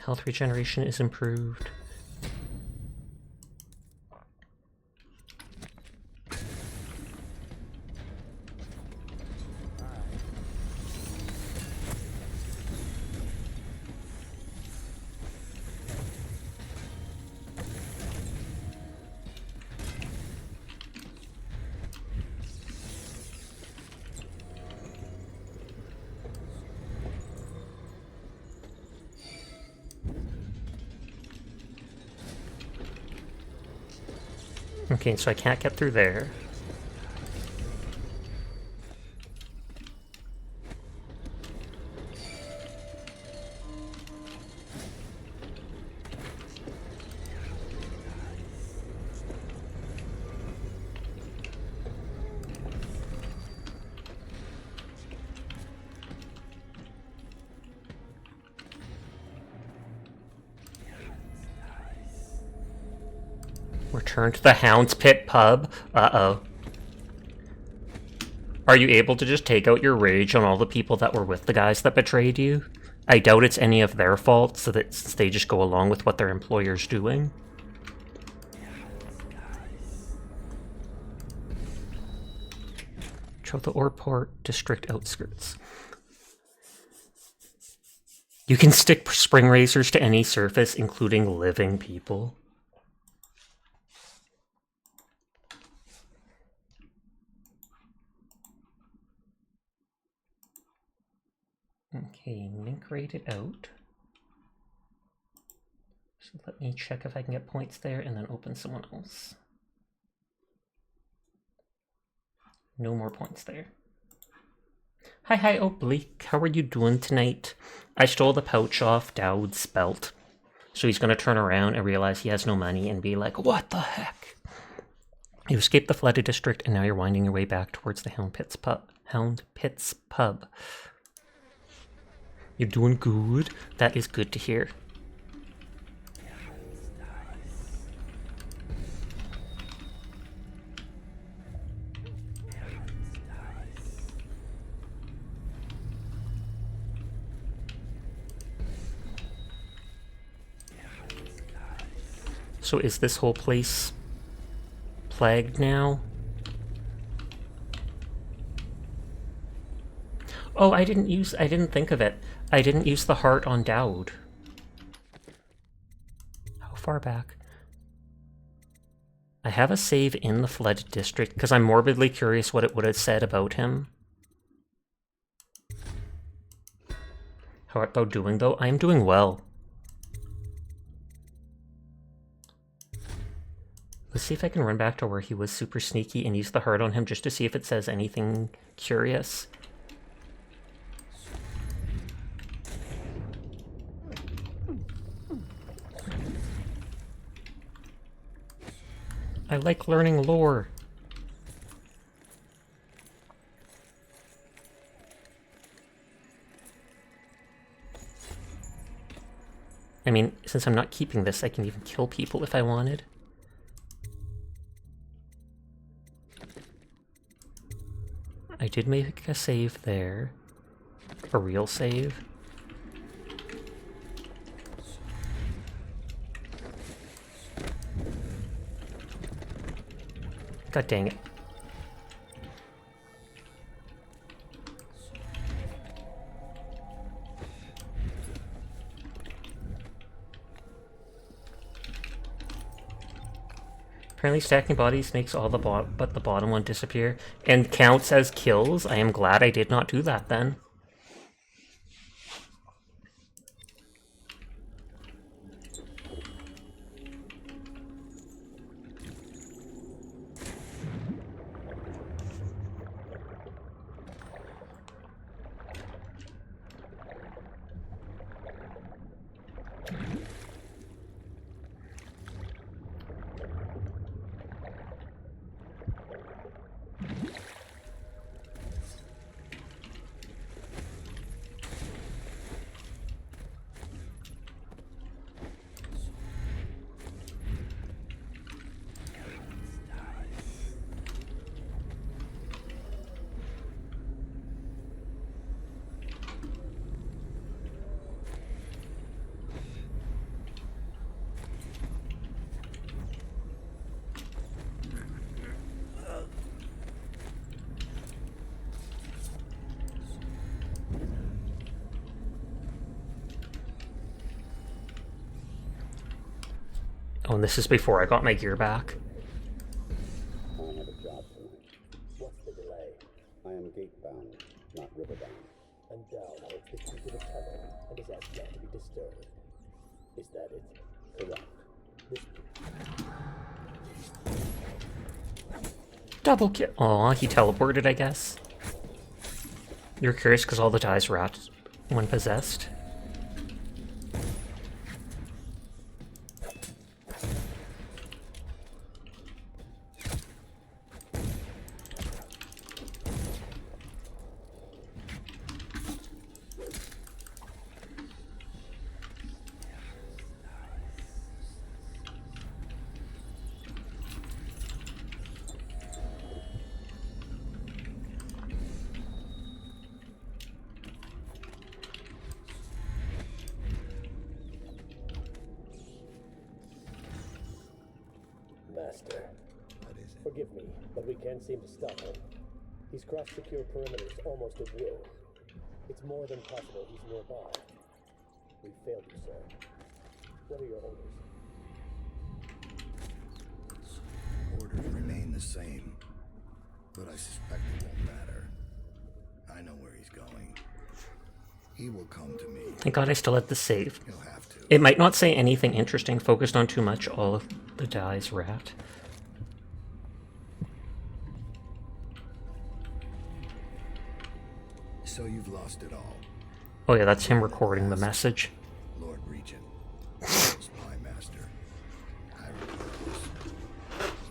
Health regeneration is improved. Okay, so I can't get through there. Return to the Hound's Pit pub. Uh-oh. Are you able to just take out your rage on all the people that were with the guys that betrayed you? I doubt it's any of their fault, so that they just go along with what their employer's doing. Control the Orport District outskirts. You can stick spring razors to any surface, including living people. Okay, Mink rated out. So let me check if I can get points there and then open someone else. No more points there. Hi, Oblique. How are you doing tonight? I stole the pouch off Dowd's belt. So he's going to turn around and realize he has no money and be like, what the heck? You escaped the flooded district and now you're winding your way back towards the Hound Pit's pub. You're doing good. That is good to hear. So is this whole place plagued now? Oh, I didn't think of it. I didn't use the heart on Dowd. How far back? I have a save in the flooded district because I'm morbidly curious what it would have said about him. How about doing though? I am doing well. Let's see if I can run back to where he was super sneaky and use the heart on him just to see if it says anything curious. I like learning lore. I mean, since I'm not keeping this, I can even kill people if I wanted. I did make a save there. A real save. God dang it. Apparently stacking bodies makes all the but the bottom one disappear and counts as kills. I am glad I did not do that then. Oh, and this is before I got my gear back. I have a job tonight. What's the delay? I am gate-bound, not river-bound. And Dowd holds the key to the tunnel and is asked not to be disturbed. Is that it? Correct. Double kill. Aw, he teleported, I guess. You're curious because all the ties were at when possessed. Master. Forgive me, but we can't seem to stop him. He's crossed secure perimeters almost at will. It's more than possible he's nearby. We failed you, sir. What are your orders? Orders remain the same, but I suspect it won't matter. I know where he's going. He will come to me. Thank God I still had the save. He'll have to. It might not say anything interesting, focused on too much. All of the dies were at. So you've lost it all. Oh yeah, that's him recording the message. Lord Regent, spy master. I regret this.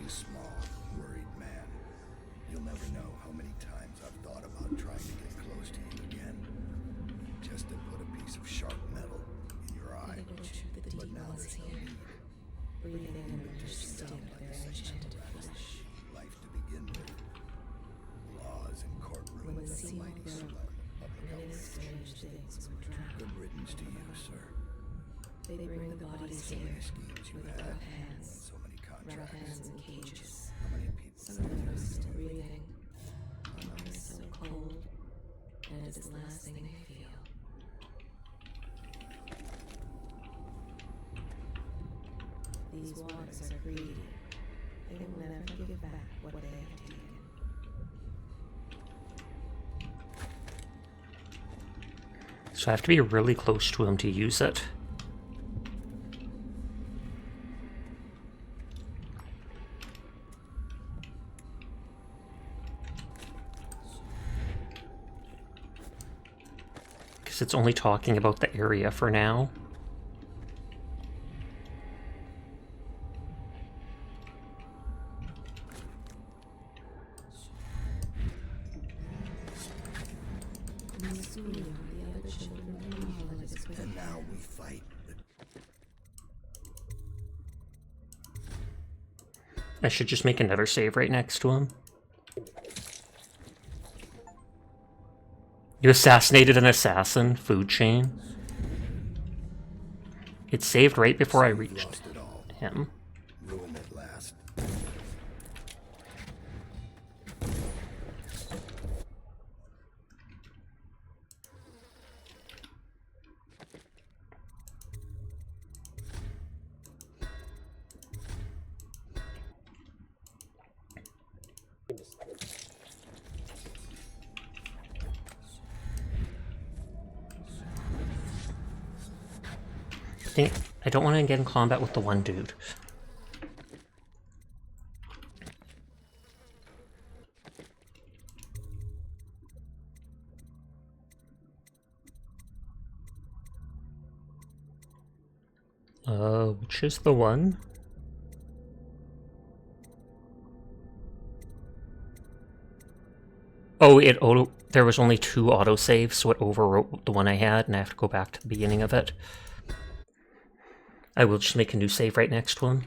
You small, worried man. You'll never know how many times I've thought about trying to get close to you again. Just to put a piece of sharp metal in your eye. But now there's no need. Breathing in and Just just down stand by there the same enchanted apparatus flesh. that gave you life to begin with. Laws and courtrooms When the and seal mighty broke, swell of public many outrage. strange things were drowned. Good riddance to you, sir. They bring the bodies So here many schemes you with had, rough and hands, so many rough contracts. hands in cages. How many people Some of them are still breathing. Some are so cold, and it is the last thing they feel. These waters are greedy. They will never give back what they have taken. So I have to be really close to him to use it. Because it's only talking about the area for now. And now we fight. I should just make another save right next to him. You assassinated an assassin, food chain. It saved right before I reached him. Ruin at last. I don't want to get in combat with the one dude. Which is the one? Oh, there was only 2 autosaves, so it overwrote the one I had, and I have to go back to the beginning of it. I will just make a new save right next to him.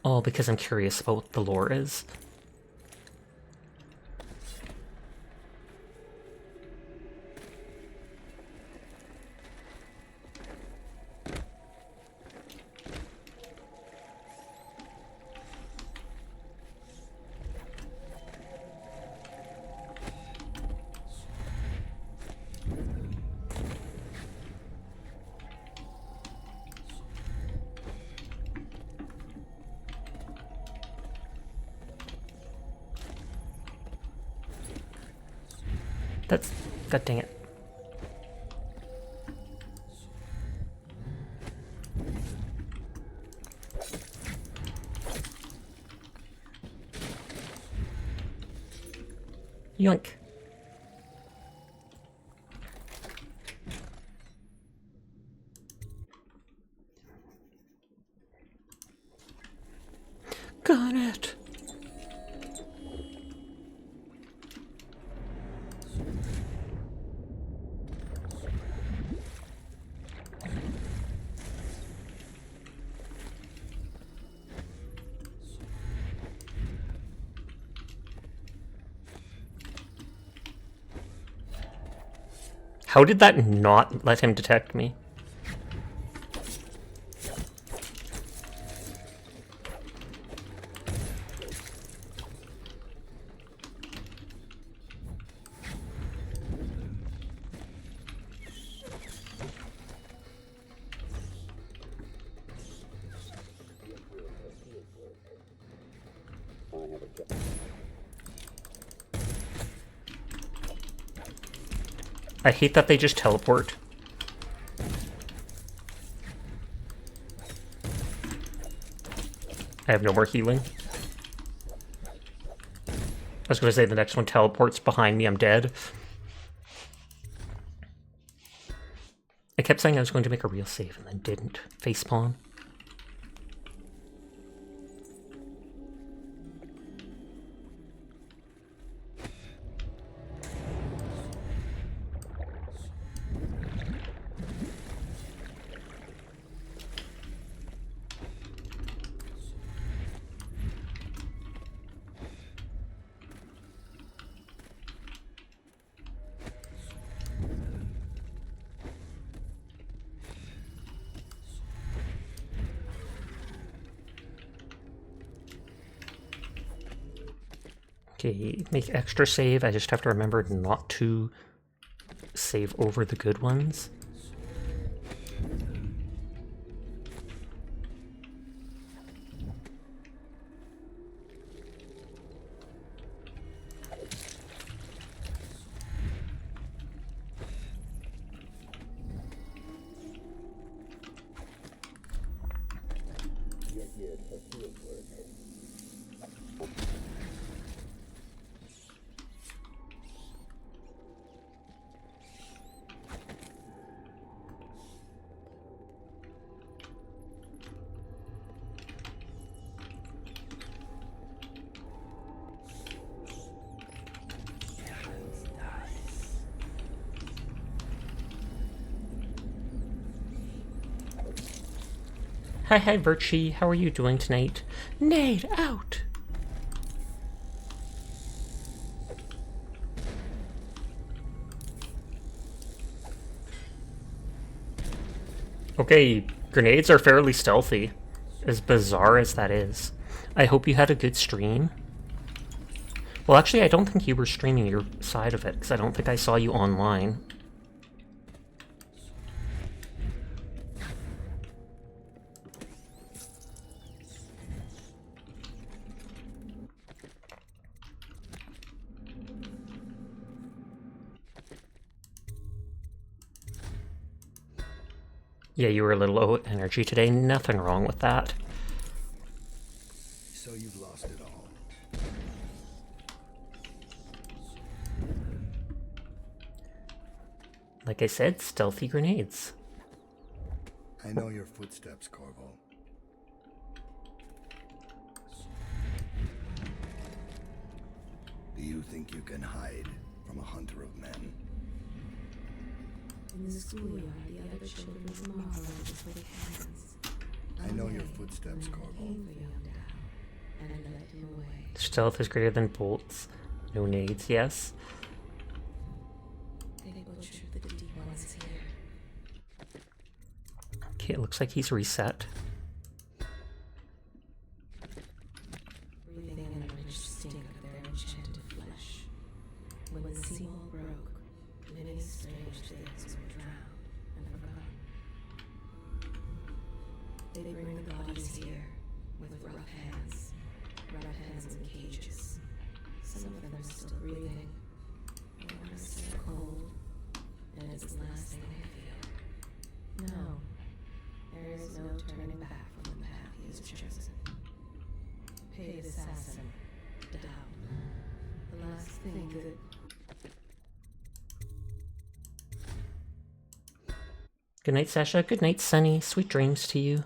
All because I'm curious about what the lore is. That's... God dang it. Yoink. Got it. How did that not let him detect me? I hate that they just teleport. I have no more healing. I was going to say the next one teleports behind me, I'm dead. I kept saying I was going to make a real save and then didn't. Facepalm. Okay, make extra save. I just have to remember not to save over the good ones. Hi, Virchie. How are you doing tonight? Nade, out! Okay, grenades are fairly stealthy, as bizarre as that is. I hope you had a good stream. Well, actually, I don't think you were streaming your side of it, because I don't think I saw you online. Yeah, you were a little low energy today. Nothing wrong with that. So you've lost it all. Like I said, stealthy grenades. I know your footsteps, Corvo. Do you think you can hide from a hunter of men? In the schoolyard, the other children would marvel at his quick hands. I know your footsteps, Corvo. And led him away. Stealth is greater than bolts. No nades, yes. They butchered the deep ones here. Okay, it looks like he's reset. Breathing in the rich stink of their enchanted flesh. When the seawall broke, many strange things were drowned and forgotten. They bring the bodies here with rough hands in cages. Some of them are still breathing, One is so cold, and it's the last thing I feel. No, there is no turning back from the path he has chosen. Paid assassin, doubt. The last thing that... Good night, Sasha. Good night, Sunny. Sweet dreams to you.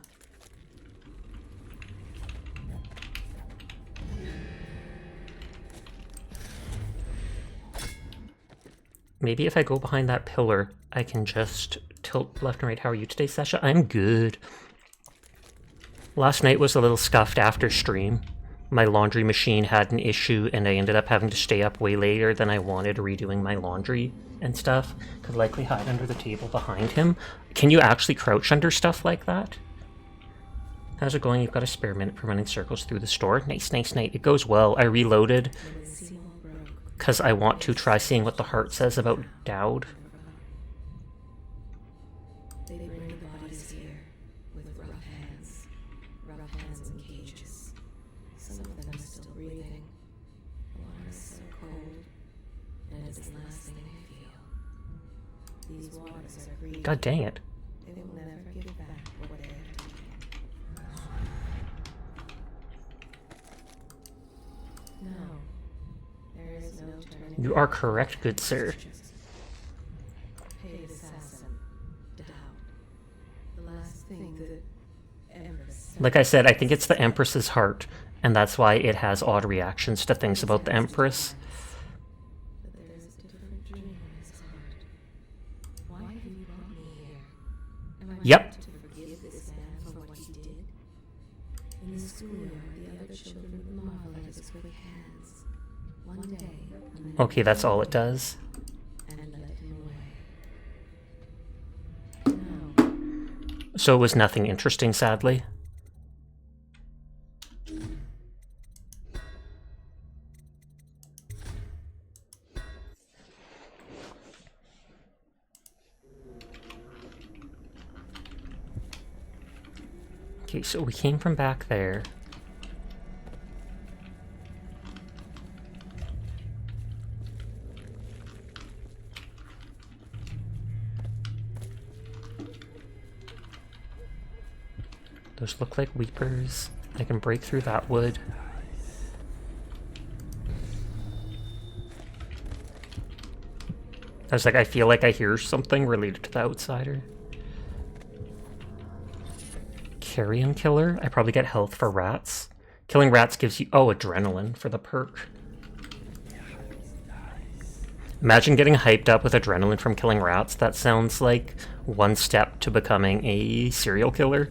Maybe if I go behind that pillar, I can just tilt left and right. How are you today, Sasha? I'm good. Last night was a little scuffed after stream. My laundry machine had an issue, and I ended up having to stay up way later than I wanted redoing my laundry and stuff. Could likely hide under the table behind him. Can you actually crouch under stuff like that? How's it going? You've got a spare minute for running circles through the store. Nice, nice night. It goes well. I reloaded because I want to try seeing what the heart says about Dowd. They bring the bodies here with rough hands in cages. Some of them are still breathing. The water is so cold, and it's the last thing I feel. These waters are greedy. God dang it. They will never give back what they have taken. No, there is no turning. You are correct, good sir. Paid assassin, doubt. The last thing that Empress. Like I said, I think it's the Empress's heart, and that's why it has odd reactions to things about the Empress. But there is a different dream in his heart. Why have you brought me here? Am I Yep. meant to forgive this man for what he did? In the schoolyard, the other children would marvel at his quick hands. One day, Okay, that's all it does. and let him away. No. So it was nothing interesting, sadly. Okay, so we came from back there. Those look like weepers. I can break through that wood. I was like, I feel like I hear something related to the outsider. Carrion killer? I probably get health for rats. Killing rats gives you... Oh, adrenaline for the perk. Imagine getting hyped up with adrenaline from killing rats. That sounds like one step to becoming a serial killer.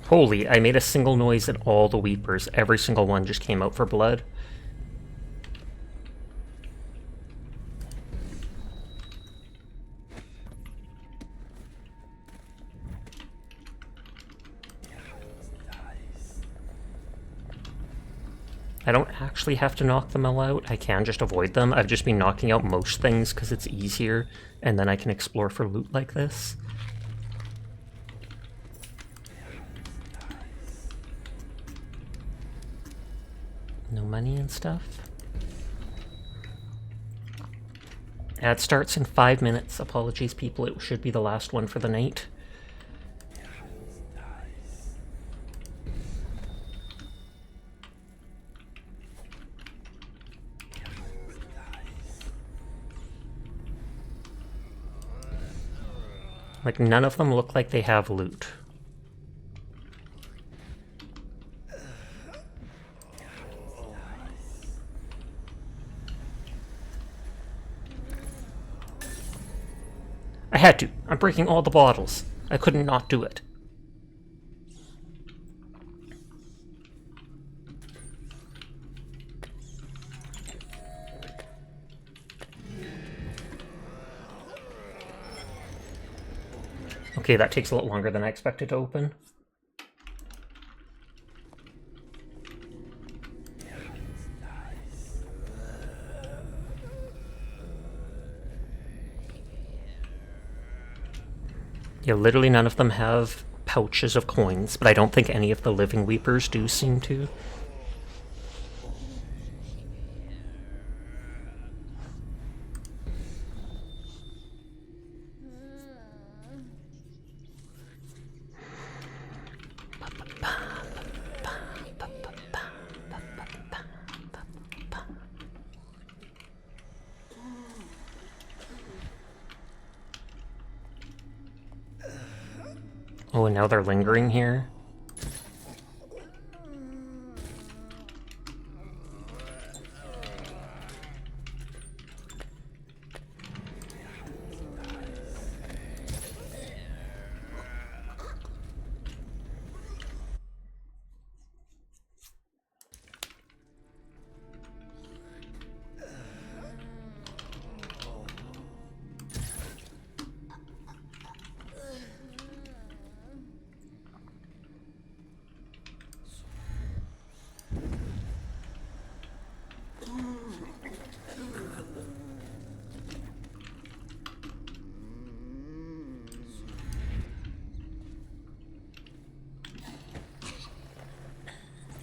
Holy, I made a single noise at all the weepers. Every single one just came out for blood. I don't actually have to knock them all out. I can just avoid them. I've just been knocking out most things because it's easier, and then I can explore for loot like this. No money and stuff. Ad starts in 5 minutes. Apologies, people. It should be the last one for the night. Like, none of them look like they have loot. I had to. I'm breaking all the bottles. I couldn't not do it. Okay, that takes a lot longer than I expected to open. Yeah, literally none of them have pouches of coins, but I don't think any of the living weepers do seem to. Oh, and now they're lingering here.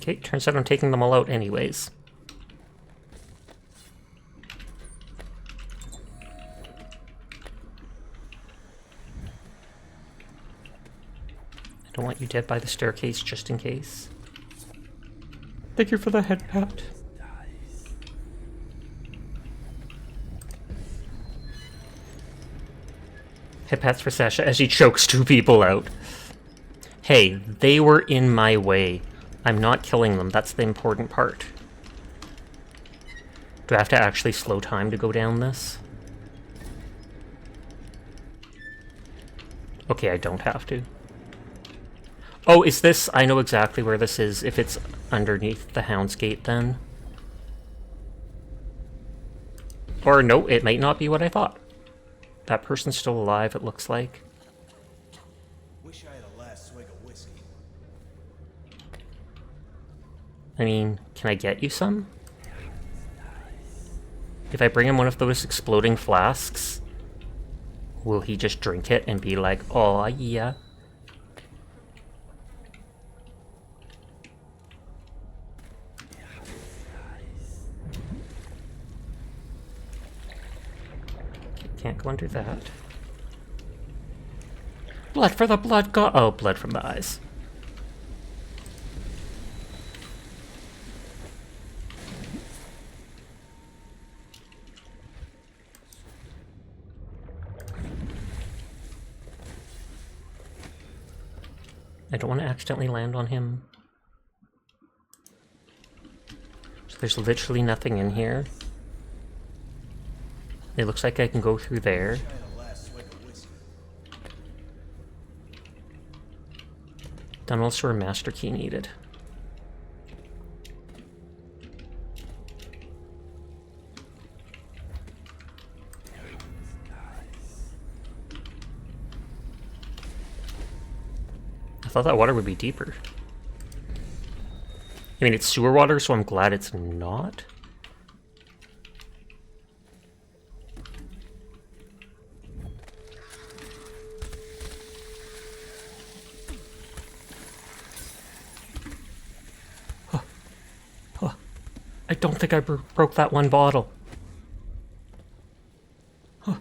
Okay, turns out I'm taking them all out anyways. I don't want you dead by the staircase just in case. Thank you for the head pat. Head pats for Sasha as she chokes 2 people out. Hey, they were in my way. I'm not killing them, that's the important part. Do I have to actually slow time to go down this? Okay, I don't have to. Oh, is this... I know exactly where this is, if it's underneath the Hound's Gate then. Or no, it might not be what I thought. That person's still alive, it looks like. Wish I had a last swig of whiskey. I mean, can I get you some? If I bring him one of those exploding flasks, will he just drink it and be like, oh yeah? Can't go under that. Blood for the blood god. Oh, blood from the eyes. I don't want to accidentally land on him. So there's literally nothing in here. It looks like I can go through there. Tunnels for a master key needed. I thought that water would be deeper. I mean, it's sewer water, so I'm glad it's not. I don't think I broke that one bottle. Huh.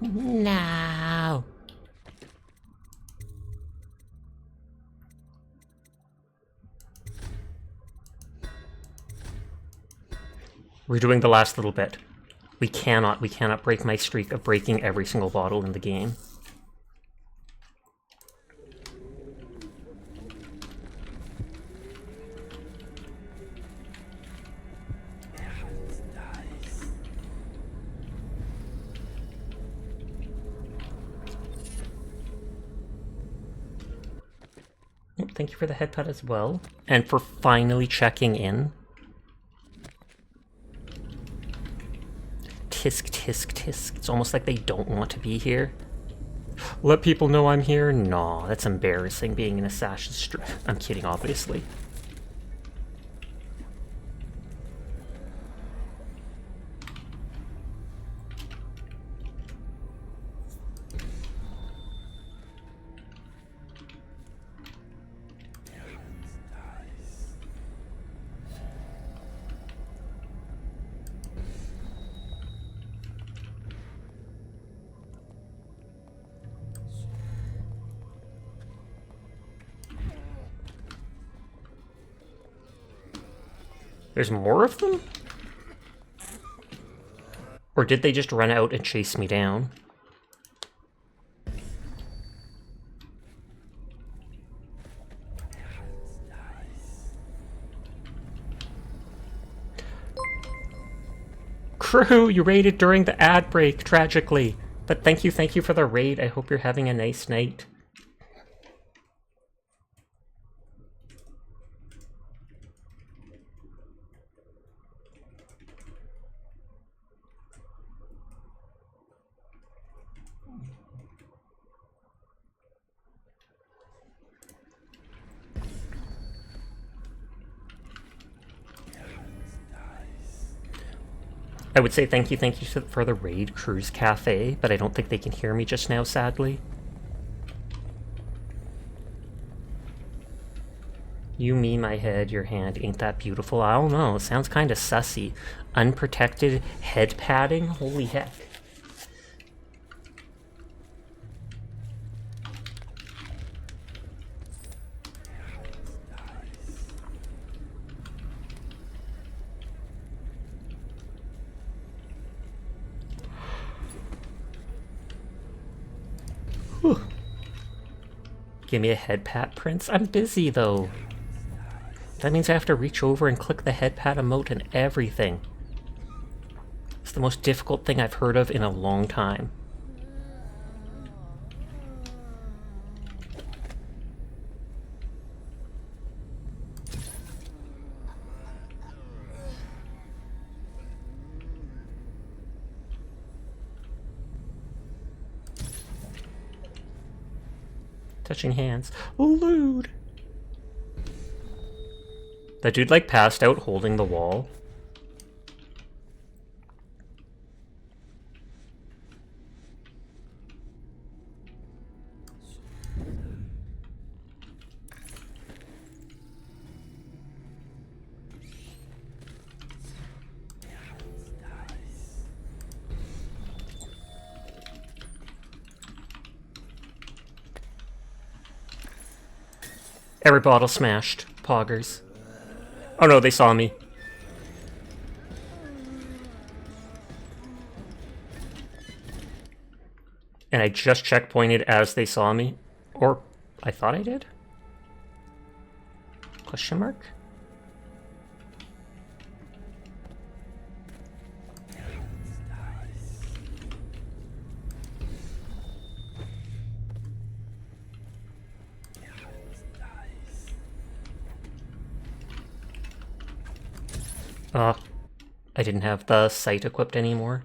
No. We're doing the last little bit. We cannot break my streak of breaking every single bottle in the game. Thank you for the head pat as well. And for finally checking in. Tisk, tisk, tisk. It's almost like they don't want to be here. Let people know I'm here? No, that's embarrassing being in Assassin's Street. I'm kidding, obviously. There's more of them? Or did they just run out and chase me down? Crew, you raided during the ad break, tragically. But thank you for the raid. I hope you're having a nice night. I would say thank you for the raid, Cruise Cafe, but I don't think they can hear me just now, sadly. You mean my head, your hand, ain't that beautiful? I don't know, it sounds kinda sussy. Unprotected head padding? Holy heck. Whew. Give me a head pat, Prince? I'm busy, though. That means I have to reach over and click the head pat emote and everything. It's the most difficult thing I've heard of in a long time. Touching hands. Lewd! That dude, like, passed out holding the wall. Every bottle smashed. Poggers. Oh no, they saw me. And I just checkpointed as they saw me. Or, I thought I did? Question mark? I didn't have the sight equipped anymore.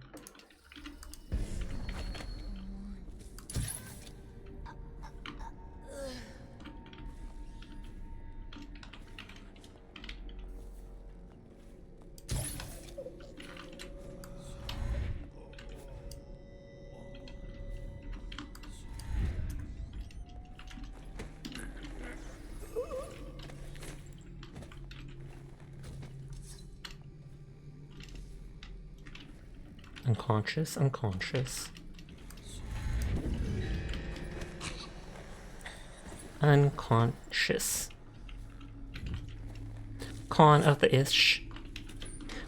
Unconscious, unconscious. Unconscious. Con of the ish.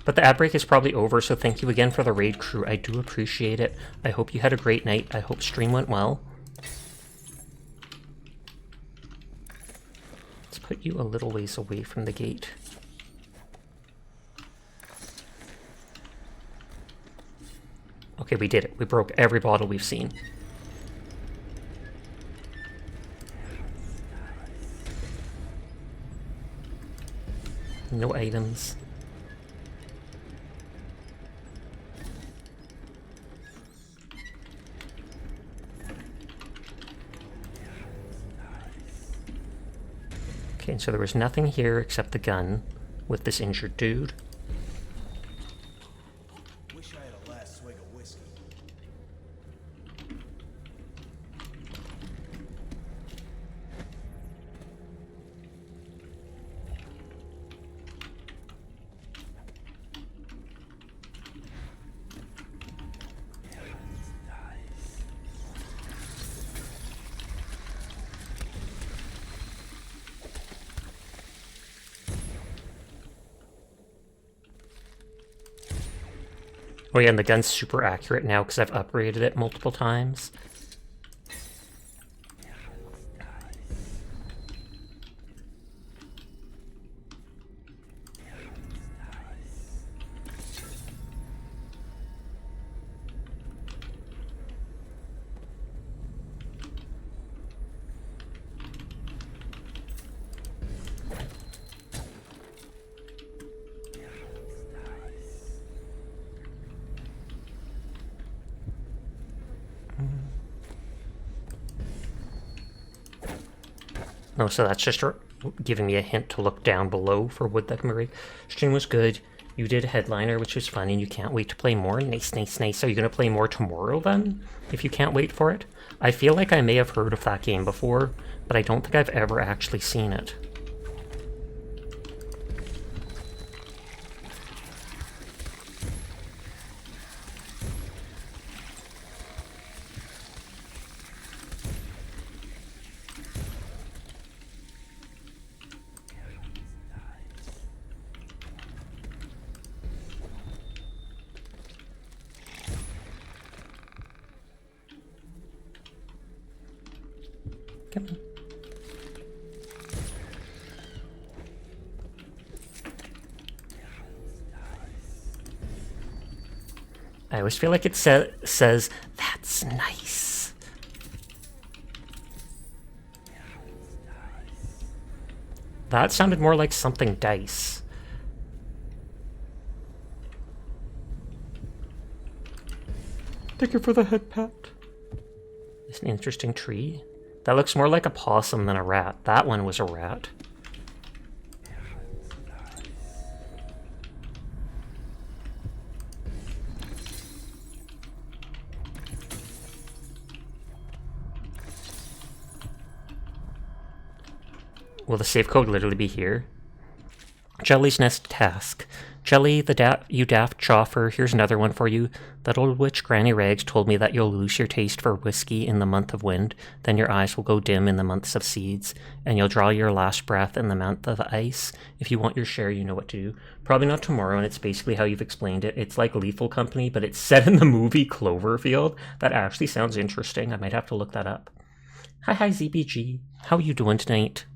But the ad break is probably over, so thank you again for the raid, crew. I do appreciate it. I hope you had a great night. I hope stream went well. Let's put you a little ways away from the gate. Okay, we did it. We broke every bottle we've seen. No items. Okay, so there was nothing here except the gun with this injured dude. Wish I had a last swig of whiskey. Oh yeah, and the gun's super accurate now because I've upgraded it multiple times. Oh, so that's just giving me a hint to look down below for wood that can be rigged. Stream was good. You did Headliner, which was fun, and you can't wait to play more. Nice, nice, nice. Are you going to play more tomorrow, then? If you can't wait for it? I feel like I may have heard of that game before, but I don't think I've ever actually seen it. Come on. I always feel like it says, that's nice. That sounded more like something dice. Thank you for the head pat. It's an interesting tree. That looks more like a possum than a rat. That one was a rat. Will the save code literally be here? Jelly's Nest task. Jelly, you daft choffer, here's another one for you. That old witch Granny Rags told me that you'll lose your taste for whiskey in the month of wind, then your eyes will go dim in the months of seeds, and you'll draw your last breath in the month of ice. If you want your share, you know what to do. Probably not tomorrow, and it's basically how you've explained it. It's like Lethal Company, but it's set in the movie Cloverfield. That actually sounds interesting. I might have to look that up. Hi, ZBG. How are you doing tonight?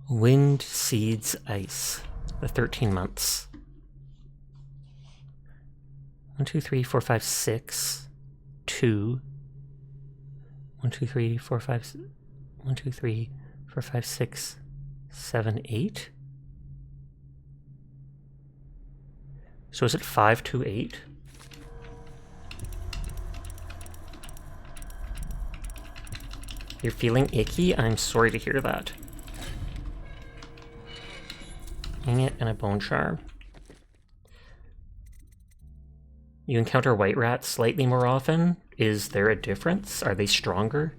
Wind, seeds, ice. The 13 months. 1, 2, 3, 4, 5, 6. 2. 1, 2, 3, 4, 5. 1, 2, 3, 4, 5, 6, 7, 8. So is it 5, 2, 8? You're feeling icky? I'm sorry to hear that. Hang it and a bone charm. You encounter white rats slightly more often. Is there a difference? Are they stronger?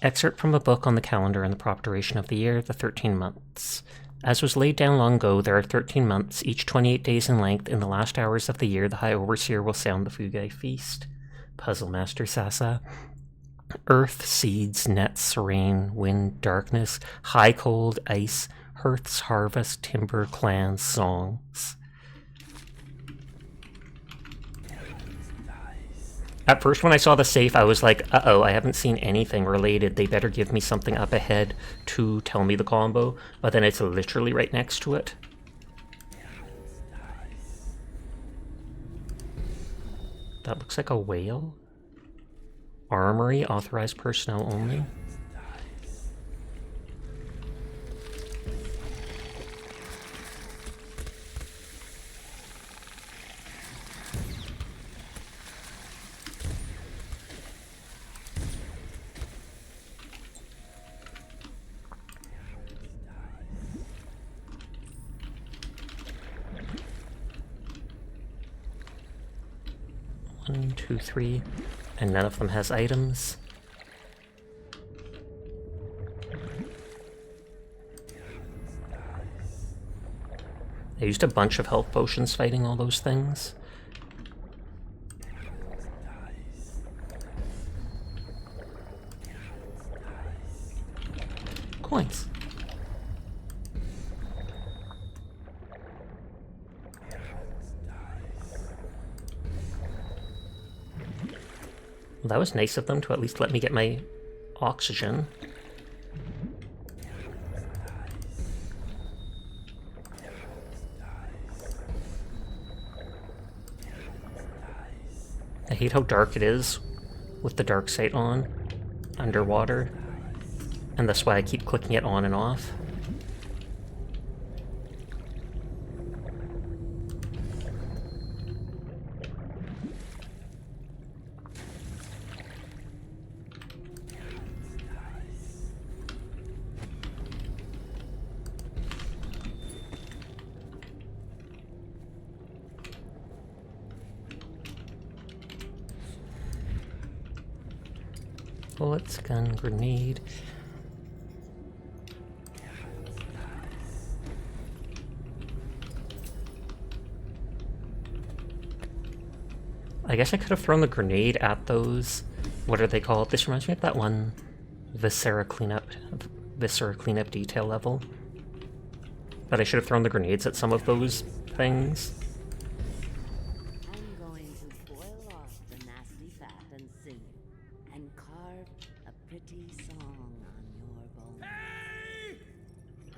Excerpt from a book on the calendar and the proper duration of the year, the 13 months. As was laid down long ago, there are 13 months, each 28 days in length. In the last hours of the year, the High Overseer will sound the Fugai Feast. Puzzle Master Sasa. Earth, seeds, nets, rain, wind, darkness, high cold, ice, hearths, harvest, timber, clans, songs. At first when I saw the safe, I was like, uh-oh, I haven't seen anything related. They better give me something up ahead to tell me the combo. But then it's literally right next to it. That looks like a whale. Armory, authorized personnel only. One, two, three, and none of them has items. I used a bunch of health potions fighting all those things. Coins. Well, that was nice of them to at least let me get my oxygen. I hate how dark it is with the dark sight on underwater, and that's why I keep clicking it on and off. Bullets, gun, grenade. I guess I could have thrown the grenade at those. What are they called? This reminds me of that one Viscera cleanup detail level. But I should have thrown the grenades at some of those things. I'm going to boil off the nasty fat and sing you, and carve a pretty song on your bones. Hey!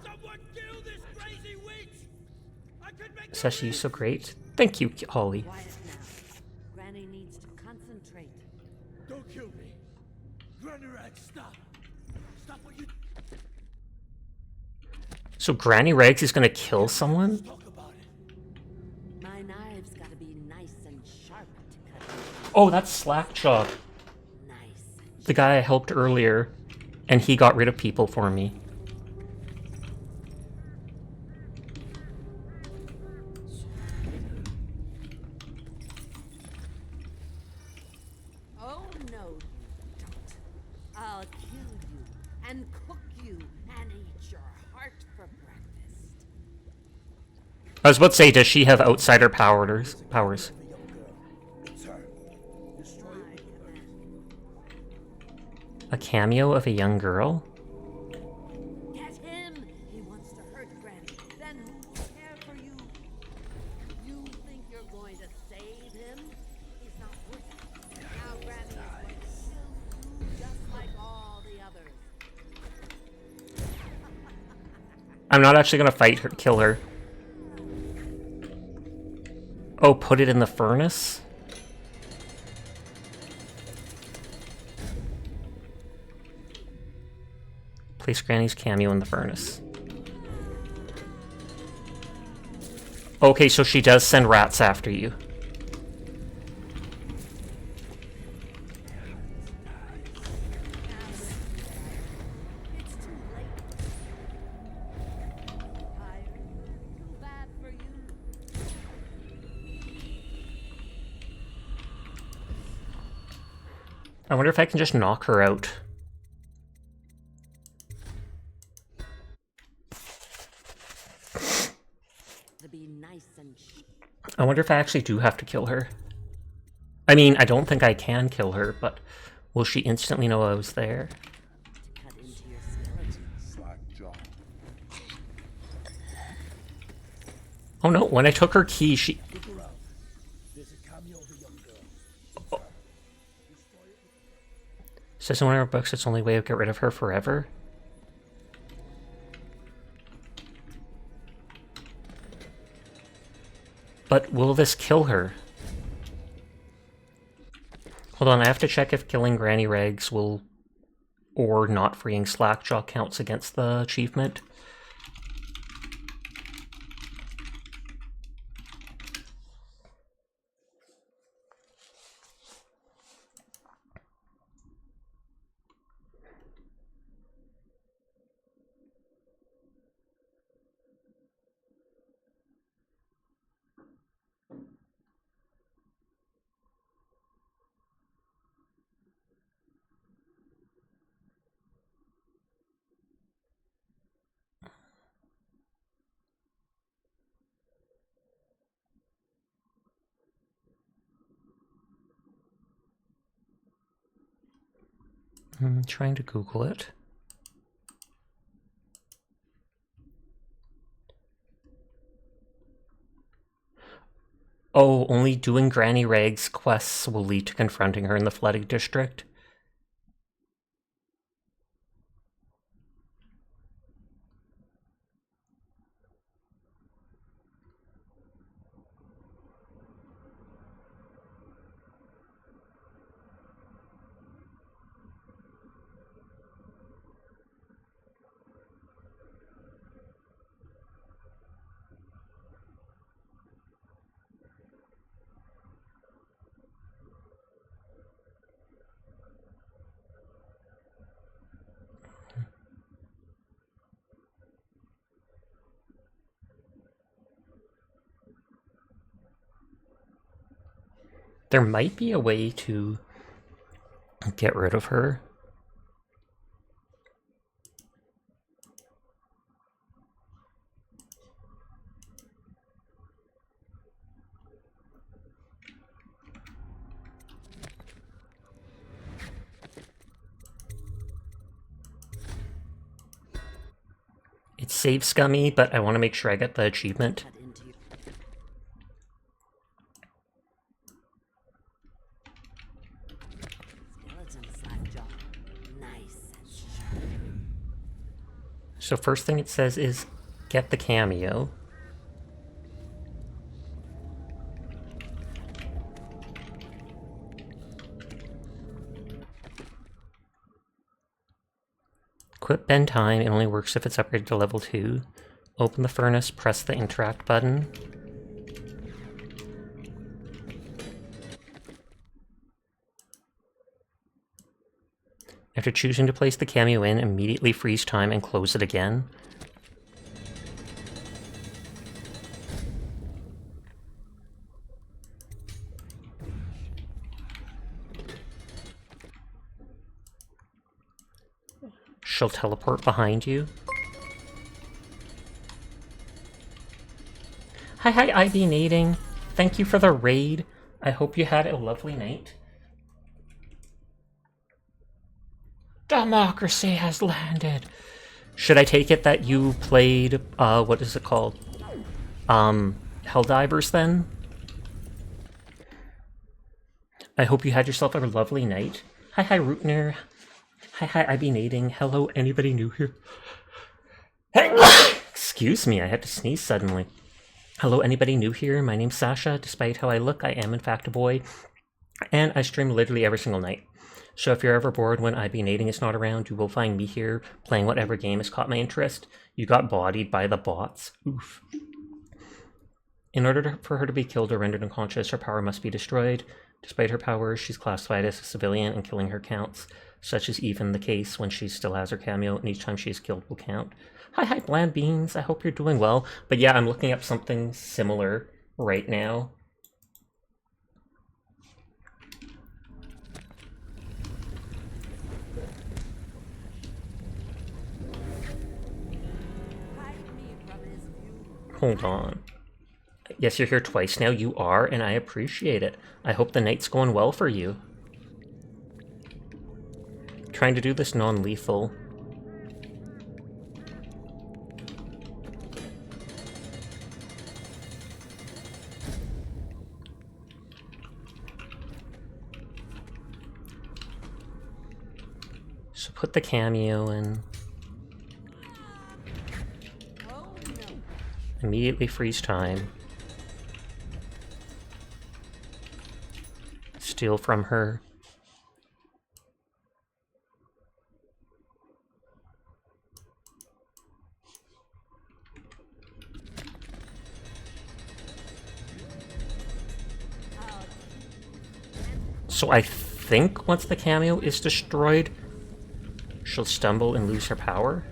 Someone kill this crazy witch! I could make Sashi, you're so great. Thank you, Holly. Quiet now. Granny needs to concentrate. Don't kill me. Granny Rag, stop. Stop what you... So Granny Rags is gonna kill someone? Talk about it. My knives gotta be nice and sharp to cut. Oh, that's Slackjaw. Nice. The guy I helped earlier, and he got rid of people for me. Oh no, you don't. I'll kill you and cook you and eat your heart for breakfast. I was about to say, does she have outsider powers? A cameo of a young girl? Get him! He wants to hurt Granny, then care for you. You think you're going to save him? He's not worth it. Now Granny is going to kill you just like all the others. I'm not actually gonna fight her, kill her. Oh, put it in the furnace? Place Granny's cameo in the furnace. Okay, so she does send rats after you. It's too late. Tired? Too bad for you. I wonder if I can just knock her out. To be nice and I wonder if I actually do have to kill her. I mean, I don't think I can kill her, but will she instantly know I was there? cut into your skeleton. Slack jaw. Oh no, when I took her key, she... There's a cameo of a young girl. Says in one of her books it's the only way to get rid of her forever. But will this kill her? Hold on, I have to check if killing Granny Rags will... or not freeing Slackjaw counts against the achievement. I'm trying to Google it. Oh, only doing Granny Rag's quests will lead to confronting her in the flooding district. There might be a way to get rid of her. It's save scummy, but I want to make sure I get the achievement. So first thing it says is get the cameo. Quit bend time, it only works if it's upgraded to level 2. Open the furnace, press the interact button. After choosing to place the cameo in, immediately freeze time and close it again. She'll teleport behind you. Hi, Ivy Nading. Thank you for the raid. I hope you had a lovely night. Democracy has landed. Should I take it that you played, what is it called? Helldivers then? I hope you had yourself a lovely night. Hi, Rootner. Hi, Ivy Nading. Hello, anybody new here? Excuse me, I had to sneeze suddenly. Hello, anybody new here? My name's Sasha. Despite how I look, I am in fact a boy. And I stream literally every single night. So if you're ever bored when IB Nading is not around, you will find me here playing whatever game has caught my interest. You got bodied by the bots. Oof. In order for her to be killed or rendered unconscious, her power must be destroyed. Despite her powers, she's classified as a civilian and killing her counts. Such is even the case when she still has her cameo, and each time she is killed will count. Hi, Bland Beans. I hope you're doing well. But yeah, I'm looking up something similar right now. Hold on. Yes, you're here twice now. You are, and I appreciate it. I hope the night's going well for you. Trying to do this non-lethal. So put the cameo in. Immediately freeze time. Steal from her. So I think once the cameo is destroyed, she'll stumble and lose her power.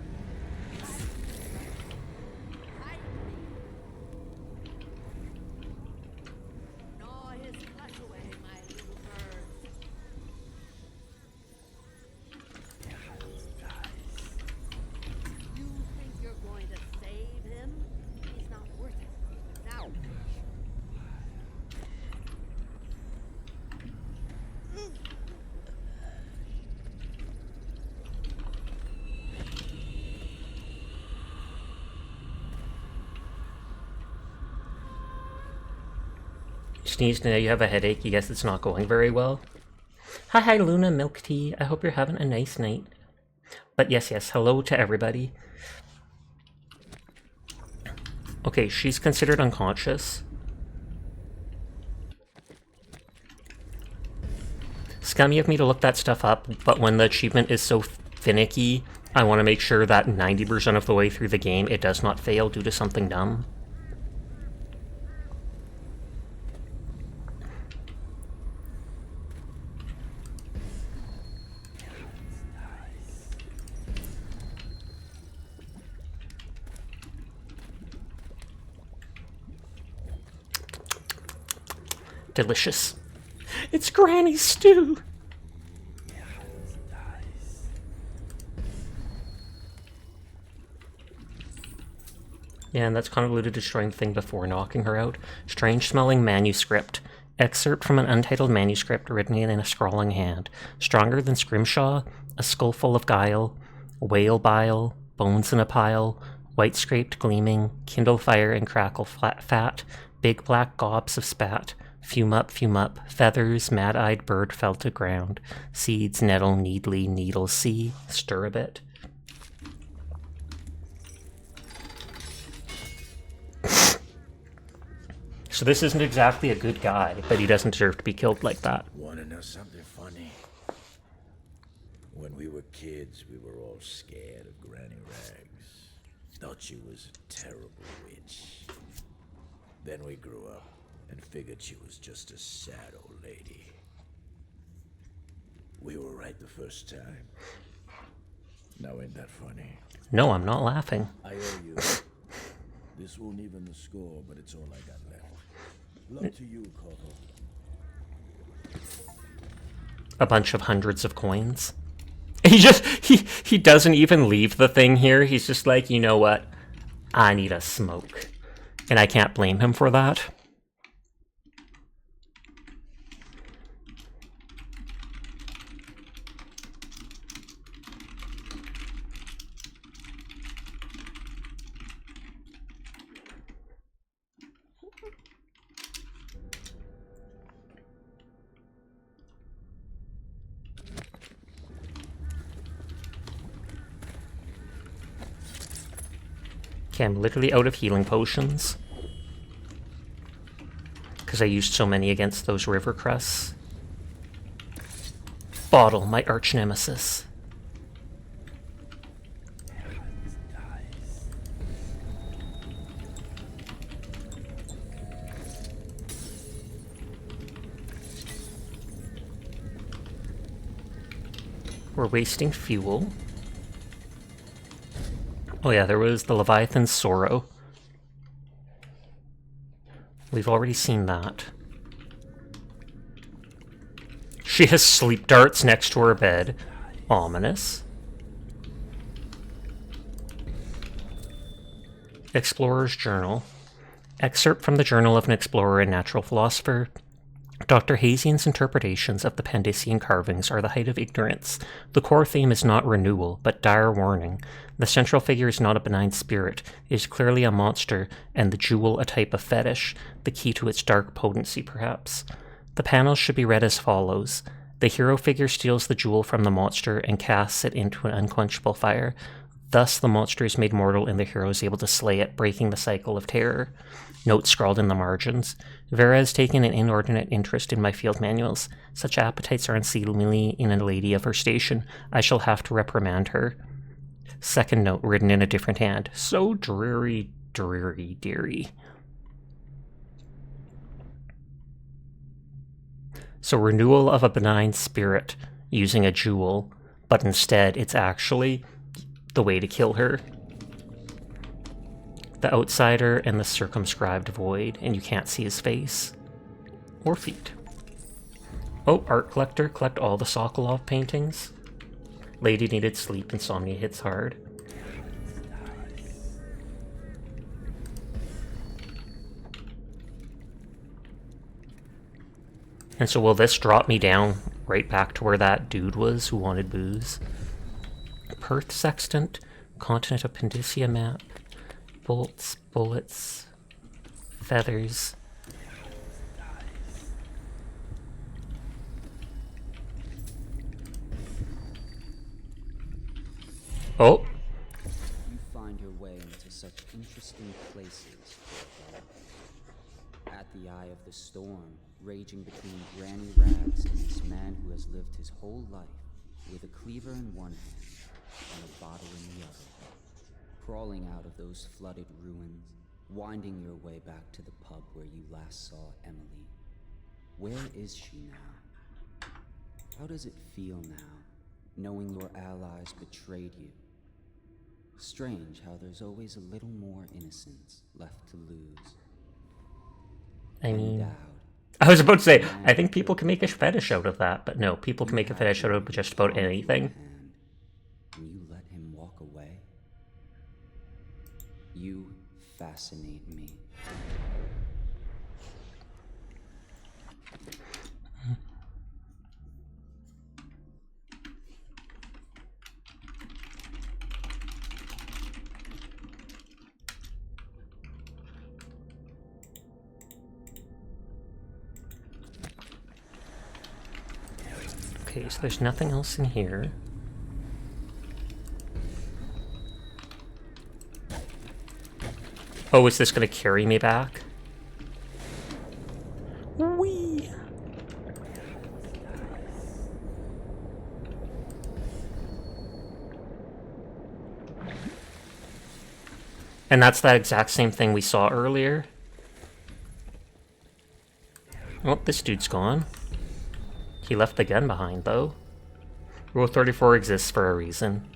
Sneezed now you have a headache. You guess it's not going very well. Hi, Luna, milk tea. I hope you're having a nice night. But yes, hello to everybody. Okay, she's considered unconscious. Scummy of me to look that stuff up, but when the achievement is so finicky, I want to make sure that 90% of the way through the game it does not fail due to something dumb. Delicious. It's Granny's stew! Yeah, and that's convoluted destroying the thing before knocking her out. Strange smelling manuscript. Excerpt from an untitled manuscript written in a scrawling hand. Stronger than Scrimshaw, a skull full of guile, whale bile, bones in a pile, white scraped gleaming, kindle fire and crackle fat, big black gobs of spat. Fume up, feathers, mad-eyed bird fell to ground. Seeds, nettle, needly, needle, see, stir a bit. So this isn't exactly a good guy, but he doesn't deserve to be killed like that. Wanna know something funny? When we were kids, we were all scared of Granny Rags. Thought she was a terrible witch. Then we grew up and figured she was just a sad old lady. We were right the first time. Now ain't that funny? No, I'm not laughing. I owe you. This won't even the score, but it's all I got left. Love to you, Coco. A bunch of hundreds of coins. He doesn't even leave the thing here. He's just like, you know what? I need a smoke. And I can't blame him for that. Okay, I'm literally out of healing potions. Because I used so many against those river crusts. Bottle, my arch nemesis. We're wasting fuel. Oh yeah, there was the Leviathan's Sorrow. We've already seen that. She has sleep darts next to her bed. Ominous. Explorer's Journal. Excerpt from the Journal of an Explorer and Natural Philosopher. Dr. Hazian's interpretations of the Pandician carvings are the height of ignorance. The core theme is not renewal, but dire warning. The central figure is not a benign spirit. It is clearly a monster, and the jewel a type of fetish, the key to its dark potency, perhaps. The panels should be read as follows. The hero figure steals the jewel from the monster and casts it into an unquenchable fire. Thus, the monster is made mortal and the hero is able to slay it, breaking the cycle of terror. Notes scrawled in the margins. Vera has taken an inordinate interest in my field manuals. Such appetites are unseemly in a lady of her station. I shall have to reprimand her. Second note, written in a different hand. So dreary, dreary, dearie. So renewal of a benign spirit using a jewel, but instead it's actually the way to kill her. The outsider and the circumscribed void, and you can't see his face or feet. Oh, art collector, collect all the Sokolov paintings. Lady needed sleep, insomnia hits hard. And so will this drop me down right back to where that dude was who wanted booze? Perth sextant, continent of Pandicia map, bolts, bullets, feathers. Oh. You find your way into such interesting places. At the eye of the storm, raging between Granny Rags and this man who has lived his whole life with a cleaver in one hand and a bottle in the other. Crawling out of those flooded ruins, winding your way back to the pub where you last saw Emily. Where is she now? How does it feel now, knowing your allies betrayed you? Strange how there's always a little more innocence left to lose. I mean, I was about to say, I think people can make a fetish out of that, but no, people can make a fetish out of just about anything. And you let him walk away? You fascinate me. Okay, so there's nothing else in here. Oh, is this gonna carry me back? Whee! And that's that exact same thing we saw earlier. Oh, this dude's gone. He left the gun behind, though. Rule 34 exists for a reason.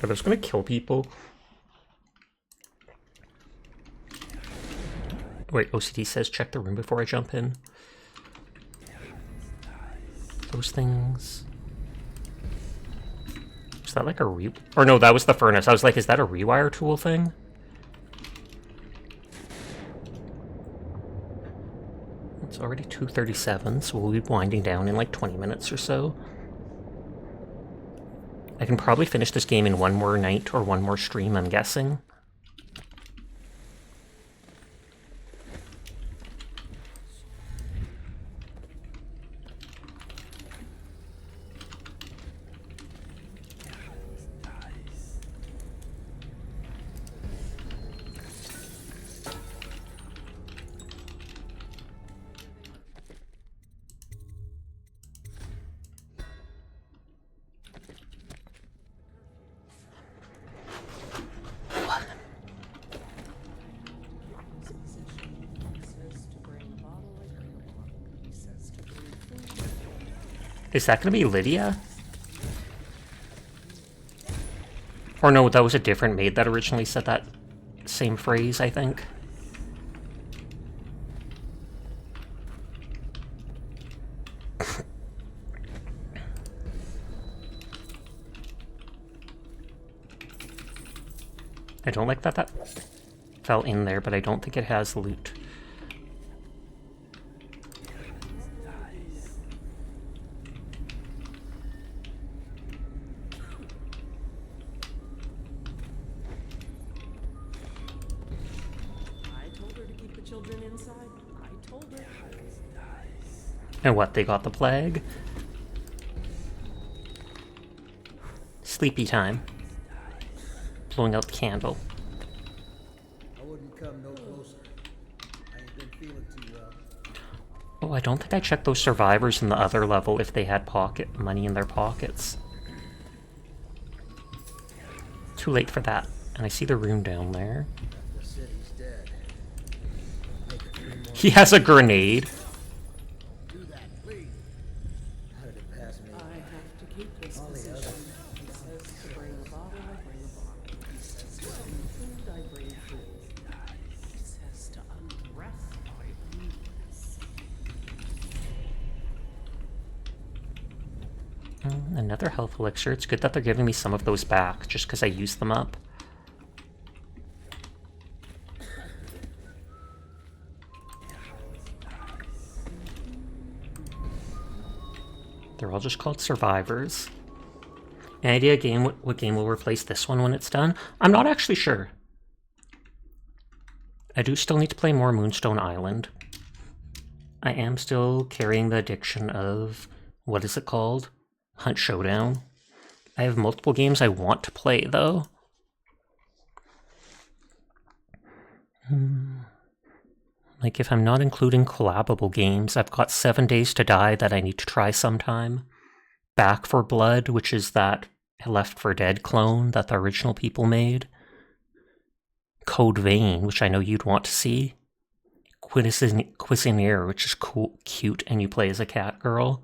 Are those gonna kill people? Wait, OCD says check the room before I jump in. Those things. Is that like a or no, that was the furnace. I was like, is that a rewire tool thing? It's already 2:37, so we'll be winding down in like 20 minutes or so. I can probably finish this game in one more night or one more stream, I'm guessing. Is that gonna be Lydia? Or no, that was a different maid that originally said that same phrase, I think. I don't like that that fell in there, but I don't think it has loot. And what, they got the plague? Sleepy time. Blowing out the candle. I wouldn't come no closer. I ain't been feeling too well. Oh, I don't think I checked those survivors in the other level if they had pocket money in their pockets. Too late for that. And I see the room down there. The city's dead. He has a grenade. Do that, please. How did it pass me? I have to keep this position. He says to bring a bottle, I bring a bottle. He says to bring food, I bring food. He says to undress, I undress. Another health elixir. It's good that they're giving me some of those back, just because I used them up. I'll just call it Survivors. Any idea game what game will replace this one when it's done? I'm not actually sure. I do still need to play more Moonstone Island. I am still carrying the addiction of, what is it called? Hunt Showdown. I have multiple games I want to play, though. Like, if I'm not including collabable games, I've got 7 Days to Die that I need to try sometime. Back for Blood, which is that Left 4 Dead clone that the original people made. Code Vein, which I know you'd want to see. Cuisinier, which is cool, cute, and you play as a cat girl.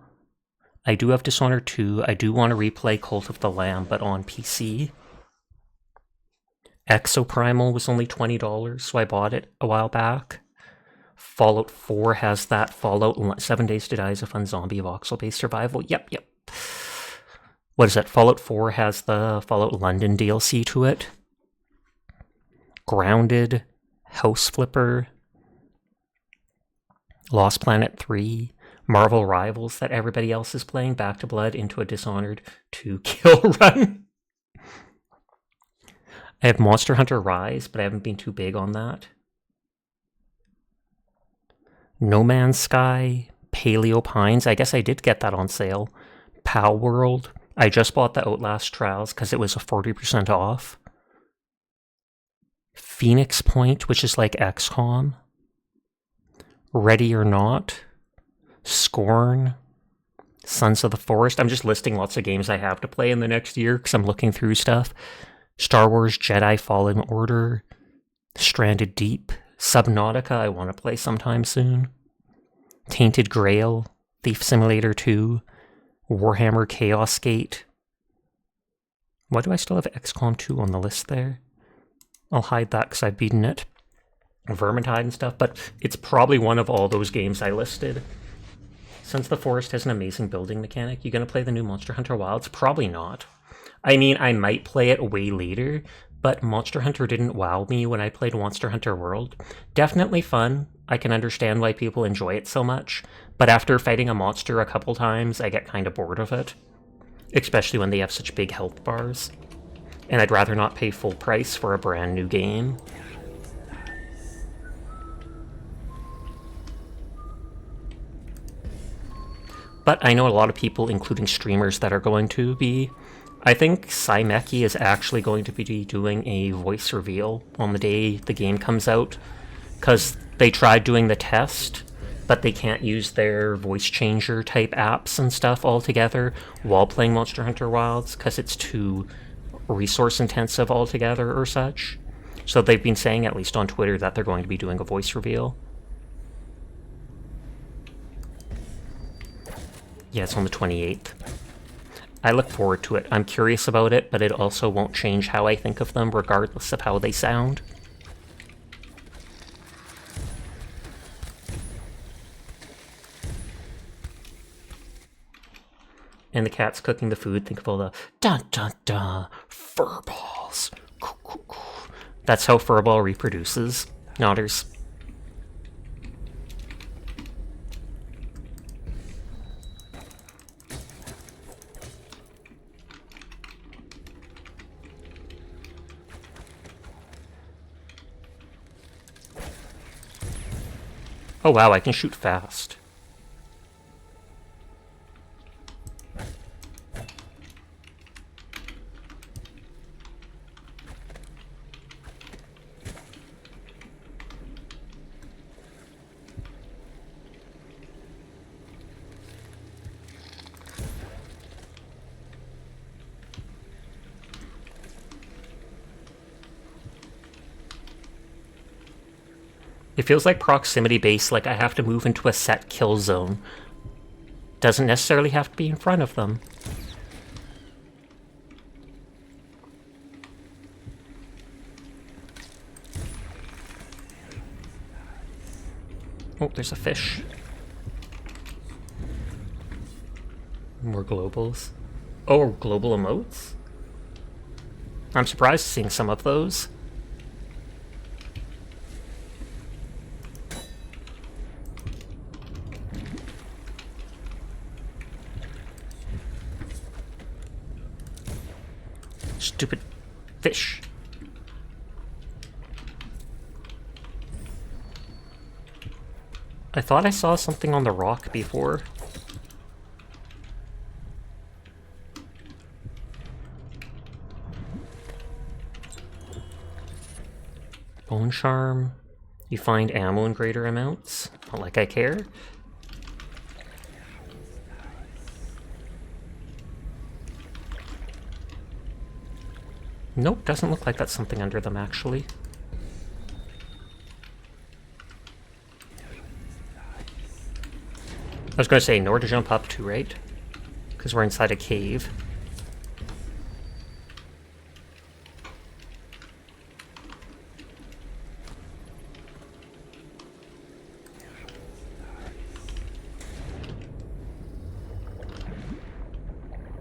I do have Dishonored 2. I do want to replay Cult of the Lamb, but on PC. Exoprimal was only $20, so I bought it a while back. Fallout 4 has that. Fallout 7 Days to Die is a fun zombie voxel-based survival. Yep. What is that? Fallout 4 has the Fallout London DLC to it. Grounded, House Flipper, Lost Planet 3, Marvel Rivals that everybody else is playing, Back to Blood, Into a Dishonored 2 Kill Run. I have Monster Hunter Rise, but I haven't been too big on that. No Man's Sky, Paleo Pines, I guess I did get that on sale. Pal World, I just bought the Outlast Trials because it was a 40% off. Phoenix Point, which is like XCOM. Ready or Not. Scorn. Sons of the Forest. I'm just listing lots of games I have to play in the next year because I'm looking through stuff. Star Wars Jedi Fallen Order. Stranded Deep. Subnautica I want to play sometime soon. Tainted Grail. Thief Simulator 2. Warhammer Chaos Gate. Why do I still have XCOM 2 on the list there? I'll hide that because I've beaten it. Vermintide and stuff, but it's probably one of all those games I listed. Sons of the Forest has an amazing building mechanic. You gonna play the new Monster Hunter Wilds? Probably not. I mean, I might play it way later, but Monster Hunter didn't wow me when I played Monster Hunter World. Definitely fun. I can understand why people enjoy it so much, but after fighting a monster a couple times, I get kind of bored of it. Especially when they have such big health bars. And I'd rather not pay full price for a brand new game. But I know a lot of people, including streamers, that are going to be. I think Saimeki is actually going to be doing a voice reveal on the day the game comes out. Because they tried doing the test, but they can't use their voice changer type apps and stuff all together while playing Monster Hunter Wilds, because it's too resource intensive altogether or such. So they've been saying, at least on Twitter, that they're going to be doing a voice reveal. Yeah, it's on the 28th. I look forward to it. I'm curious about it, but it also won't change how I think of them regardless of how they sound. And the cat's cooking the food. Think of all the dun-dun-dun furballs. That's how furball reproduces. Nodders. Oh wow, I can shoot fast. It feels like proximity-based, like I have to move into a set kill zone. Doesn't necessarily have to be in front of them. Oh, there's a fish. More globals. Oh, global emotes? I'm surprised seeing some of those. Stupid fish. I thought I saw something on the rock before. Bone charm. You find ammo in greater amounts. Not like I care. Nope, doesn't look like that's something under them, actually. I was going to say, nowhere to jump up to, right? Because we're inside a cave.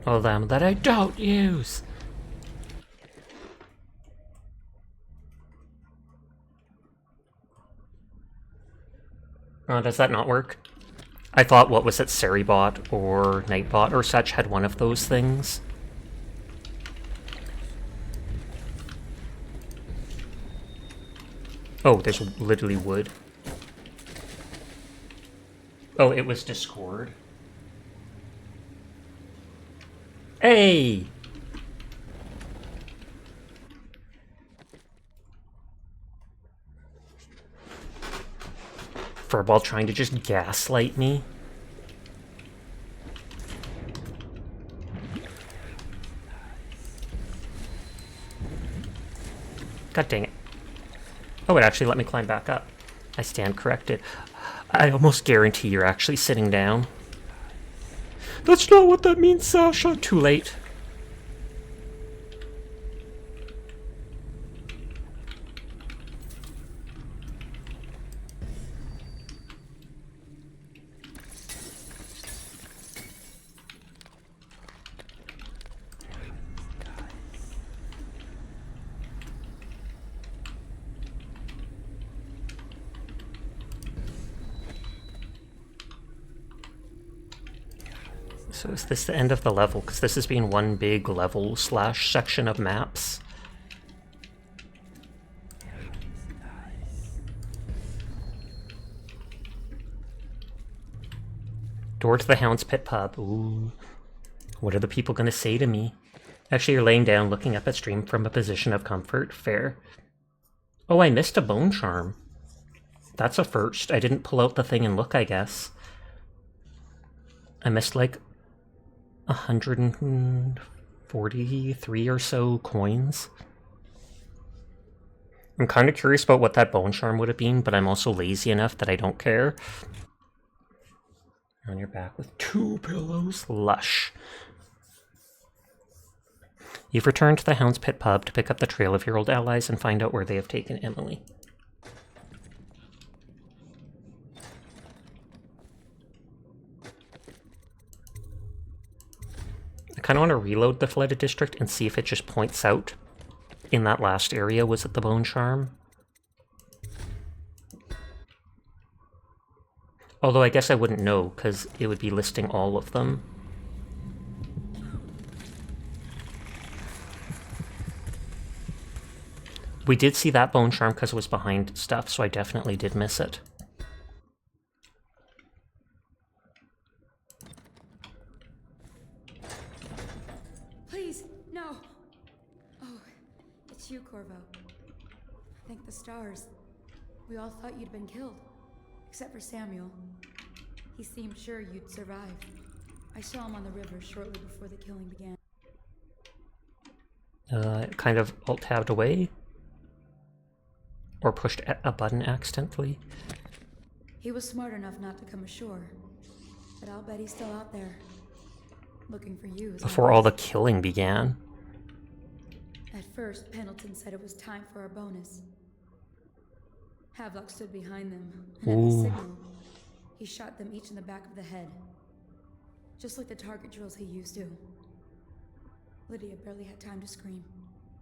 All them that I don't use! Does that not work? I thought, what was it, Seribot or Nightbot or such had one of those things. Oh, there's literally wood. Oh, it was Discord. Hey! Furball trying to just gaslight me. God dang it. Oh, it actually let me climb back up. I stand corrected. I almost guarantee you're actually sitting down. That's not what that means, Sasha. Too late. So is this the end of the level? Because this has been one big level slash section of maps. Door to the Hound's Pit pub. Ooh. What are the people going to say to me? Actually, you're laying down looking up at stream from a position of comfort. Fair. Oh, I missed a bone charm. That's a first. I didn't pull out the thing and look, I guess. I missed like 143 or so coins. I'm kind of curious about what that bone charm would have been, but I'm also lazy enough that I don't care. You're on your back with 2 pillows. Lush. You've returned to the Hound's Pit pub to pick up the trail of your old allies and find out where they have taken Emily. I kind of want to reload the flooded district and see if it just points out in that last area, was it the bone charm? Although I guess I wouldn't know, because it would be listing all of them. We did see that bone charm because it was behind stuff, so I definitely did miss it. Please, no! Oh, it's you, Corvo. Thank the stars. We all thought you'd been killed. Except for Samuel. He seemed sure you'd survive. I saw him on the river shortly before the killing began. Kind of alt-tabbed away? Or pushed a button accidentally? He was smart enough not to come ashore. But I'll bet he's still out there. Looking for you. Before all the killing began. At first, Pendleton said it was time for our bonus. Havelock stood behind them, and at the signal, he shot them each in the back of the head. Just like the target drills he used to. Lydia barely had time to scream.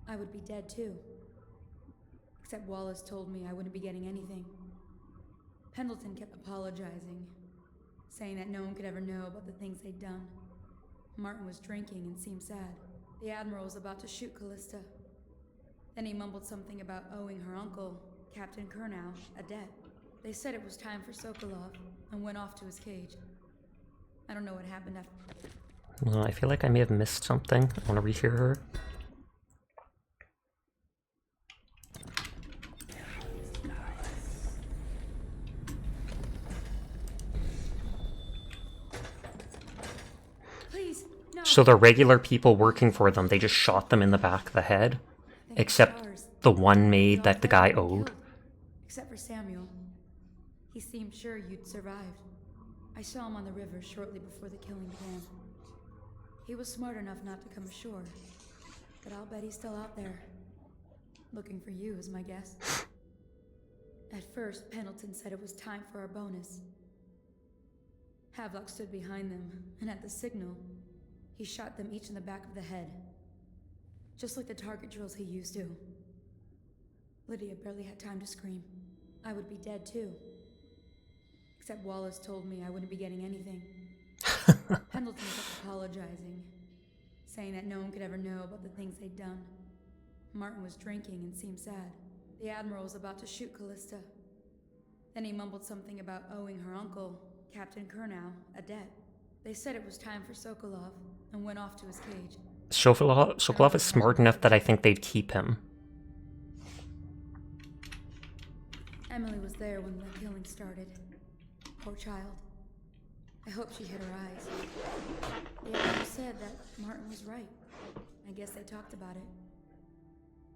I would be dead too. Except Wallace told me I wouldn't be getting anything. Pendleton kept apologizing, saying that no one could ever know about the things they'd done. Martin was drinking and seemed sad. The Admiral was about to shoot Callista. Then he mumbled something about owing her uncle, Captain Kurnow, a debt. They said it was time for Sokolov and went off to his cage. I don't know what happened after. Well, I feel like I may have missed something. I want to rehear her. Please, no. So the regular people working for them, they just shot them in the back of the head, except the one maid that the guy owed. Except for Samuel. He seemed sure you'd survived. I saw him on the river shortly before the killing began. He was smart enough not to come ashore, but I'll bet he's still out there. Looking for you is my guess. At first, Pendleton said it was time for our bonus. Havelock stood behind them, and at the signal, he shot them each in the back of the head. Just like the target drills he used to. Lydia barely had time to scream. I would be dead too. Except Wallace told me I wouldn't be getting anything. Pendleton kept apologizing, saying that no one could ever know about the things they'd done. Martin was drinking and seemed sad. The Admiral was about to shoot Callista. Then he mumbled something about owing her uncle, Captain Kurnow, a debt. They said it was time for Sokolov and went off to his cage. Sokolov is smart enough that I think they'd keep him. Emily was there when the killing started. Poor child. I hope she hid her eyes. The Admiral said that Martin was right. I guess they talked about it.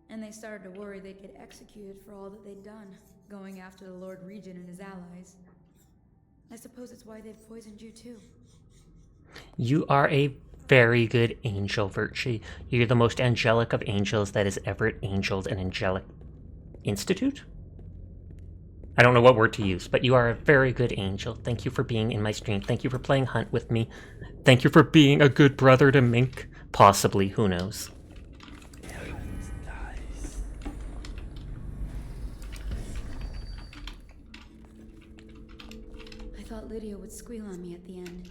And they started to worry they'd get executed for all that they'd done, going after the Lord Regent and his allies. I suppose it's why they've poisoned you too. You are a very good angel, Virtue. You're the most angelic of angels that has ever angeled an angelic institute? I don't know what word to use, but you are a very good angel. Thank you for being in my stream. Thank you for playing Hunt with me. Thank you for being a good brother to Mink. Possibly, who knows? I thought Lydia would squeal on me at the end.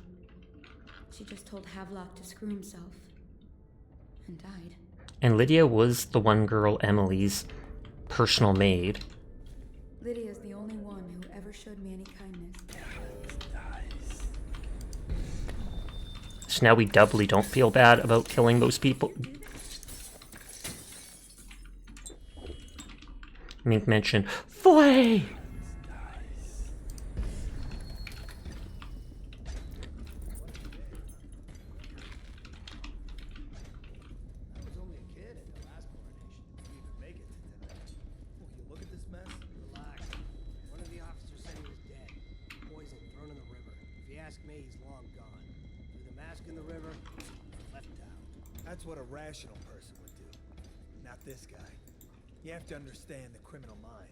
She just told Havelock to screw himself. And died. And Lydia was the one girl, Emily's personal maid. Lydia's the only one who ever showed me any kindness. So now we doubly don't feel bad about killing those people. Mink mentioned, Flay! That's what a rational person would do. Not this guy. You have to understand the criminal mind.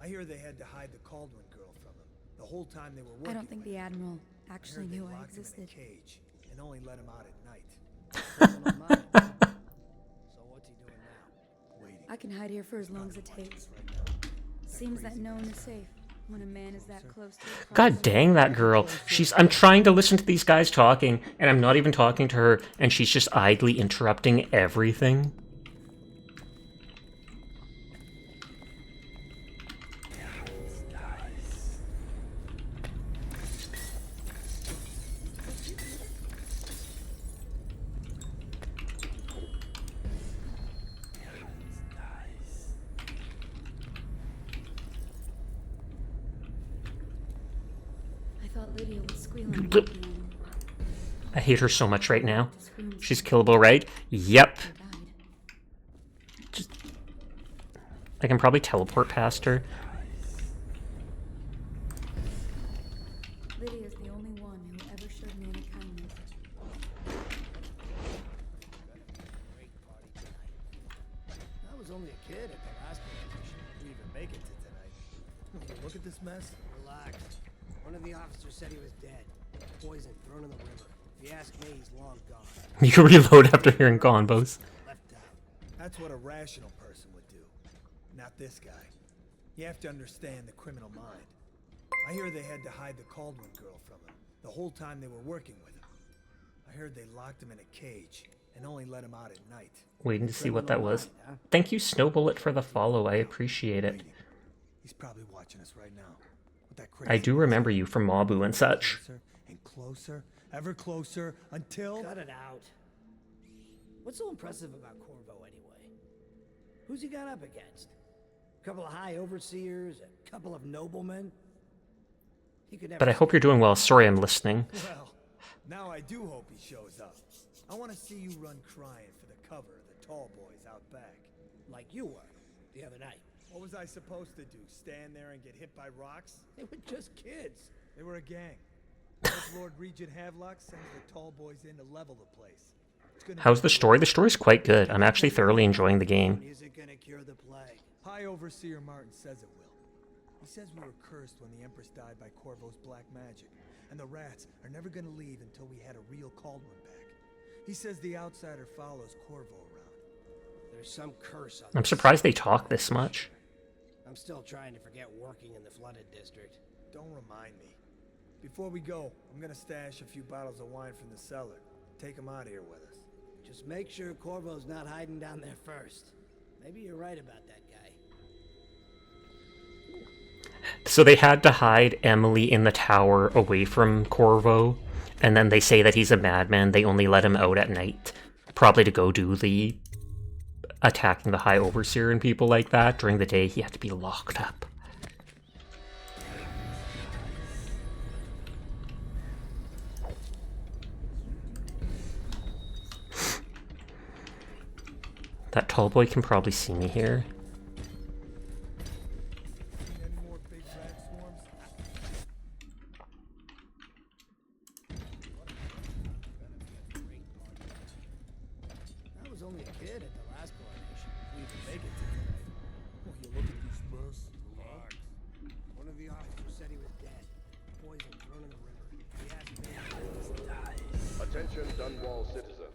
I hear they had to hide the Caldwin girl from him the whole time they were working. I don't think the Admiral actually knew I locked him in a existed. cage and only let him out at night. So what's he doing now? Waiting. I can hide here for as long as it takes. Seems that no one is safe when a man is that close to a God dang that girl. I'm trying to listen to these guys talking, and I'm not even talking to her, and she's just idly interrupting everything. Lydia would squeal on me at the end. I hate her so much right now. She's killable, right? Yep. Just, I can probably teleport past her. Lydia's the only one who ever showed me any kindness. I was only a kid at the last competition. Did you even make it to tonight? Look at this mess. Relax. One of the officers said he was dead. Poison thrown in the river. If you ask me, he's long gone. You can reload after hearing combos. Left out. That's what a rational person would do. Not this guy. You have to understand the criminal mind. I hear they had to hide the Caldwin girl from him the whole time they were working with him. I heard they locked him in a cage and only let him out at night. Waiting to see what that was. Thank you, Snowbullet, for the follow. I appreciate it. He's probably watching us right now. With that I do remember you from Mabu and such. Closer and closer, ever closer, until... Cut it out. What's so impressive about Corvo anyway? Who's he got up against? A couple of high overseers, a couple of noblemen? He could never... But I hope you're doing well. Sorry I'm listening. Well, now I do hope he shows up. I want to see you run crying for the cover of the tall boys out back. Like you were, the other night. What was I supposed to do, stand there and get hit by rocks? They were just kids. They were a gang. Once Lord Regent Havelock sends the tall boys in to level the place. How's the story? The story's quite good. I'm actually thoroughly enjoying the game. Is it gonna cure the plague? High Overseer Martin says it will. He says we were cursed when the Empress died by Corvo's black magic, and the rats are never gonna leave until we had a real Caldwin back. He says the outsider follows Corvo around. There's some curse on I'm this. surprised they talk this much. I'm still trying to forget working in the flooded district. Don't remind me. Before we go, I'm gonna stash a few bottles of wine from the cellar. Take them out of here with us. Just make sure Corvo's not hiding down there first. Maybe you're right about that guy. So they had to hide Emily in the tower away from Corvo, and then they say that he's a madman. They only let him out at night, probably to go do the attacking the High Overseer and people like that. During the day, he had to be locked up. That tall boy can probably see me here. I was only a kid at the last coronation. We even make it to Oh, you look at these mess. relax. One of the officers said he was dead. Poison thrown in the river. He asked me. Attention Dunwall citizen.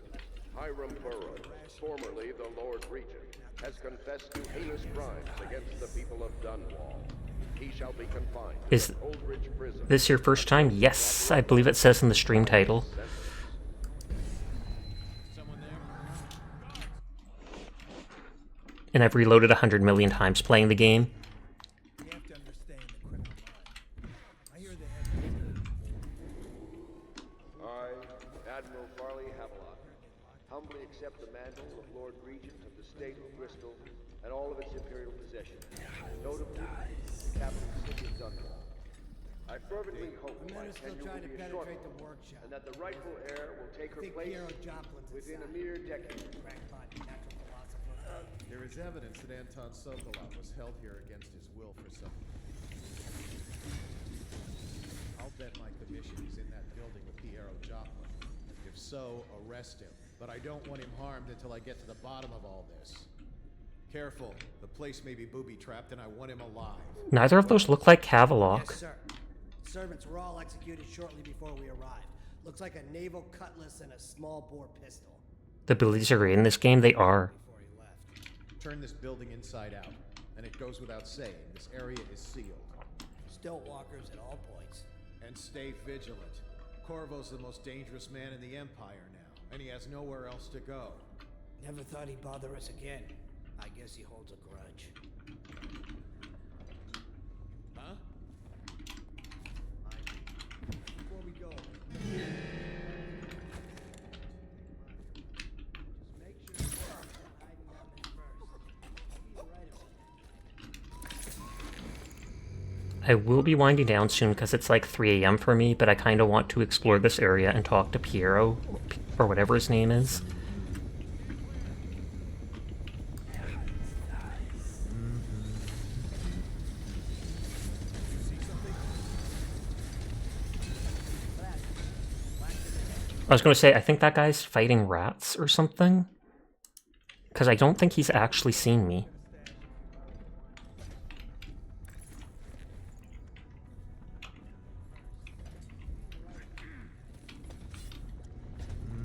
Hiram Burrows, formerly the Lord Regent, has confessed to heinous crimes against the people of Dunwall. He shall be confined Is to Old Ridge Prison. this your first time? Yes, I believe it says in the stream title. And I've reloaded 100 million times playing the game. You have to understand the criminal mind. I hear they have... I, Admiral Farley Havelock, humbly accept the mantle of Lord Regent of the State of Bristol and all of its imperial possessions, notably the capital city of Dunwall. I fervently hope The my men are still tenure trying will to be a short penetrate one, the workshop. and that the rightful heir will take her Think place Piero Joplin's within a inside. mere decade. Crackpot, natural philosopher. There is evidence that Anton Sokolov was held here against his will for some... I'll bet my commission is in that building with Piero Joplin. If so, arrest him. But I don't want him harmed until I get to the bottom of all this. Careful, the place may be booby-trapped and I want him alive. Neither of those look like Havelock. Yes, sir. Servants were all executed shortly before we arrived. Looks like a naval cutlass and a small bore pistol. The abilities are great in this game. They are. Turn this building inside out. And it goes without saying, this area is sealed. Still walkers at all points. And stay vigilant. Corvo's the most dangerous man in the Empire now, and he has nowhere else to go. Never thought he'd bother us again. I guess he holds a grudge. Huh? Before we go... I will be winding down soon because it's like 3 a.m. for me, but I kind of want to explore this area and talk to Piero, or whatever his name is. I was going to say, I think that guy's fighting rats or something. Because I don't think he's actually seen me.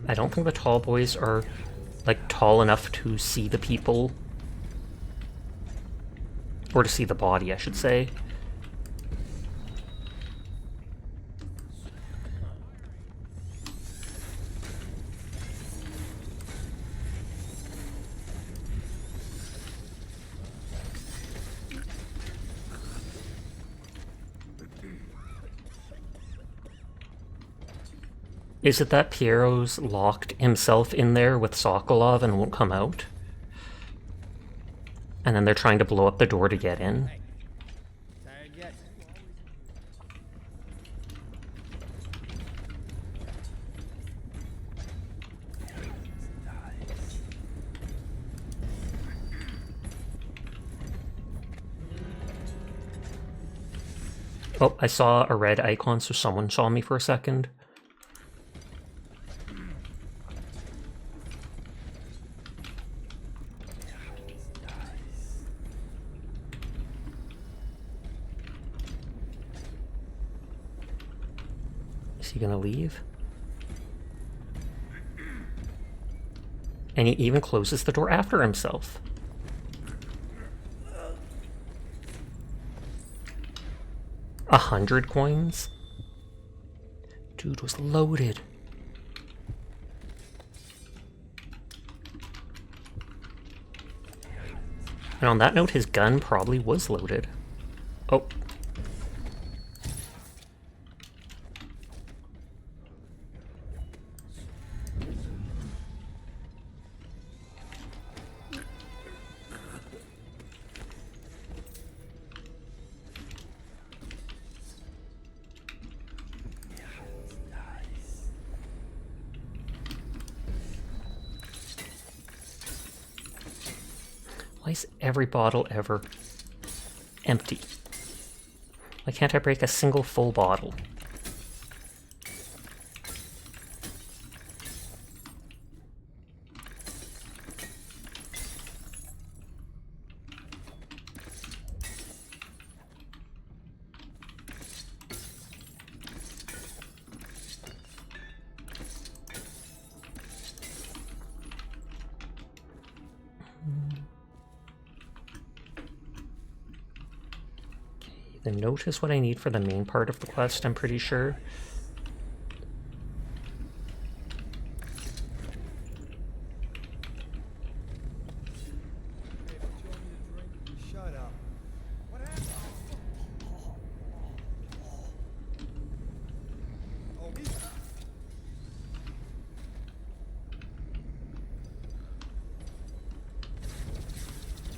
I don't think the tall boys are, like, tall enough to see the people. Or to see the body, I should say. Is it that Piero's locked himself in there with Sokolov and won't come out? And then they're trying to blow up the door to get in? Tired yet? Oh, I saw a red icon, so someone saw me for a second. Is he gonna leave? And he even closes the door after himself. 100 coins? Dude was loaded. And on that note, his gun probably was loaded. Oh. Why is every bottle ever empty? Why can't I break a single full bottle? The note is what I need for the main part of the quest, I'm pretty sure. Shut up. What happened? Oh, me?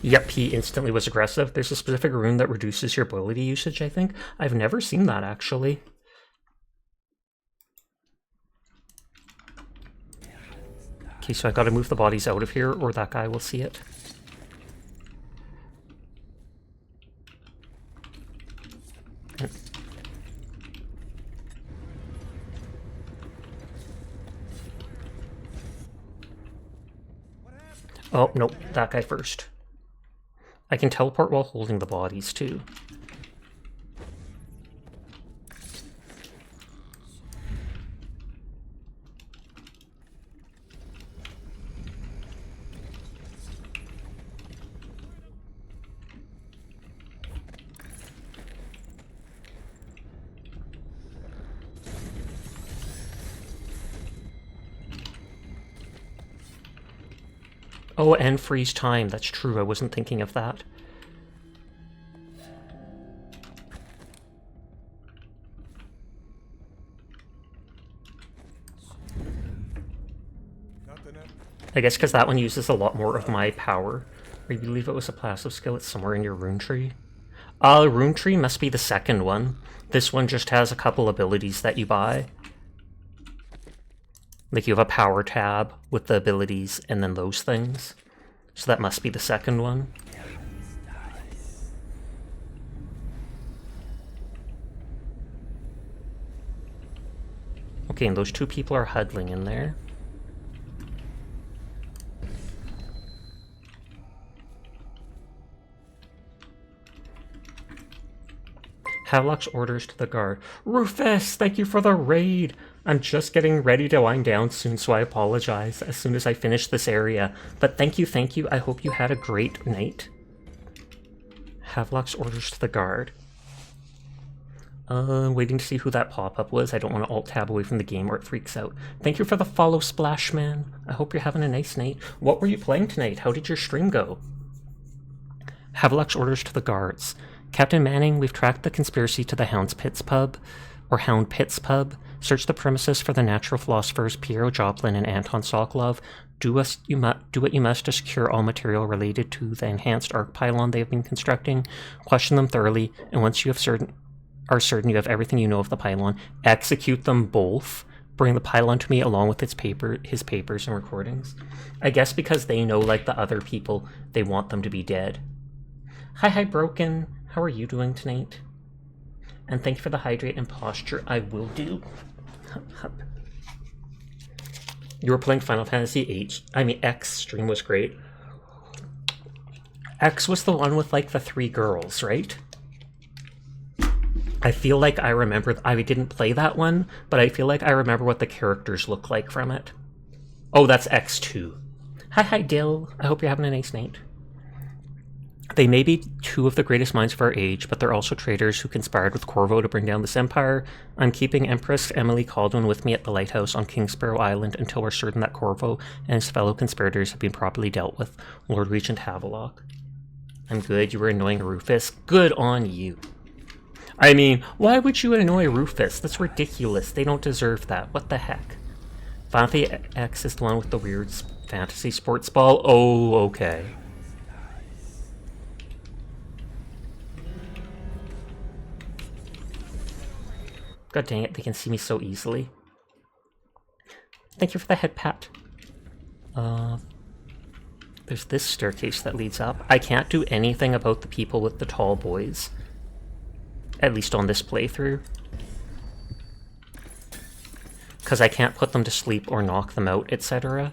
Yep, he instantly was aggressive. There's a specific rune that reduces your ability usage, I think. I've never seen that, actually. Okay, so I gotta move the bodies out of here, or that guy will see it. Oh, nope, that guy first. I can teleport while holding the bodies, too. Oh, and freeze time. That's true. I wasn't thinking of that. I guess because that one uses a lot more of my power. I believe it was a passive skill. It's somewhere in your rune tree. Rune tree must be the second one. This one just has a couple abilities that you buy. Like you have a power tab with the abilities and then those things. So that must be the second one. Okay, and those two people are huddling in there. Havelock's orders to the guard. Rufus, thank you for the raid! I'm just getting ready to wind down soon, so I apologize as soon as I finish this area. But thank you, thank you. I hope you had a great night. Havelock's orders to the guard. Waiting to see who that pop-up was. I don't want to alt-tab away from the game or it freaks out. Thank you for the follow, Splashman. I hope you're having a nice night. What were you playing tonight? How did your stream go? Havelock's orders to the guards. Captain Manning, we've tracked the conspiracy to the Hound Pits pub. Search the premises for the natural philosophers Piero Joplin and Anton Sokolov. Do what you must to secure all material related to the enhanced arc pylon they have been constructing. Question them thoroughly, and once you are certain you have everything you know of the pylon, execute them both. Bring the pylon to me along with his papers and recordings. I guess because they know, like the other people, they want them to be dead. Hi, Broken. How are you doing tonight? And thank you for the hydrate and posture. I will do. You were playing Final Fantasy X stream was great. X was the one with like the 3 girls, right? I feel like I remember, I didn't play that one, but I feel like I remember what the characters look like from it. Oh, that's X2. Hi, Dill. I hope you're having a nice night. They may be 2 of the greatest minds of our age, but they're also traitors who conspired with Corvo to bring down this empire. I'm keeping Empress Emily Caldwin with me at the lighthouse on King Sparrow Island until we're certain that Corvo and his fellow conspirators have been properly dealt with. Lord Regent Havelock. I'm good. You were annoying Rufus. Good on you. I mean, why would you annoy Rufus? That's ridiculous. They don't deserve that. What the heck? Final Fantasy X is the one with the weird fantasy sports ball? Oh, okay. God dang it, they can see me so easily. Thank you for the head pat. There's this staircase that leads up. I can't do anything about the people with the tall boys. At least on this playthrough. Because I can't put them to sleep or knock them out, etc.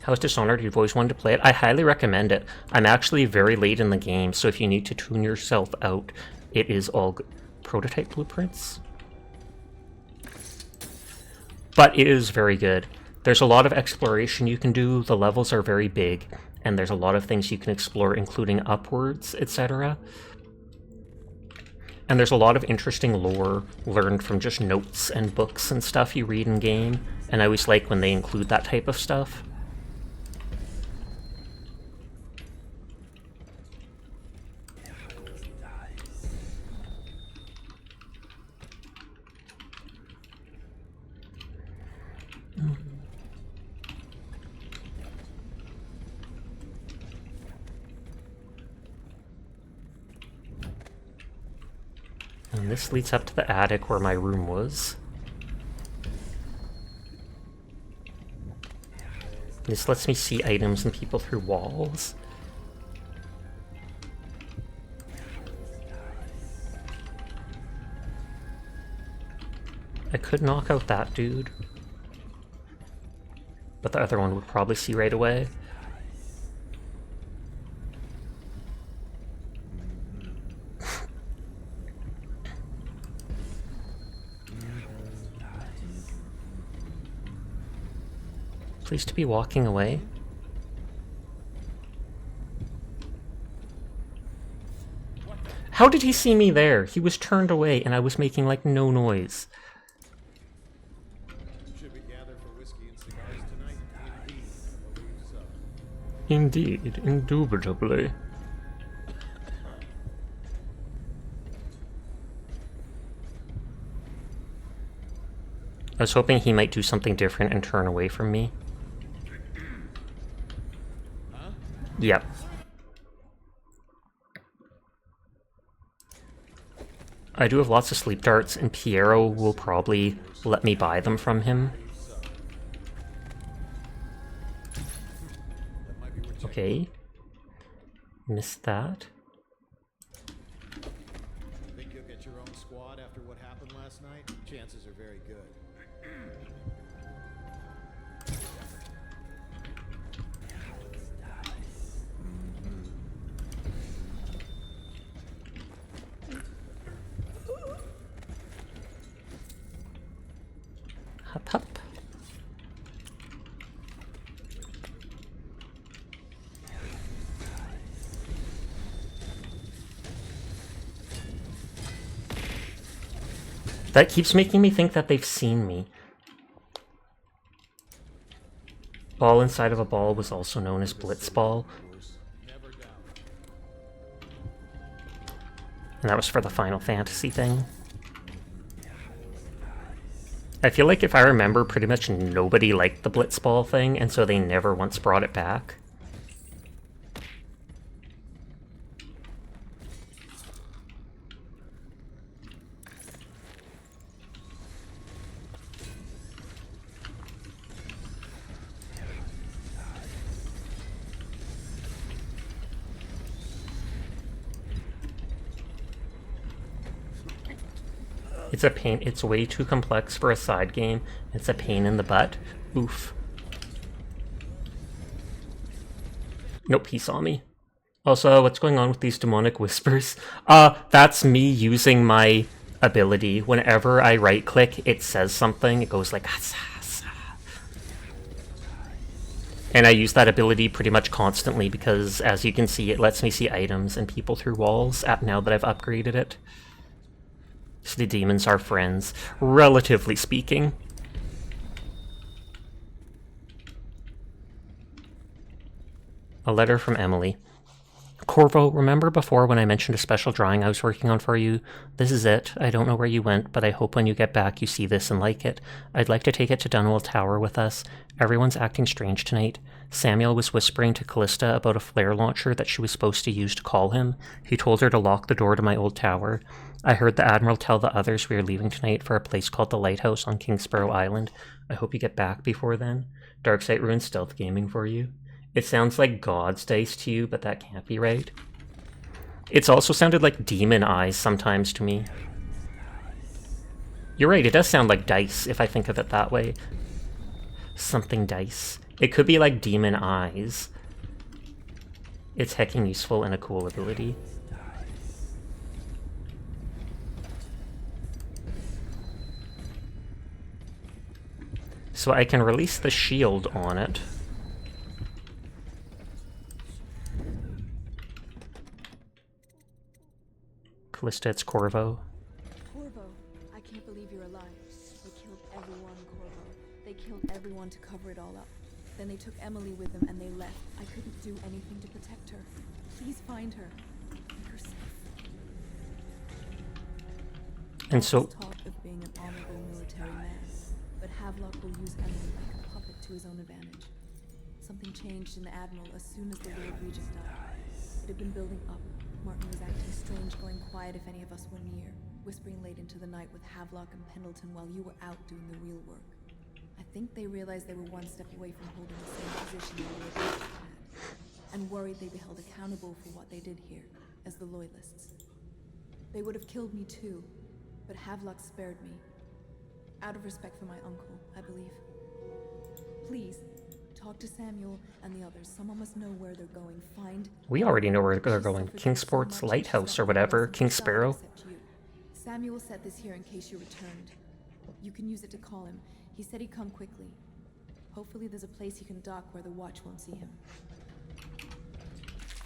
How's Dishonored? You've always wanted to play it? I highly recommend it. I'm actually very late in the game, so if you need to tune yourself out, it is all good. Prototype blueprints? But it is very good. There's a lot of exploration you can do, the levels are very big, and there's a lot of things you can explore, including upwards, etc. And there's a lot of interesting lore learned from just notes and books and stuff you read in game, and I always like when they include that type of stuff. And this leads up to the attic where my room was. This lets me see items and people through walls. I could knock out that dude, but the other one would probably see right away. Pleased to be walking away. How did he see me there? He was turned away and I was making like no noise. Should we gather for whiskey and cigars tonight? Indeed, indubitably. I was hoping he might do something different and turn away from me. Yep. I do have lots of sleep darts, and Piero will probably let me buy them from him. Okay. Missed that. Think you'll get your own squad after what happened last night? Chances are very good. Hop, hop. That keeps making me think that they've seen me. Ball inside of a ball was also known as Blitzball. And that was for the Final Fantasy thing. I feel like if I remember, pretty much nobody liked the Blitzball thing, and so they never once brought it back. It's a pain. It's way too complex for a side game. It's a pain in the butt. Oof. Nope, he saw me. Also, what's going on with these demonic whispers? That's me using my ability. Whenever I right-click, it says something. It goes like, asa, asa. And I use that ability pretty much constantly because, as you can see, it lets me see items and people through walls now that I've upgraded it. So the demons are friends, relatively speaking. A letter from Emily. Corvo, remember before when I mentioned a special drawing I was working on for you? This is it. I don't know where you went, but I hope when you get back you see this and like it. I'd like to take it to Dunwell Tower with us. Everyone's acting strange tonight. Samuel was whispering to Callista about a flare launcher that she was supposed to use to call him. He told her to lock the door to my old tower. I heard the Admiral tell the others we are leaving tonight for a place called the Lighthouse on Kingsborough Island. I hope you get back before then. Darksight ruined stealth gaming for you. It sounds like God's dice to you, but that can't be right. It's also sounded like demon eyes sometimes to me. You're right, it does sound like dice if I think of it that way. Something dice. It could be like demon eyes. It's hecking useful and a cool ability. So I can release the shield on it. Callista, it's Corvo. Corvo, I can't believe you're alive. They killed everyone, Corvo. They killed everyone to cover it all up. Then they took Emily with them and they left. I couldn't do anything to protect her. Please find her. Make her safe. And so... talk of being an honorable military man, but Havelock will use Emily like a puppet to his own advantage. Something changed in the Admiral as soon as the Lord Regent died. It had been building up. Martin was acting strange, going quiet if any of us were near, whispering late into the night with Havelock and Pendleton while you were out doing the real work. I think they realized they were one step away from holding the same position the Lord Regent had, and worried they'd be held accountable for what they did here, as the Loyalists. They would have killed me too, but Havelock spared me. Out of respect for my uncle, I believe. Please, talk to Samuel and the others. Someone must know where they're going. Find... We already know where they're going. Kingsport's Lighthouse or whatever. King Sparrow. Samuel set this here in case you returned. You can use it to call him. He said he'd come quickly. Hopefully there's a place he can dock where the watch won't see him.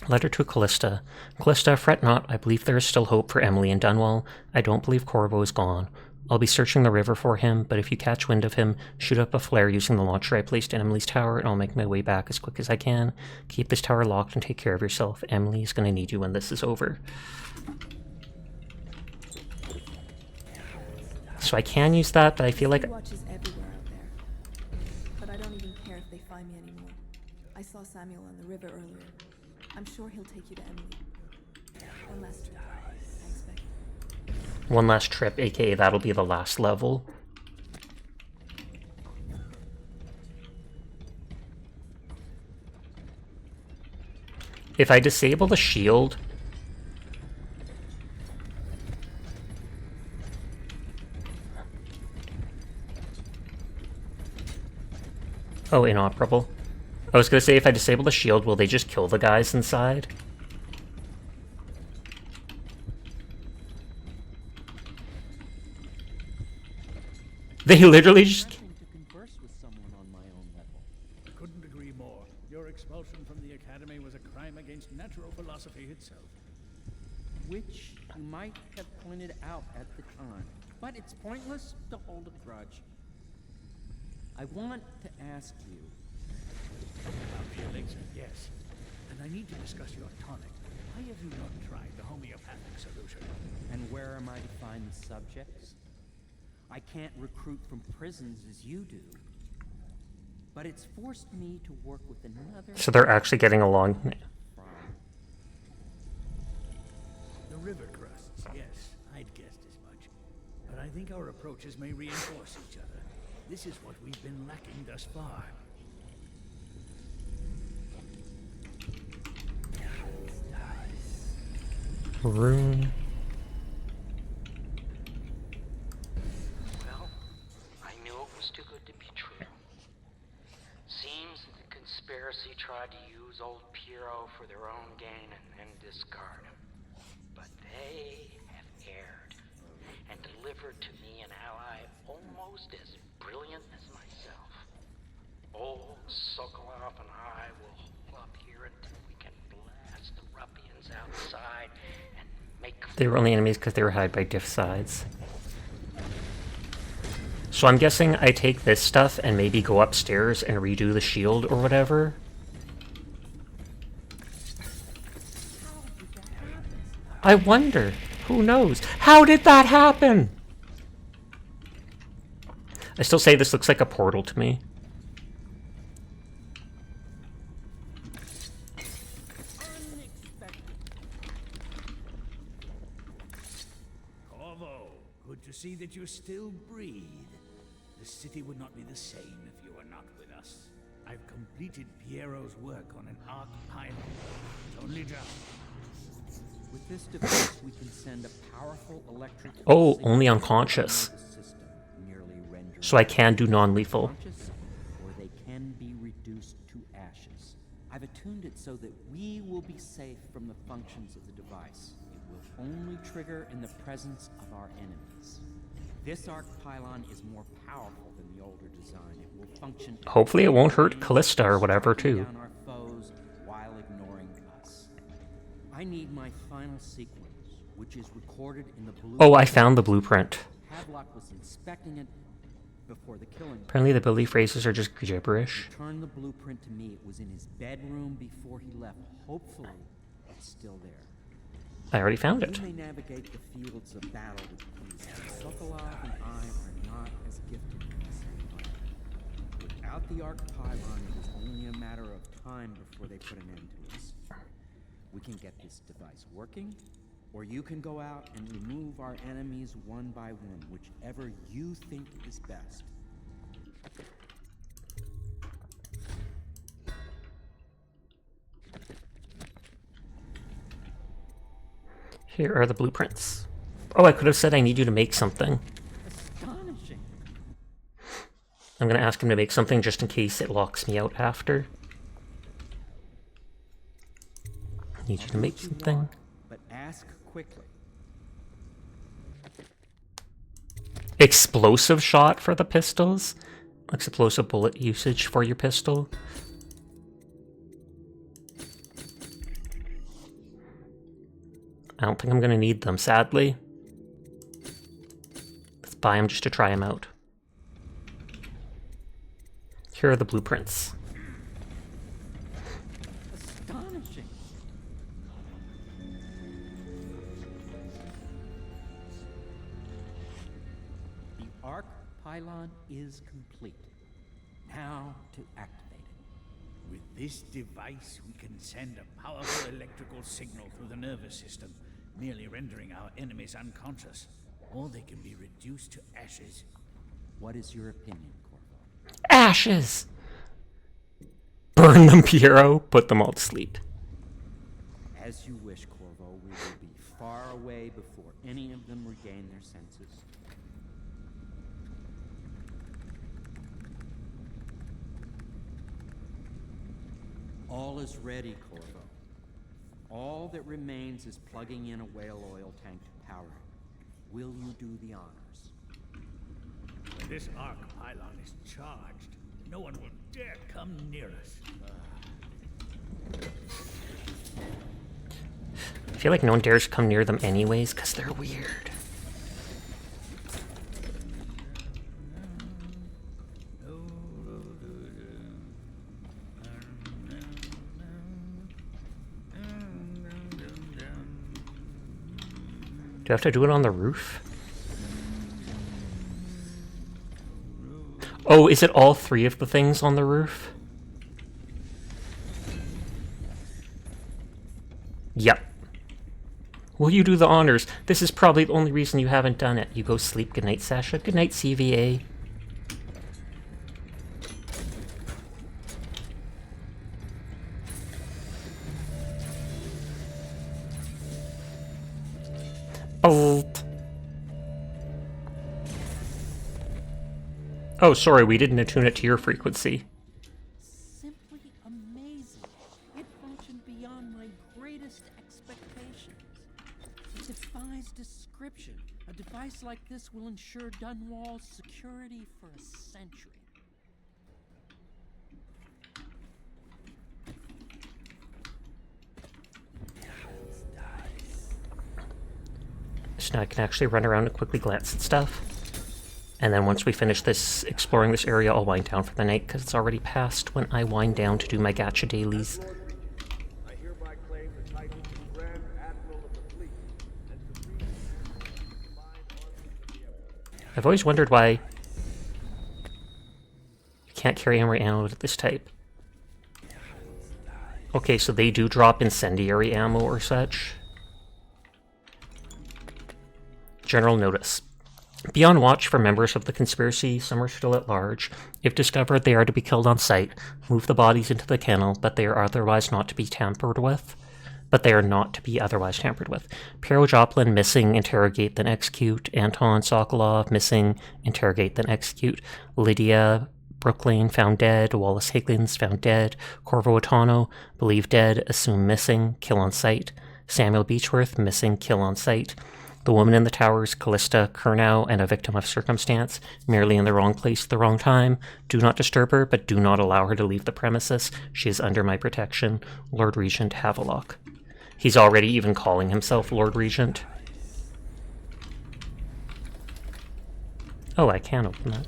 Letter to Callista. Callista, fret not. I believe there is still hope for Emily and Dunwell. I don't believe Corvo is gone. I'll be searching the river for him, but if you catch wind of him, shoot up a flare using the launcher I placed in Emily's tower, and I'll make my way back as quick as I can. Keep this tower locked and take care of yourself. Emily is going to need you when this is over. So I can use that, but I feel like... Watches everywhere out there. But I don't even care if they find me anymore. I saw Samuel on the river earlier. I'm sure he'll take you to Emily. One last trip, I expect. One last trip, aka that'll be the last level. If I disable the shield... Oh, inoperable. I was gonna say, if I disable the shield, will they just kill the guys inside? They literally just... Couldn't agree more. Your expulsion from the Academy was a crime against natural philosophy itself. Which you might have pointed out at the time. But it's pointless to hold a grudge. I want to ask you... About the elixir, yes. And I need to discuss your tonic. Why have you not tried the homeopathic solution? And where am I to find the subjects? I can't recruit from prisons as you do. But it's forced me to work with another... So they're actually getting along. The river crusts, yes, I'd guessed as much. But I think our approaches may reinforce each other. This is what we've been lacking thus far. Room. Well, I knew it was too good to be true. Seems that the conspiracy tried to use old Piero for their own gain and then discard him. But they have erred and delivered to me an ally almost as brilliant as myself. Old Sokolov and I will hold up here until we can blast the ruffians outside and make... They were only enemies because they were hide by diff sides. So I'm guessing I take this stuff and maybe go upstairs and redo the shield or whatever. I wonder. Who knows? How did that happen? I still say this looks like a portal to me. Corvo, good to see that you still breathe. The city would not be the same if you were not with us. I've completed Piero's work on an arc pylon. It's only just. With this device, we can send a powerful electric... Oh, only unconscious. So I can do non-lethal. Or they can be reduced to ashes. I've attuned it so that we will be safe from the functions of the device. It will only trigger in the presence of our enemies. This arc pylon is more powerful than the older design. It will function... Hopefully it won't hurt Callista or whatever, too. ...down our foes while ignoring us. I need my final sequence, which is recorded in the blueprint. Oh, I found the blueprint. Havelock was inspecting it before the killing. Apparently the ability phrases are just gibberish. He turned the blueprint to me. It was in his bedroom before he left. Hopefully, it's still there. I already found it. You may navigate the fields of battle with ease. Sokolov and I are not as gifted in this environment. Without the arc pylon, it is only a matter of time before they put an end to us. We can get this device working, or you can go out and remove our enemies one by one, whichever you think is best. Here are the blueprints. Oh, I could have said I need you to make something. Astonishing. I'm going to ask him to make something just in case it locks me out after. I need you to make something. But ask quickly. Explosive shot for the pistols? Explosive bullet usage for your pistol? I don't think I'm going to need them, sadly. Let's buy them just to try them out. Here are the blueprints. Astonishing. The arc pylon is complete. Now to activate it. With this device, we can send a powerful electrical signal through the nervous system, merely rendering our enemies unconscious. Or they can be reduced to ashes. What is your opinion, Corvo? Ashes! Burn them, Piero. Put them all to sleep. As you wish, Corvo. We will be far away before any of them regain their senses. All is ready, Corvo. All that remains is plugging in a whale oil tank to power it. Will you do the honors? When this arc pylon is charged, no one will dare come near us. I feel like no one dares come near them anyways, because they're weird. Do I have to do it on the roof? Oh, is it all 3 of the things on the roof? Yep. Will you do the honors? This is probably the only reason you haven't done it. You go sleep. Good night, Sasha. Good night, CVA. Bolt. Oh, sorry, we didn't attune it to your frequency. Simply amazing. It functioned beyond my greatest expectations. It defies description. A device like this will ensure Dunwall's security for a century. So now I can actually run around and quickly glance at stuff. And then once we finish this, exploring this area, I'll wind down for the night, because it's already past when I wind down to do my gacha dailies. I hereby claim the title of Grand Admiral of the Fleet and supreme I've always wondered why you can't carry hammer ammo with this type. Okay, so they do drop incendiary ammo or such. General notice. Be on watch for members of the conspiracy. Some are still at large. If discovered, they are to be killed on sight. Move the bodies into the kennel, but they are otherwise not to be tampered with. Piero Joplin, missing, interrogate, then execute. Anton Sokolov, missing, interrogate, then execute. Lydia Brooklyn, found dead. Wallace Higgins, found dead. Corvo Otano, believed dead, assumed missing, kill on sight. Samuel Beechworth, missing, kill on sight. The woman in the towers, Callista Kurnow, and a victim of circumstance, merely in the wrong place at the wrong time. Do not disturb her, but do not allow her to leave the premises. She is under my protection. Lord Regent Havelock. He's already even calling himself Lord Regent. Oh, I can open that.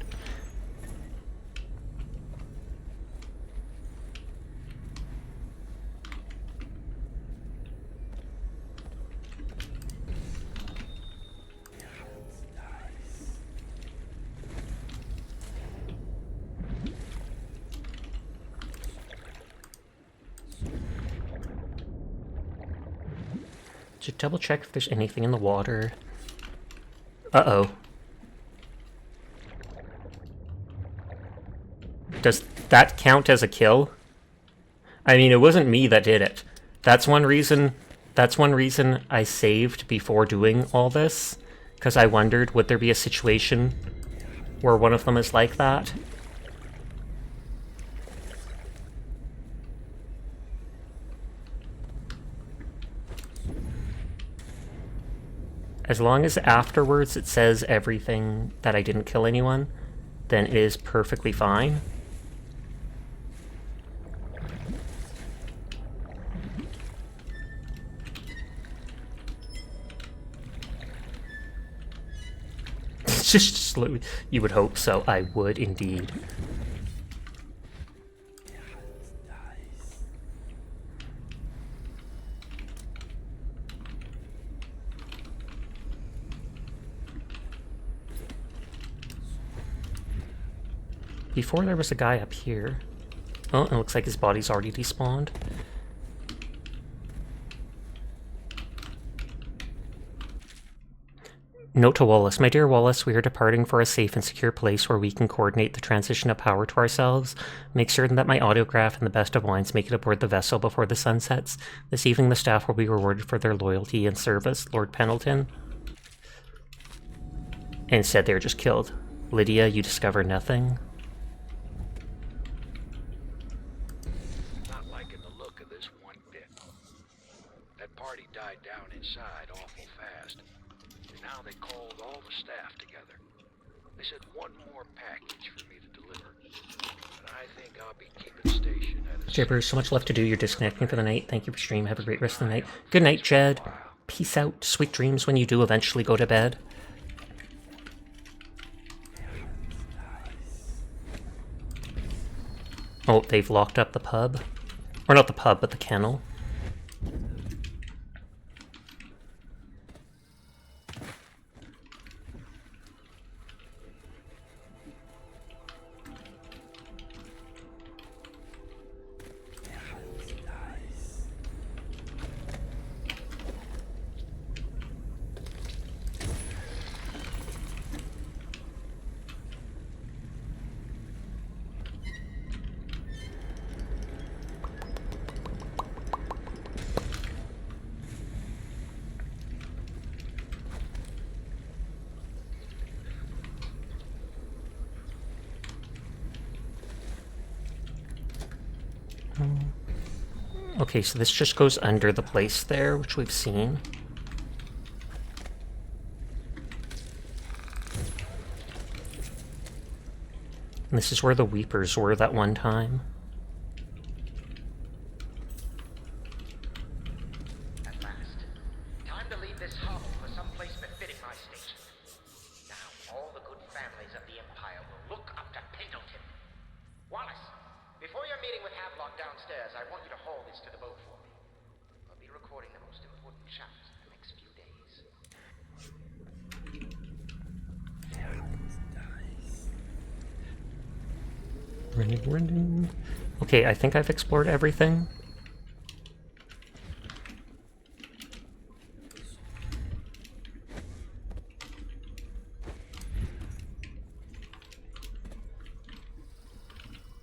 Just double check if there's anything in the water. Uh-oh. Does that count as a kill? I mean, it wasn't me that did it. That's one reason I saved before doing all this, because I wondered, would there be a situation where one of them is like that? As long as afterwards it says everything that I didn't kill anyone, then it is perfectly fine. Just slowly. You would hope so. I would indeed. Before there was a guy up here. Oh, it looks like his body's already despawned. Note to Wallace. My dear Wallace, we are departing for a safe and secure place where we can coordinate the transition of power to ourselves. Make certain that my audiograph and the best of wines make it aboard the vessel before the sun sets. This evening the staff will be rewarded for their loyalty and service. Lord Pendleton. Instead they were just killed. Lydia, you discover nothing. Not liking the look of this one bit. That party died down inside awful fast. And now they called all the staff together. They said one more package for me to deliver. And I think I'll be keeping station at a... Jibber, so much left to do. You're disconnecting for the night. Thank you for stream. Have a great rest of the night. Good night, Jed. Peace out. Sweet dreams when you do eventually go to bed. Oh, they've locked up the pub. Or not the pub, but the kennel. Okay, so this just goes under the place there, which we've seen. And this is where the Weepers were that one time. At last. Time to leave this hovel for some place befitting my station. Now all the good families of the Empire will look up to Pendleton. Wallace, before your meeting with Havelock downstairs, I want you to haul this to the boat for me. I'll be recording the most important chapters in the next few days. Running. Okay, I think I've explored everything.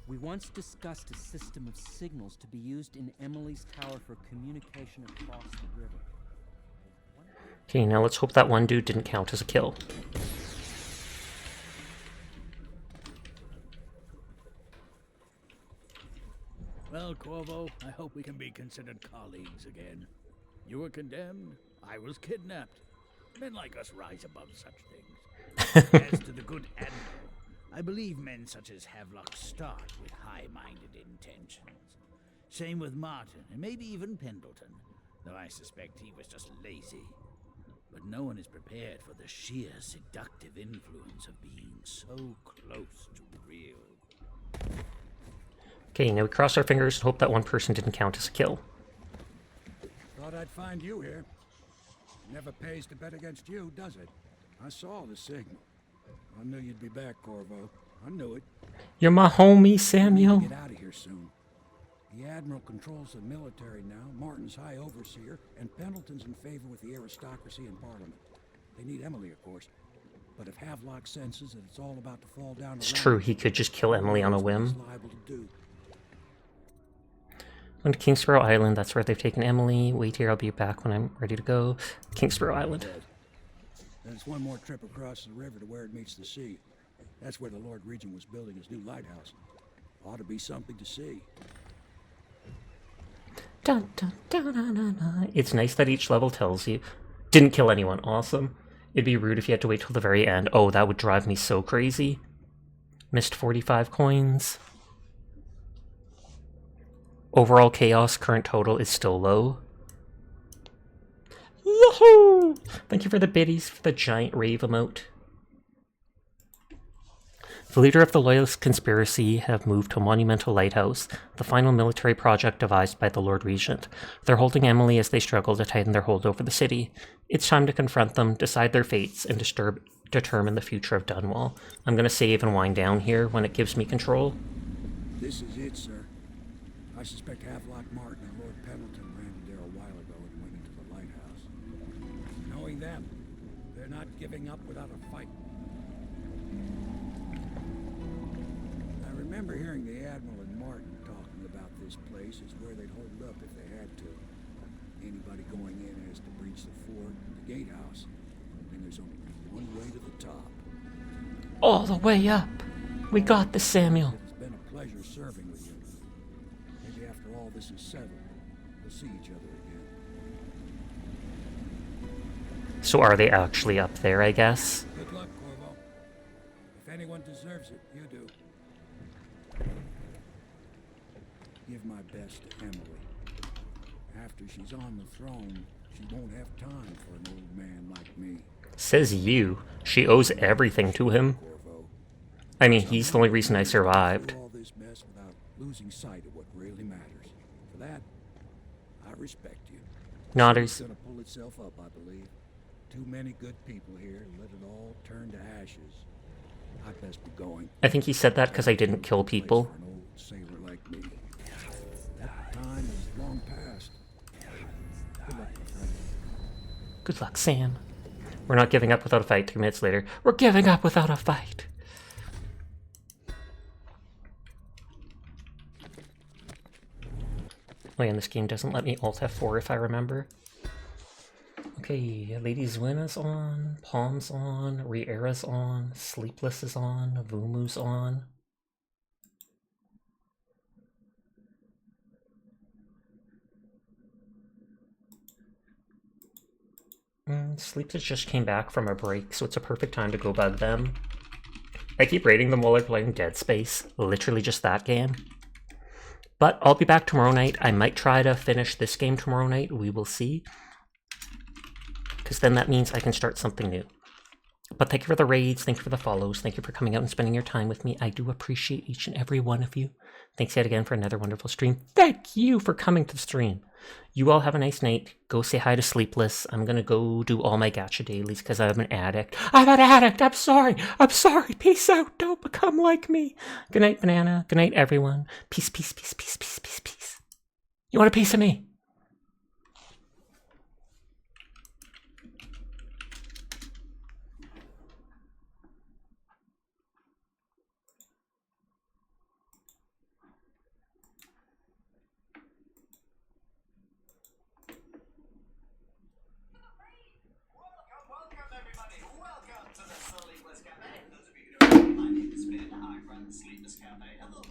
We once discussed a system of signals to be used in Emily's tower for communication across the river. Okay, now let's hope that one dude didn't count as a kill. Well, Corvo, I hope we can be considered colleagues again. You were condemned, I was kidnapped. Men like us rise above such things. As to the good Admiral, I believe men such as Havelock start with high-minded intentions. Same with Martin, and maybe even Pendleton, though I suspect he was just lazy. But no one is prepared for the sheer seductive influence of being so close to real. Okay, now we cross our fingers and hope that one person didn't count as a kill. Thought I'd find you here. Never pays to bet against you, does it? I saw the signal. I knew you'd be back, Corvo. I knew it. You're my homie, Samuel. Get out of here soon. The Admiral controls the military now, Martin's High Overseer, and Pendleton's in favor with the aristocracy and Parliament. They need Emily, of course. But if Havelock senses that it's all about to fall down... It's true, he could just kill Emily on a whim. Going to Kingsborough Island, that's where they've taken Emily. Wait here, I'll be back when I'm ready to go. Kingsborough Island. Then it's one more trip across the river to where it meets the sea. That's where the Lord Regent was building his new lighthouse. Ought to be something to see. Dun, dun, dun, dun, dun, dun. It's nice that each level tells you. Didn't kill anyone, awesome. It'd be rude if you had to wait till the very end. Oh, that would drive me so crazy. Missed 45 coins. Overall chaos, current total is still low. Yahoo! Thank you for the biddies for the giant rave emote. The leader of the Loyalist conspiracy have moved to a monumental lighthouse, the final military project devised by the Lord Regent. They're holding Emily as they struggle to tighten their hold over the city. It's time to confront them, decide their fates, and determine the future of Dunwall. I'm going to save and wind down here when it gives me control. This is it, sir. I suspect Havelock Martin and Lord Pendleton landed there a while ago and went into the lighthouse. Knowing them, they're not giving up without a fight. I remember hearing the Admiral and Martin talking about this place as where they'd hold up if they had to. Anybody going in has to breach the fort, the gatehouse. And there's only one way to the top. All the way up. We got this, Samuel. It's been a pleasure serving with you. Maybe after all this is settled, we'll see each other again. So are they actually up there, I guess? Good luck, Corvo. If anyone deserves it, you do. Give my best to Emily. After she's on the throne, she won't have time for an old man like me. Says you. She owes everything to him. I mean, he's the only reason I survived. All this mess without losing sight of what really matters. For that, I respect you. Nodders. It's gonna pull itself up, I believe. Too many good people here to let it all turn to ashes. I'd best be going. I think he said that because I didn't kill people. For an old sailor like me. That time is long past. Good luck, my friend. Good luck, Sam. We're not giving up without a fight. 3 minutes later, we're giving up without a fight. Oh yeah, and this game doesn't let me Alt F4 if I remember. Okay, Lady Zwena's on, Palm's on, Riera's on, Sleepless is on, Vumu's on. Sleeps just came back from a break, so it's a perfect time to go bug them. I keep rating them while they're playing Dead Space. Literally just that game. But I'll be back tomorrow night. I might try to finish this game tomorrow night. We will see. Because then that means I can start something new. But thank you for the raids. Thank you for the follows. Thank you for coming out and spending your time with me. I do appreciate each and every one of you. Thanks yet again for another wonderful stream. Thank you for coming to the stream. You all have a nice night. Go say hi to Sleepless. I'm going to go do all my gacha dailies because I'm an addict. I'm an addict. I'm sorry. I'm sorry. Peace out. Don't become like me. Good night, Banana. Good night, everyone. Peace, peace, peace, peace, peace, peace, peace. You want a piece of me? I'm from the Sleepless Cafe. Hello.